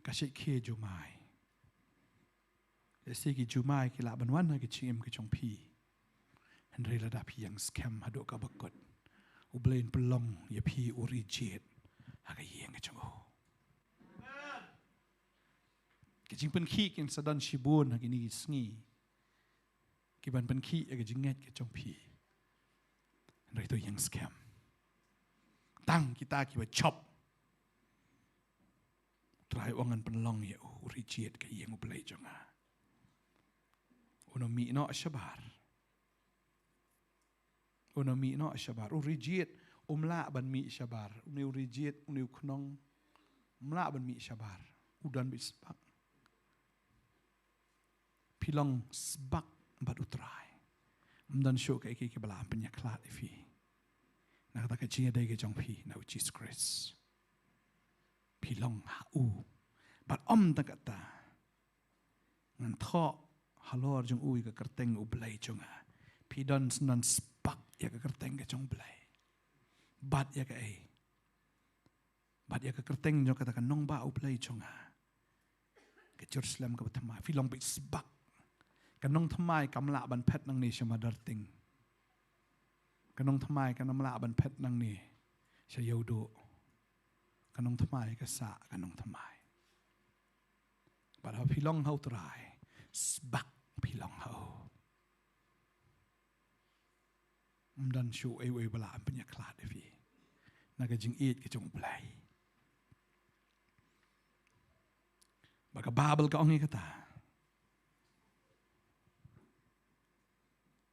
Ka shikhe jumai. Segi jumai ki la banwan na ki chim ki chong pi. Henry la da pi yang scam hado ka bakot. Ublain pelong ya pi rigid. Aga yeng ki chong ho. Kajing penki kin sadan shibun hagi ni sngi. Kiban penki aga jinget ke chong pi. Henry to yang scam. Tang kita ki ba chop. Try wangan penlong ya rigid ka yeng ublay jonga. Uno mi no syabar. Uno mi no syabar. Rigid umla ban mi syabar. Uni rigid uni knong umla ban mi syabar. Udan bisbak. Pilong sebak bat utrai. Mdan syuk ke iki bala penyaklat ifi. Nak kata kecing ada ke jong pi na Jesus Christ. Pilong hau. Bat tak kata. Ngan tho halor jong ui ke kerteng ublay jonga. Pidon senan spak ya ke kerteng ke jong blay. Bat ya ke ai. Bat ya ke kerteng jong katakan nong ba ublay jonga. Ke Jerusalem ke batamai. Filong bit spak. Kanong thamai kamla ban pet nang ni syama darting. Kanong thamai kanamla ban pet nang ni sya yaudo. Kanong thamai ka sa kanong thamai. But pilong hau try. Sbak pilong hau. Mdan syu ewe bala penyaklat ifi. Naga jing eat ke jong blay. Baka babel ka ongi kata.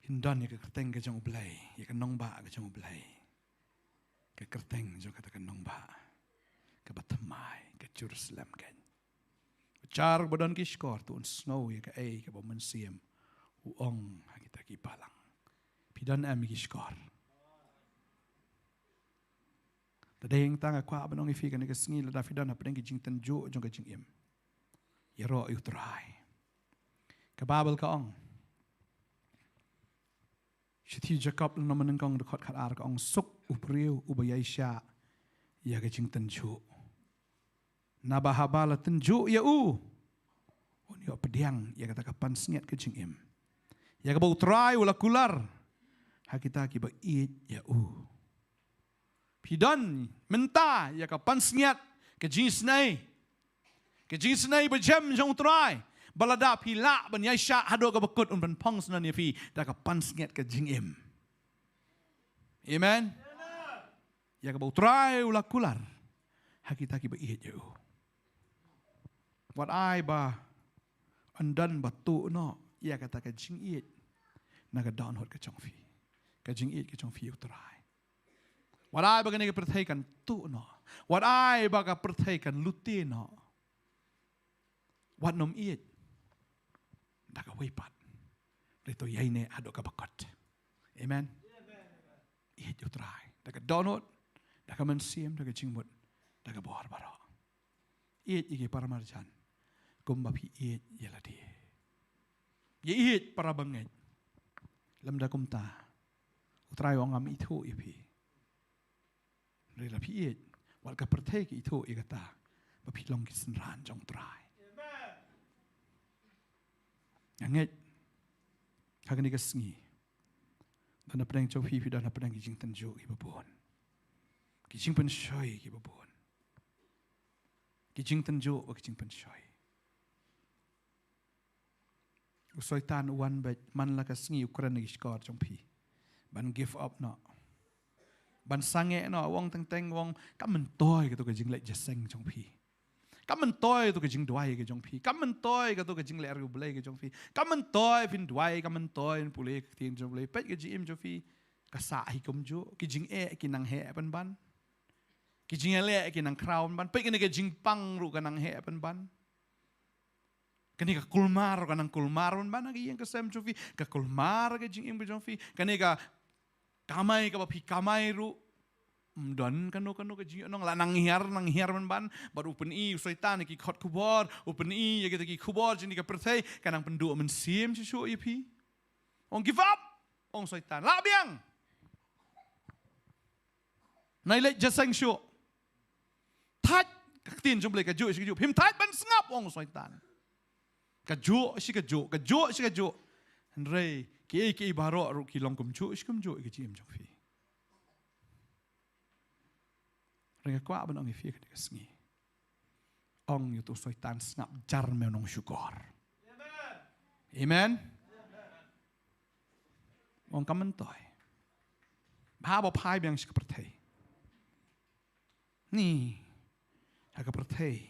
Hindan ya ke kerteng ke jong ublay. Ya ke nong ba ke jong ublay. Ke kerteng jong kata ke nong ba. Ke batamai. Ke Jerusalem kan. Car badan ki skor tuan snow ya ke ai ke baman siem. Uong kita ki balang. Pidan am ki skor. Tadeng tanga kwa banong ifi kan ke sngil da fidan apeng ki jing tanju jong ke jing im. Ya ro utrai. Ke babel ka ong. Shiti Jacob na manengkong dekot kat ar ka ong suk upriu ubayai sya ya ke jing tanju. Nabahabala tenju ya u. Oni pediang ya kata kapan sengat ke jing im. Ya ke bau trai ula kular. Hakita ki ba eat ya u. Pidan menta ya kapan sengat ke jing snai. Ke jing snai berjam jong trai. Balada pila ban yai sya hado ka bekut un ban pong senan ya fi da kapan sengat ke jing im. Amen. Ya ke bau trai ula kular. Hakita ki ba eat ya u. What I ba andan batu no ya kata ke jing eat naga down hot ke chong fi. Ke jing eat ke chong fi utrai. What I ba ke perthaikan tu no. What I ba ka perthaikan luti no. What nom eat daga wipat. Rito yai ne ado ka bakot. Amen. it utrai. Daga donut, daga mensiam, daga jingmut, daga bohar baro. It igi para marjan. Gumba pi it yeladi. Ye it para bangit. Lam da kumta. Utrai wong am itu ipi. Rela pi it. Wal ka perteki itu igata. Bapi long kisan ran jong trai. Angit. Kagani kasngi. Dan apa yang jauh hidup dan apa yang kijing tenjo ibu pun. Kijing pensoi ibu pun. Kijing tenjo atau kijing pensoi. Usai tan uan bet man la kasngi ukuran lagi skor jong pi. Ban give up no. Ban sange no wong teng wong kamentoi gitu kijing lek jaseng jong pi. Kamentoi tu kejing duai ke jong pi. Kamentoi ke tu kejing le argu belai ke jong pi. Kamentoi fin duai kamentoi pulih ke tin jong belai. Pet ke jim jong pi. Kasa hikum jo. Kejing kinang he ban. Kejing le kinang crown ban. Pet kene kejing pang ru kanang he ban. Kene ka kulmar kanang kulmar ban lagi yang kesem jong pi. Ka kulmar kejing im jong pi. Kene ka kamai ka pi kamai ru. Dan kanu ke jing nong la nang hiar ban baru open i usaitan ki khot kubor open i ya kita ki kubor jini ka perthai kanang pendu men sim chu ipi ong give up ong saitan la biang nai le jasang shu tat ka tin jom le ka ju him tat ban sngap ong saitan ka ju si ka ju rei ki baro ru ki long kum ju ki jim jong fi Ringa kwa ban ong ifia ka sngi. Ong yutu soitan snap jar menong syukur. Amen. Ong kamentoy. Ba pai biang sik perthai. Ni ka perthai.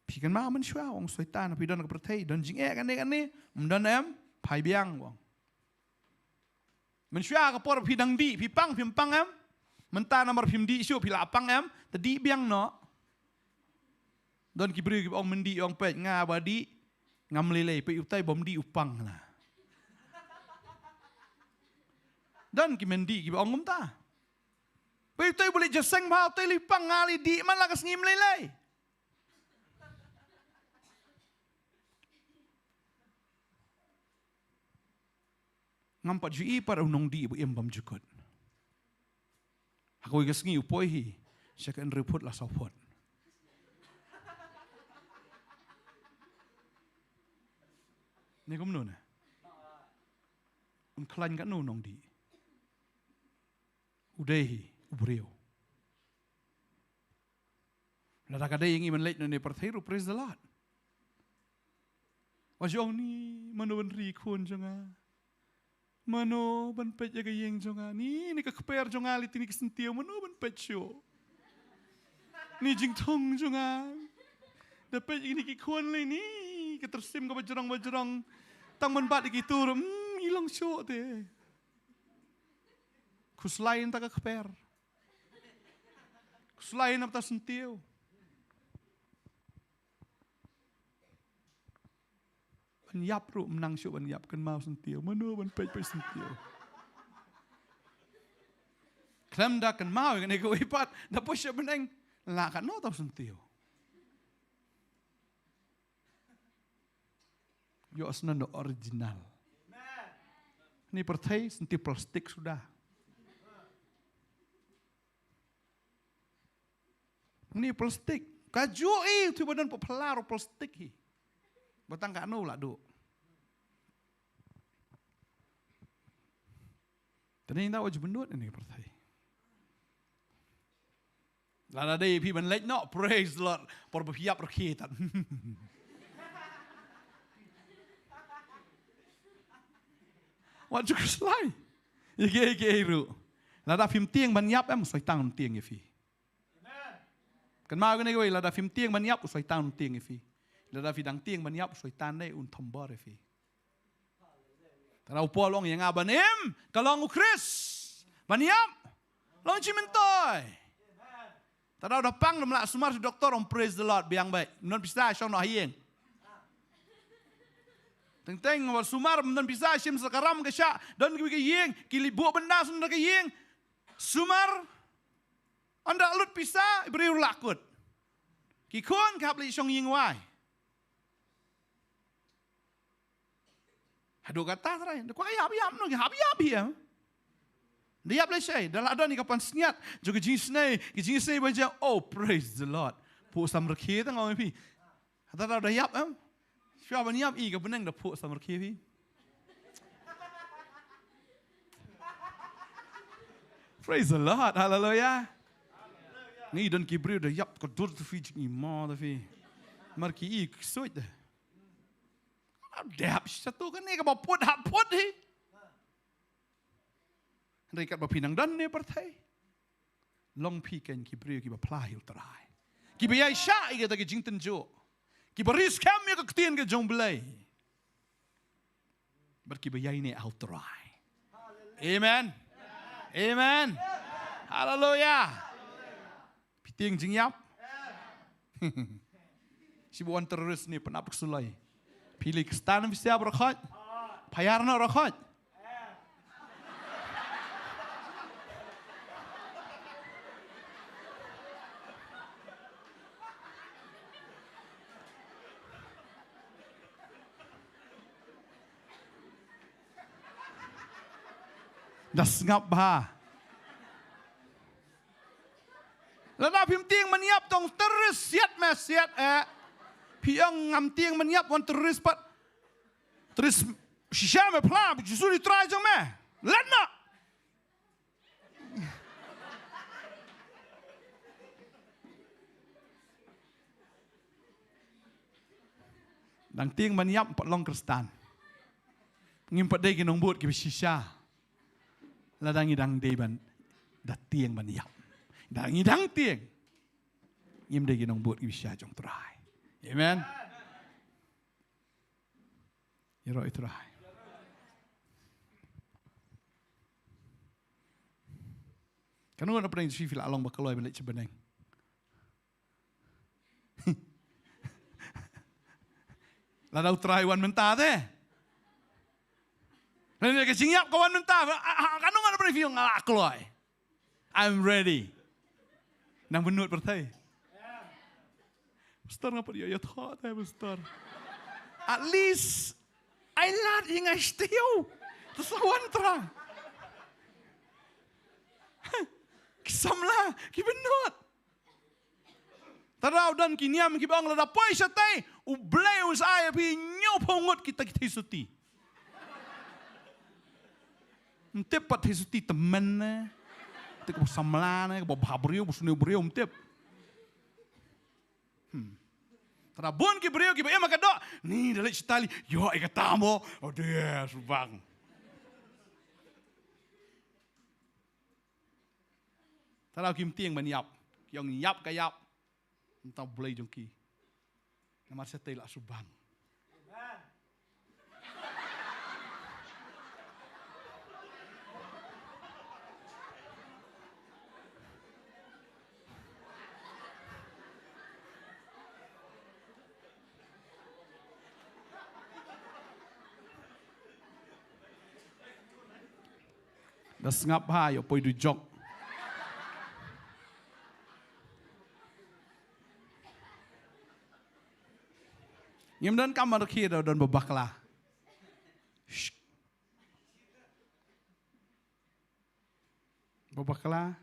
Pi kan ma man shwa ong soitan pi don ka perthai don jing kan ni mdon em pai biang wong. Men shwa ka por pi dang di pi pang em. Mentah nomor pimdi isu pila apang em tadi biang no don kibri ong mendi ong pet nga badi ngam lele pe utai bom di upang lah don ki mendi ki ong ngumta pe utai boleh jaseng ba utai lipang ngali di man la kas ngim lele ngam pat ji par unong di bu em bam jukut Aku ikas ngi upoi hi, siya kan report lah sopot. Ni kum nun. Klan kan nun nong di. Udehi, ubreo. Lada kadai ingi men late nune perthairu praise the Lord. Wajong ni manuan ri kun jonga. Mano ban pet jaga yeng jonga ni ka kper jonga li tini kisentio mano ban pet syo ni jing thong jonga da pet ini ki khon le ni ka tersim ka bajrong tang ban bat ki tur ilong syo te kuslain ta ka kper kuslain ap ta sentio ban yap ru menang syo ban yap kan mau sentio mano ban pet sentio klem da kan mau kan ego ipat da push beneng la kan no tau sentio yo asna no original ni perthai senti plastik sudah ni plastik kaju tu badan pelar plastik hi batang kak no lah do. Tadi kita wajib bendut ini perthai. Lada day pi ban late no praise the Lord por berhiap rakitan. Wajib keslai. Ike ru. Lada film tiang ban yap em soi tang tiang ifi. Kan mau kan gue lada film tiang ban yap soi tang tiang ifi. Lada fidang tiang ban yap soi tan dai un tombor ifi. Tarau polong yang abanem kalong ukris ban yap long cimentoy. Tarau dapang lemlak sumar doktor on praise the Lord biang baik. Non pista syong no hieng. Teng wal sumar men bisa sim sakaram ke sya dan ki yeng ki libu benda sun ke yeng. Sumar anda lut pisa beri lakut. Ki kon kap li song yeng wai. Hadu kata trai, ko ayap no habiyap ya. Dia boleh say, dalam ada ni kapan senyat, juga jenis ni baca, oh praise the Lord. Pu samar kia tu ngau pi. Hata dah yap siapa ni yap i ke benang dah pu samar kia pi. Praise the Lord, hallelujah. Ni dan kibri dah yap kedur tu fi ni ma tu fi. Mar ki i suit dah. Dah satu kan ni ke bawa put hi. Rekat bapinang dan ne partai. Long pi ken ki brio ki ba plai utrai. Ki ba yai sha i ta ki jingten jo. Ki ba ris kam ya ka ktien ke jong blai. Bar ki ba yai ne utrai. Amen. Amen. Hallelujah. Piting jing yap. Si buan teroris ni penapuk sulai. Pilih kestan bisa berkhot. Payarna berkhot. Das ngap ba. Lada phim tieng maniap tong terus siat piang ngam tieng maniap wan terus pat. Terus shisha me pla justru ditry jong me. Lena. Dang tieng maniap pat long kristan. Ngim pat dei kinong buat ki shisha. Ladang idang deban dat tieng maniap. Dang idang tieng. Ngim dei kinong buat ki shisha jong try. Amen. Yero itrai. Kanu ana pernah si fil along bakaloi balik sebeneng. Ladau try wan mentah teh. Lain ke singyap kawan mentah. Kanu ana pernah fil ngalakloy. I'm ready. Nang benut pertai. Pastor ngapa dia ya thot teh pastor. At least I lad inga still. Terus kawan terang. Kisamlah, kibenut. Tarau dan kiniam kibang lada poi satai. Ublay usaya pi nyopongot kita hisuti. Mtep pat hisuti temen na. Tek samla na, babrio, busune brio mtep. Rabon ki brio ki ba makado ni dalit sitali yo ikatamo oh dia subang tarau kim tieng maniap yang yap kayap entah boleh jongki namar setai la subang das ngap ha yo poi du jok. Ngim dan kamar kira dan babakla. Babakla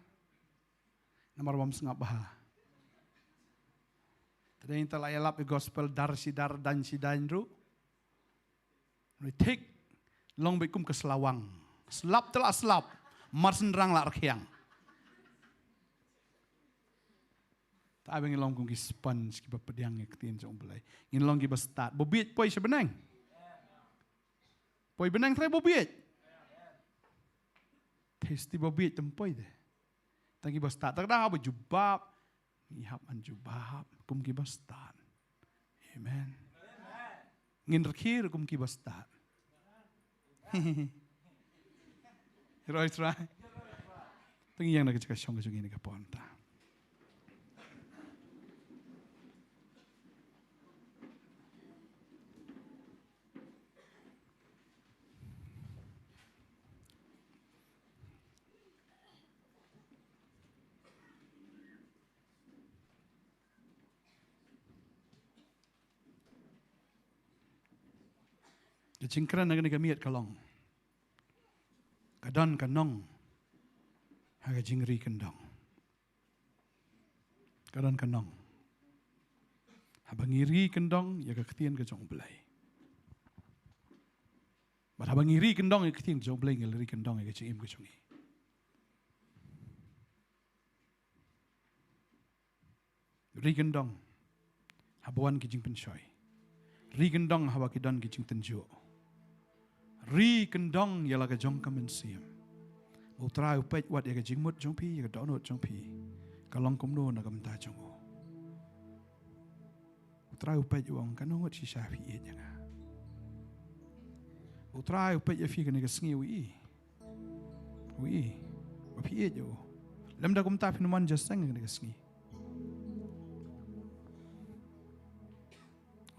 namar wam ngap ha. Tadi yang telah elap gospel dar sidar dan sidanru. Ritik long bekum ke Selawang. Selap telah selap, marsendrang lah rakyang. Tak ada long kung kispan, skipa pediang ngektin jong belai. Ingin long kiba start, bobiet poi sebenang. Poi benang try bobiet. Testi bobiet tempoi deh. Tangi kiba start, tak dah apa jubab, ngihap an jubab, kum kiba start. Amen. Ingin rakyir kum kiba start. Right. Tengi yang nak cakap syong ke ini ke ponta. Jingkran naga ni kamiat kalong. Kadon kanong. Haga jingri kendong. Kadon kanong. Habangiri kendong ya keketian ke jong belai. But habangiri kendong ya keketian jong belai ngeliri kendong ya kecim ke jongi. Ri kendong. Habuan kijing pensoi. Ri kendong hawa kidan kijing tenjo. Ri kendong ya laga jong kamensiam. Utrai upet wat ya kijing mut jong pi ya donot jong pi. Kalong kumno na kamta jong o. Utrai upet uang kanongot si syafi ya janga. Utrai upet ya fi kena kesengi ui. Ui. Wapi ya jo. Lemda kumta pinuman jasang kena kesengi.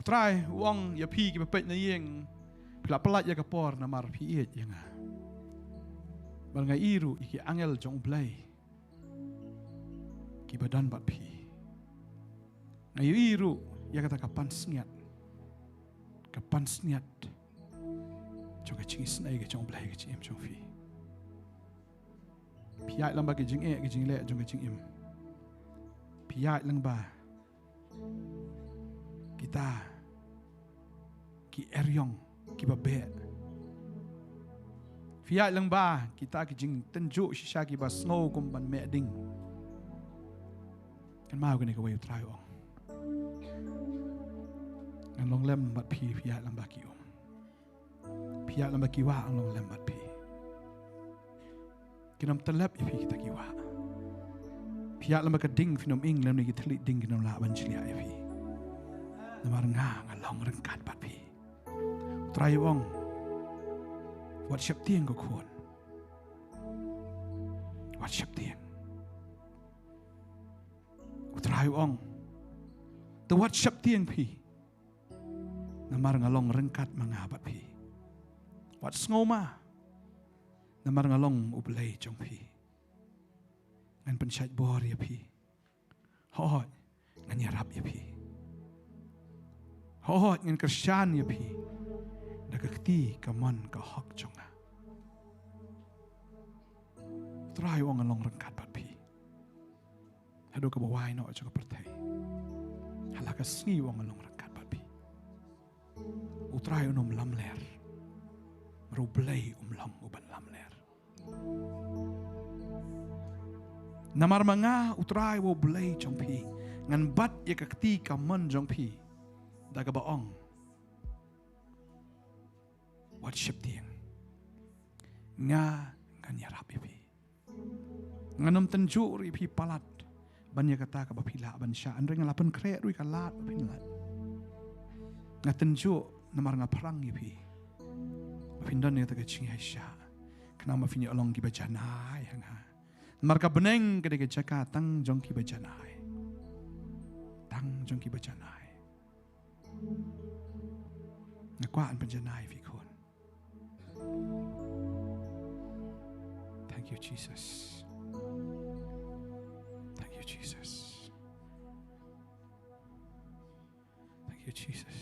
Utrai uang ya pi ki pepet na yeng. Pila pelat ya kapor na mar pi ya janga. Balngai iru iki angel jong blai. Ki badan bat pi. Ngayu iru ya kata kapan sniat. Kapan sniat. Jong kecing isnai ke jong blai ke cing jong fi. Piat lang ba ke jing ke jing le jong kecing im. Piat lang ba. Kita ki eryong ki babe. Fiat lang ba kita ki jing tenjuk shisha ki ba snow kum ban me ding. Kan mau kena kawai try ong. Kan long lem bat pi fiat lang ba ki ong. Fiat lang ba ki wa ang long lem bat pi. Kinam telap ipi kita ki wa. Fiat lang ba ka ding finom ing lem ni ki telit ding kinam la ban chlia ipi. Namar nga ngalong rengkat bat pi. Try ong. Wat siap tiang ko kuon. Wat siap tiang. Utrai ong. The wat siap tiang pi. Namar ngalong rengkat mangabat pi. Wat ngoma. Namar ngalong ublay jong pi. Ngan pensyait bor ya pi. Hohot ngan yarap ya pi. Hohot ngan kersyan ya pi. Nakakti kaman ka hak jonga. Try wang along rengkat bat pi. Hado ka bawai no aja ka pertai. Halaka sngi wang along rengkat bat pi. Utray unom lamler. Merublay umlang uban lamler. Namar manga utray wo blay jong pi. Ngan bat ya kakti kaman jong pi. Daga baong. Wat siap tiang. Nga nyarap ipi. Nganom tenjuk ipi palat. Banya kata ka bapila ban sya. Andre ngalapan krek rui kalat bapinlat. Nga tenjuk namar nga perang ipi. Bapindan ni kata kecing sya. Kenapa finya olong ki bajanai hanga. Namar ka beneng kada ke jaka tang jong ki bajanai. Tang jong ki bajanai. Ngakwaan bajanai fi kon. Thank you, Jesus. Thank you, Jesus. Thank you, Jesus.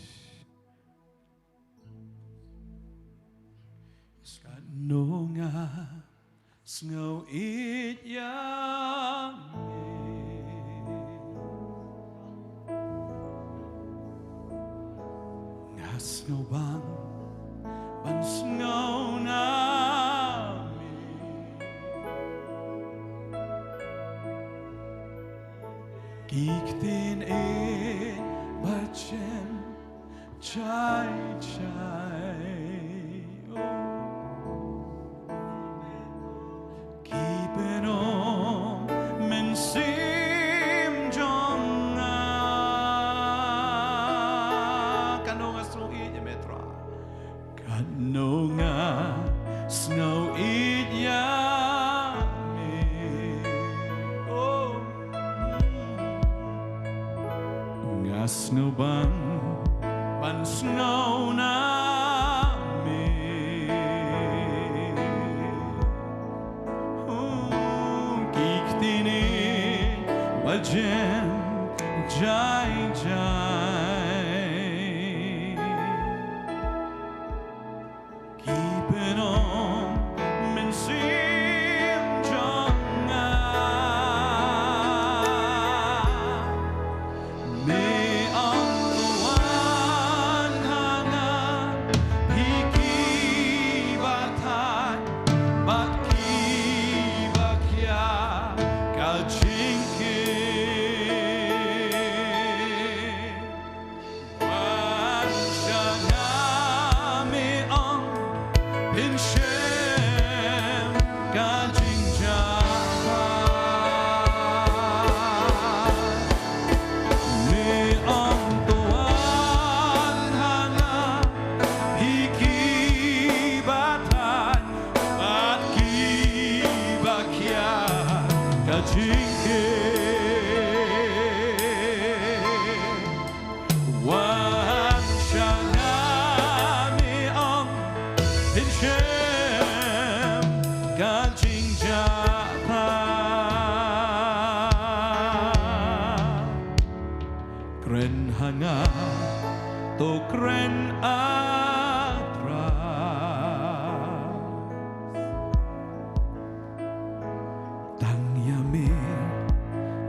Skanonga snow it yang snow bang ban snow na Giktin in bacem chai chai Keep it on men sim jonga Kanonga snow it ya metra Kanonga snow it ya Snow ban snow na me Kiktini wajem jai jai hanga to kren atras tang yamir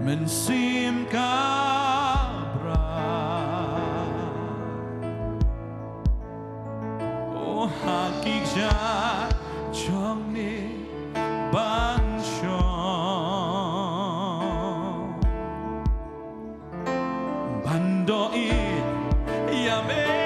mensim kabra oh hakik ja chong ni ban chong bando it yame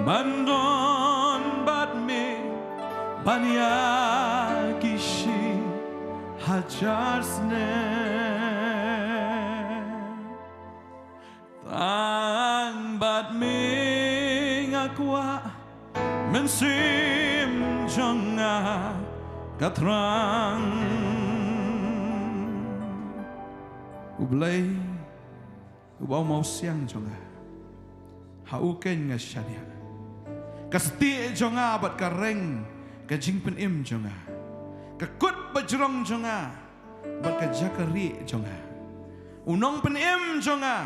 Bandon badme banya kishi hajar sne tang badme ngakwa mensim jonga katrang ublay ubaw mau siang jonga hauken ngashania Kasti jonga bat kareng kajing penim jonga kakut bajrong jonga bat kajakari jonga unong penim jonga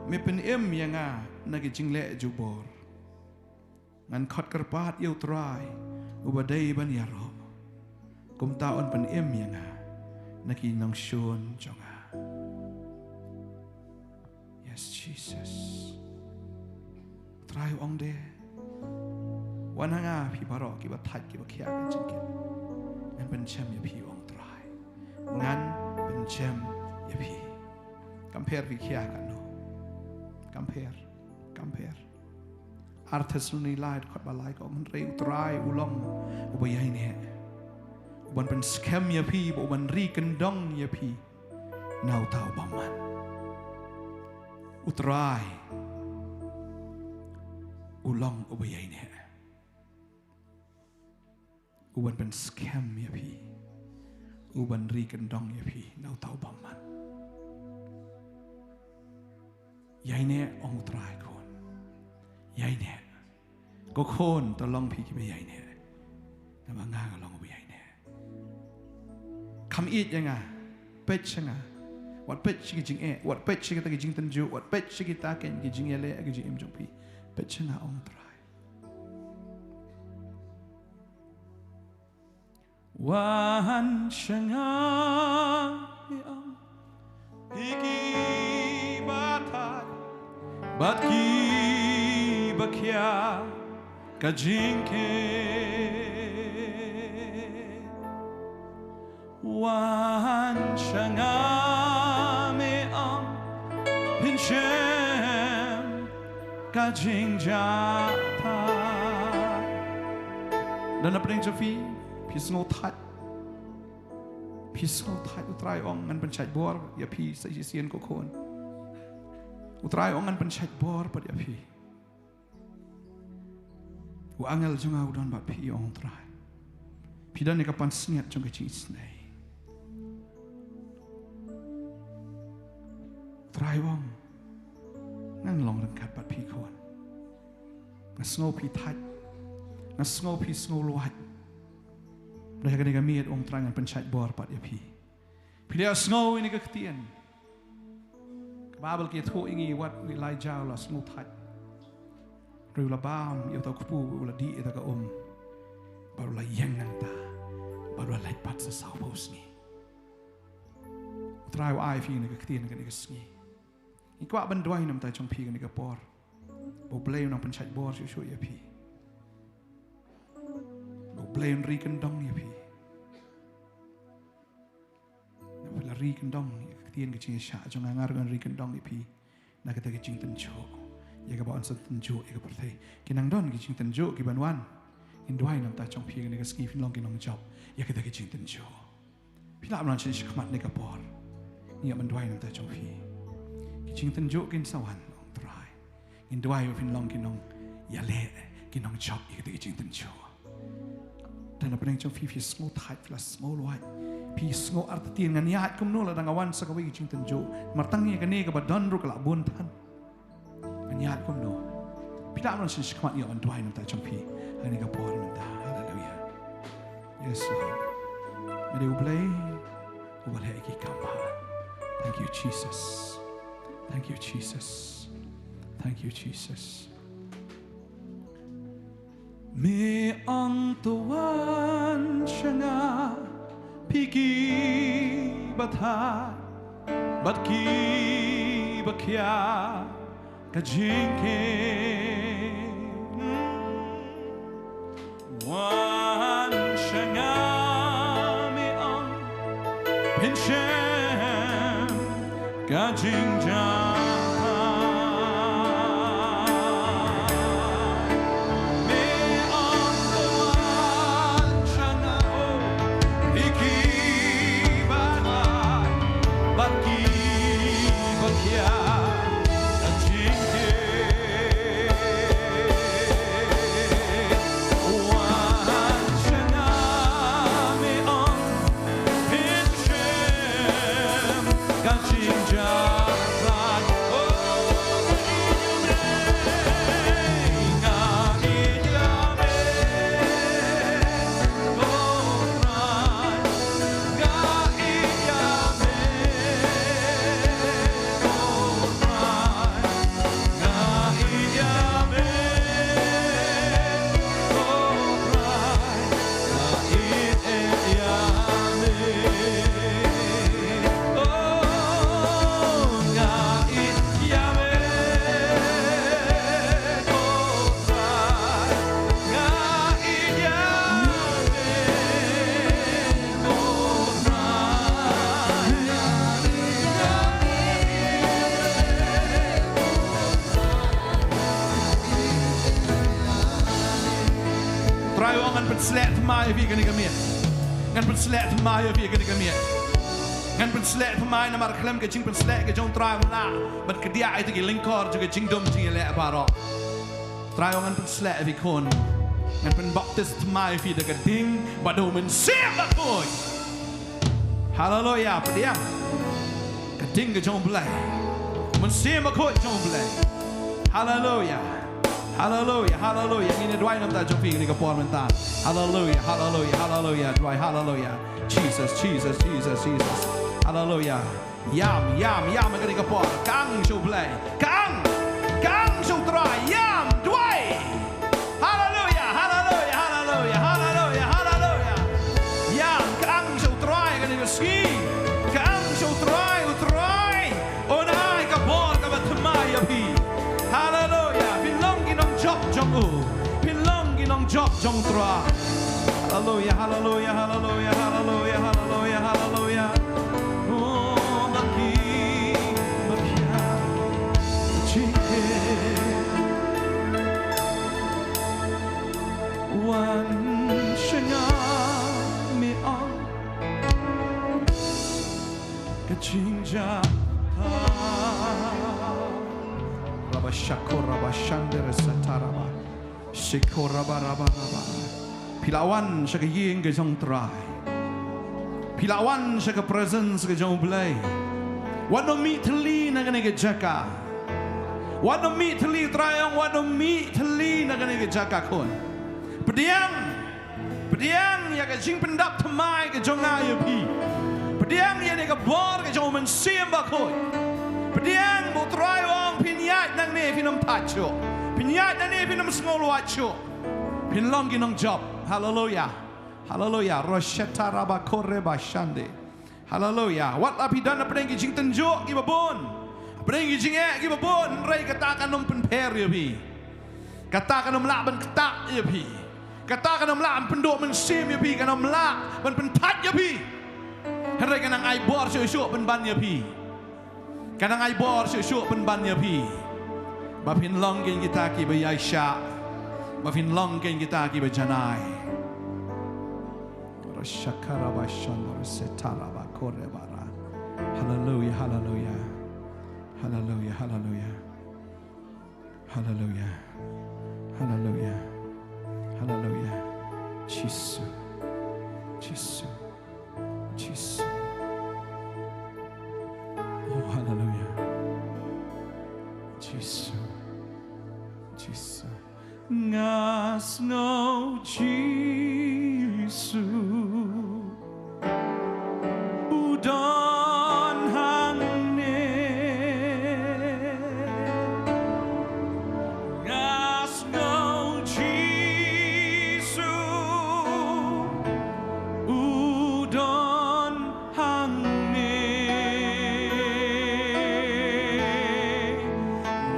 me penim yanga nagi jingle jubor ngan khot kerpat yau trai ubadai ban yaro kum taon penim yanga nagi nong shun jonga. Yes Jesus trai ong deวันหางาพี่บารอกี่บัดทัดกี่บัดเขียกันจริงกันงั้นเป็นแชมป์อย่าพี่วงตรายงั้นเป็นแชมป์อย่าพี่กัมเพร์พี่เขียกันโนกัมเพร์อาร์เทสลุนีไลด์ขดบาลายก็มันเร็วตรายอุลองอุบยัยเนี่ยอุบันเป็นสแคมอย่าพี่อุบันรีกันดองอย่าพี่นาวเท้าบามันอุตรายอุลองอุบยัยเนี่ยอุบันเป็นสแคมยาพีอุบันรีกันดองยาพีนาวเท้าบามันยายเนี่ยองตรายคนยายเนี่ยก็โคนตะลองพี่กี่ไปยายเนี่ยแต่บางงาก็ลองไปยายเนี่ยคำอีดยังไงเป็ดยังไงวัดเป็ดชิกิจิงวัดเป็ดชิกิตากิจิงตันจูวัดเป็ดชิกิตาเกนกิจิงเอเล่กิจิงเอ็มจงพีเป็ดยังไงองตรายวันช่างอาฮิกิบัดทัดบัดกีบักยากะจิงเควันช่างอาเมอัมพินเชมกะจิงจาทาdan apa yang Jovi pisau tat utrai ong ngan pencet bor ya pi sisian kokon utrai ong ngan pencet bor pada ya pi u angel junga udon ba pi ong utrai pi dan kapan sengat jong kecing snai utrai ong ngang long rang kat pat pi kon ngang snow pi thai ngang snow pi snow luat dah kan kami at ong trangan penchat bor pat ya pi dia snow ini ke ketian Bible kia thu ingi wat wi lai jaw la snow thai rồi là bam yêu tao kupu là đi ta ka baru lah yang nang ta baru lah pat sa sao bos ni try ai fi ni ka ktin ka ni ka sngi i kwa ban dwai nam ta chong pi ka ni ka por bo blame nang pan chat bor shu ya pi bo blame ri kan dong ya pi na la ri kan dong ka ktin ka ching sha chong ngar kan ri kan dong ya pi na ka ta ka ching tan cho ya ka ba an sa tan jo ya ka par thai kinang don ki ching tan jo ki ban wan in dwai nam ta chong pi ka ni ka ski fin long ki nong job ya ka ta ka ching tan jo pi la man chin khmat ni ka por ni man dwai nam ta chong pi ki ching tan jo kin sawan ong trai in dwai fin long ki nong ya le ki nong job ya ka ta ka ching tan jo dan apa yang chong pi small type plus small white pi small art tin ngan ya kum no la dang awan sa ka wi ki ching tan jo martang ni ka ni ka ba don ru ka la bun tan Nyat kum no. Pila man sin khmat yo an dwai nam ta chong pi. Ani ka por nam ta. Hallelujah. Yes Lord. May you play. Wal he ki kamba. Thank you Jesus. Thank you Jesus. Thank you Jesus. Me ang tuwan shanga piki batha batki bakya Kajinke Wan Shangami on Pinchem Kajinja Me on the Wan Shangao Iki Bala Baki Bakia Slet mai vi kan ik meer. Ngan pen slet mai vi kan ik meer. Ngan pen slet mai na mar klem ke jing pen slet ke jong try na. But ke dia itu ke linkor juga jing dom jing le baro. Try ngan pen slet vi kon. Ngan pen baptist mai vi de ke ding bado men sem dat boy. Hallelujah pediam. Ke ding ke jong blai. Men sem ko jong blai. Hallelujah. Hallelujah, hallelujah. Ini dua nam ta jong pi ni ka por men ta. Hallelujah, hallelujah, hallelujah. Dua hallelujah. Jesus, Jesus, Jesus, Jesus. Hallelujah. Yam, yam, yam ka ni ka por. Kang shu play. Kang shu try. Yam, dua. Hallelujah, hallelujah, hallelujah, hallelujah, hallelujah. Yam, kang shu try ka ni ka ski. Kang shu try. Onai ka por ka ba tmai pi. Hallelujah. Jong u pilong ginong jok jong tra hallelujah hallelujah hallelujah hallelujah hallelujah hallelujah oh baki bakia chike wan shanga mi on kachinja Shakora Shandere Sataraba Shikora Baraba Pilawan Shaka Ying Jong Try Pilawan Shaka Presence Jong Play Wano meet Lee Naganega Jaka วันมีทลีตรายองวันมีทลีนักนี่ก็จักคนเปลี่ยนอยากจะจิงเป็นดับทำไมก็จงง่ายพี่เปลี่ยนอยากจะบอลก็จงมันเสียมบักคนเปลี่ยนบุตรายองพิญญาณนั่งนี่พินำทัดชัวพิญญาณนั่งนี่พินำสงอลวัดชัวพินลองกินน้องจอบฮาเลลูยาฮาเลลูยารอชตาราบาโคเรบาชันเดฮาเลลูยาวัดอภิดันเปลี่ยนกิจิงตันโจกิบบุญเปลี่ยนกิจิงกิบบุญไรกตากันนมเป็นเพรยพี่กตากันนมละเป็นกตาเยพี่กตากันนมละมันเป็นโดมันเสียมเยพี่กันนมละมันเป็นทัดเยพี่อะไรกันนางไอบอร์ชั่วเป็นบันเยพี่กันนางไอบอร์ชั่วเป็นบันเยพี่บาพินลองกินกิตากีบยายชาบาพินลองกินกิตากีบจานายรสคาราบาชันรสตาราบาโคเรบาราฮาเลลูยาฮาเลลูยาฮาเลลูยาฮาเลลูยาฮาเลลูยาฮาเลลูยาฮาเลลูยาJesus Jesus Jesus oh hallelujah Jesus Jesus ngas no Jesus udon hang ne ngas no Jesus udon hang ne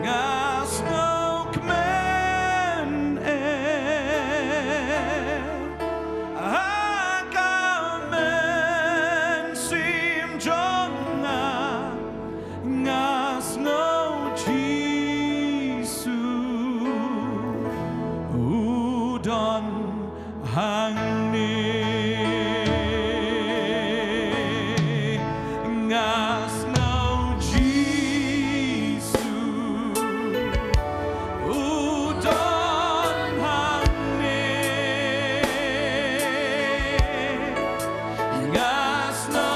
ngas no kmen akamen sim jonga ngas no Jesus udon hang ne ngas no Jesus udon hang ne ngas no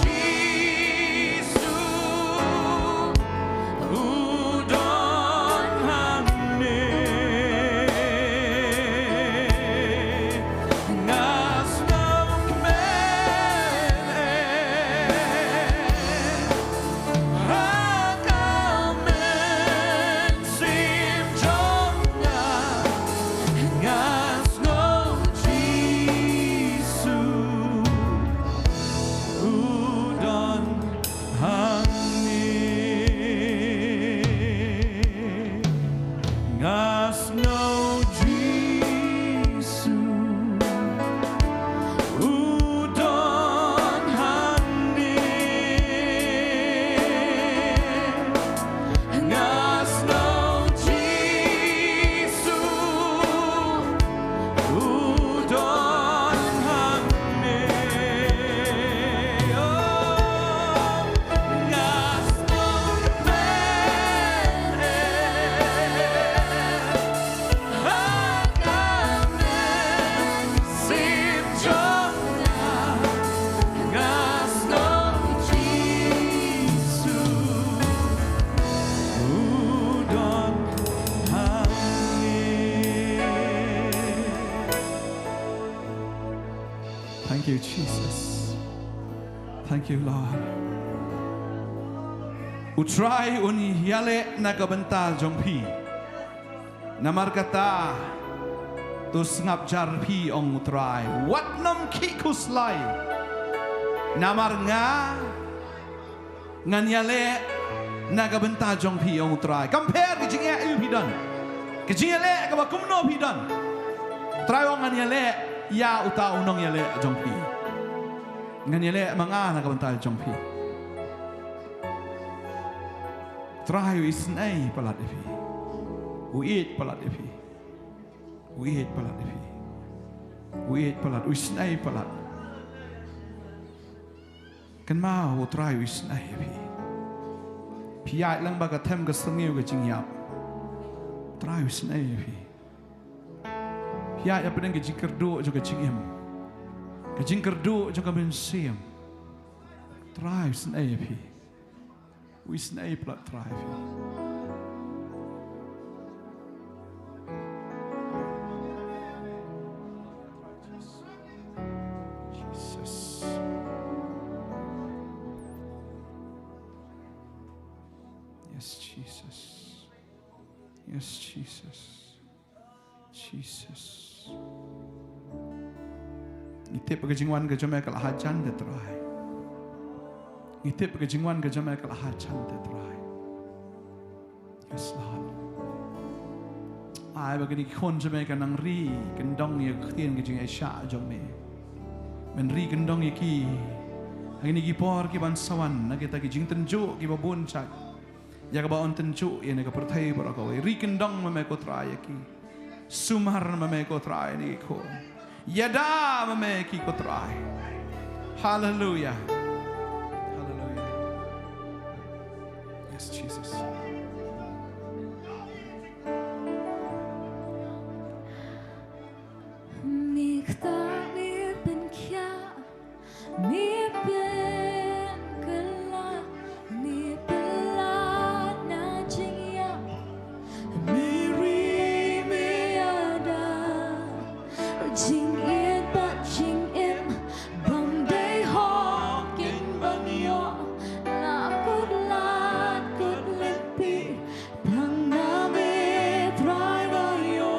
Jesus udon hang ne ngas no kmen akamen sim jonga ngas no Jesus udon hang ne ngas no Jesus udon hang ne ngas no Jesus udon hang ne oh ngas no kmen akamen sim jonga ngas no Jesus udon hang ne. Thank you, Jesus. Thank you, Lord. Utray uni yale nagabental jong pi. Namar kata tus ngap jar pi ong utray. Wat nam ki kuslay. Namar nga ngan yale nagabental jong pi ong utray. Compare ki jing ya pidan. Ki jing yale ka ba kumno pidan. Try ong ngan yale ya uta unong yale jong pi. Ngan yale mga nagabental jong pi. Try isnay palat ifi. Uit palat ifi. Uit palat ifi. Uit palat isnay palat. Kan mau try isnay ifi. Piyat lang baga tem ka sengiu ka jingyap. Try isnay ifi. Piyat ya pedang ka jingkerdo juga jingyam. Ka jingkerdo juga mensiam. Try isnay ifi. Wisnay plat try ifi. Yes, Jesus. Yes, Jesus. Jesus. Itip kejingwan ke jomel kelahajan tetrai. Itip kejingwan ke jomel kelahajan tetrai. Yes, Lord. Ai bagi kon jomel kanang ri kendong ye khtien kejing Aisha jomel. Men ri kendong ye ki. Hari ni gipor ki bansawan na kita kejing tenjuk ki babun cak. Ya ka baon tenjuk ye na ka perthai barakau. Ri kendong me ko trai ki. Sumar me ko trai ni ko. Yada me ki ko trai. Hallelujah. Hallelujah. Yes, Jesus. Mi kta mi ben kya, mi ben kala, mi bela na jingya, mi ri mi ada, jing in but jing in, bam day hawk in banyo, la good limpi, tang na mi try na yo.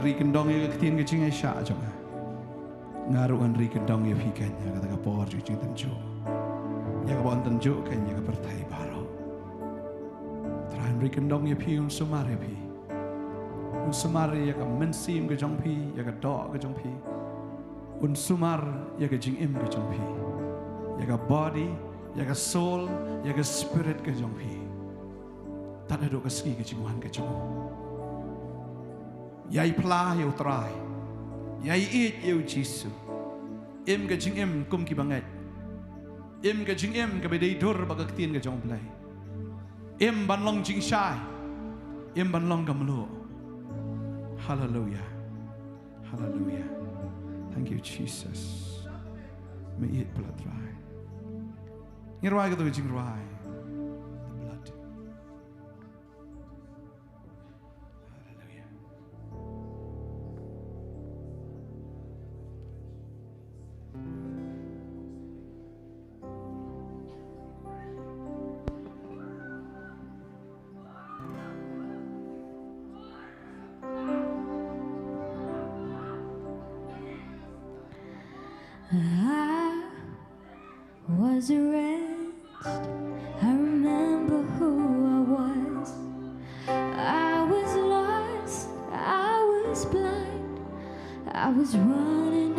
Ri kendong ye ketien ke cing Aisha jong. Ngaruan ri kendong ye pikan ya kata kapor ju cing tenju. Ya ka bon tenju kan ya ka pertai baro. Tran ri kendong ye pi un sumar ye pi. Un sumar ya ka mensim ke jong pi ya ka do ke jong pi. Un sumar ya ka jing im ke jong pi. Ya ka body, ya ka soul, ya ka spirit ke jong pi. Tak ada do ka ski ke jingwan ke jong. Yai pla yêu trai, yai ít yêu Giêsu. Em cái chính em cùng kỳ bằng ngày. Em cái chính em cái bây đây đor bạc tiền cái trong play. Em ban long chính sai, em ban long cầm lụa. Hallelujah. Hallelujah. Thank you, Jesus. May it blood dry. Ngirwai ka to jing rwai. The blood. Hallelujah. I was arrested. I remember who I was. I was lost. I was blind. I was running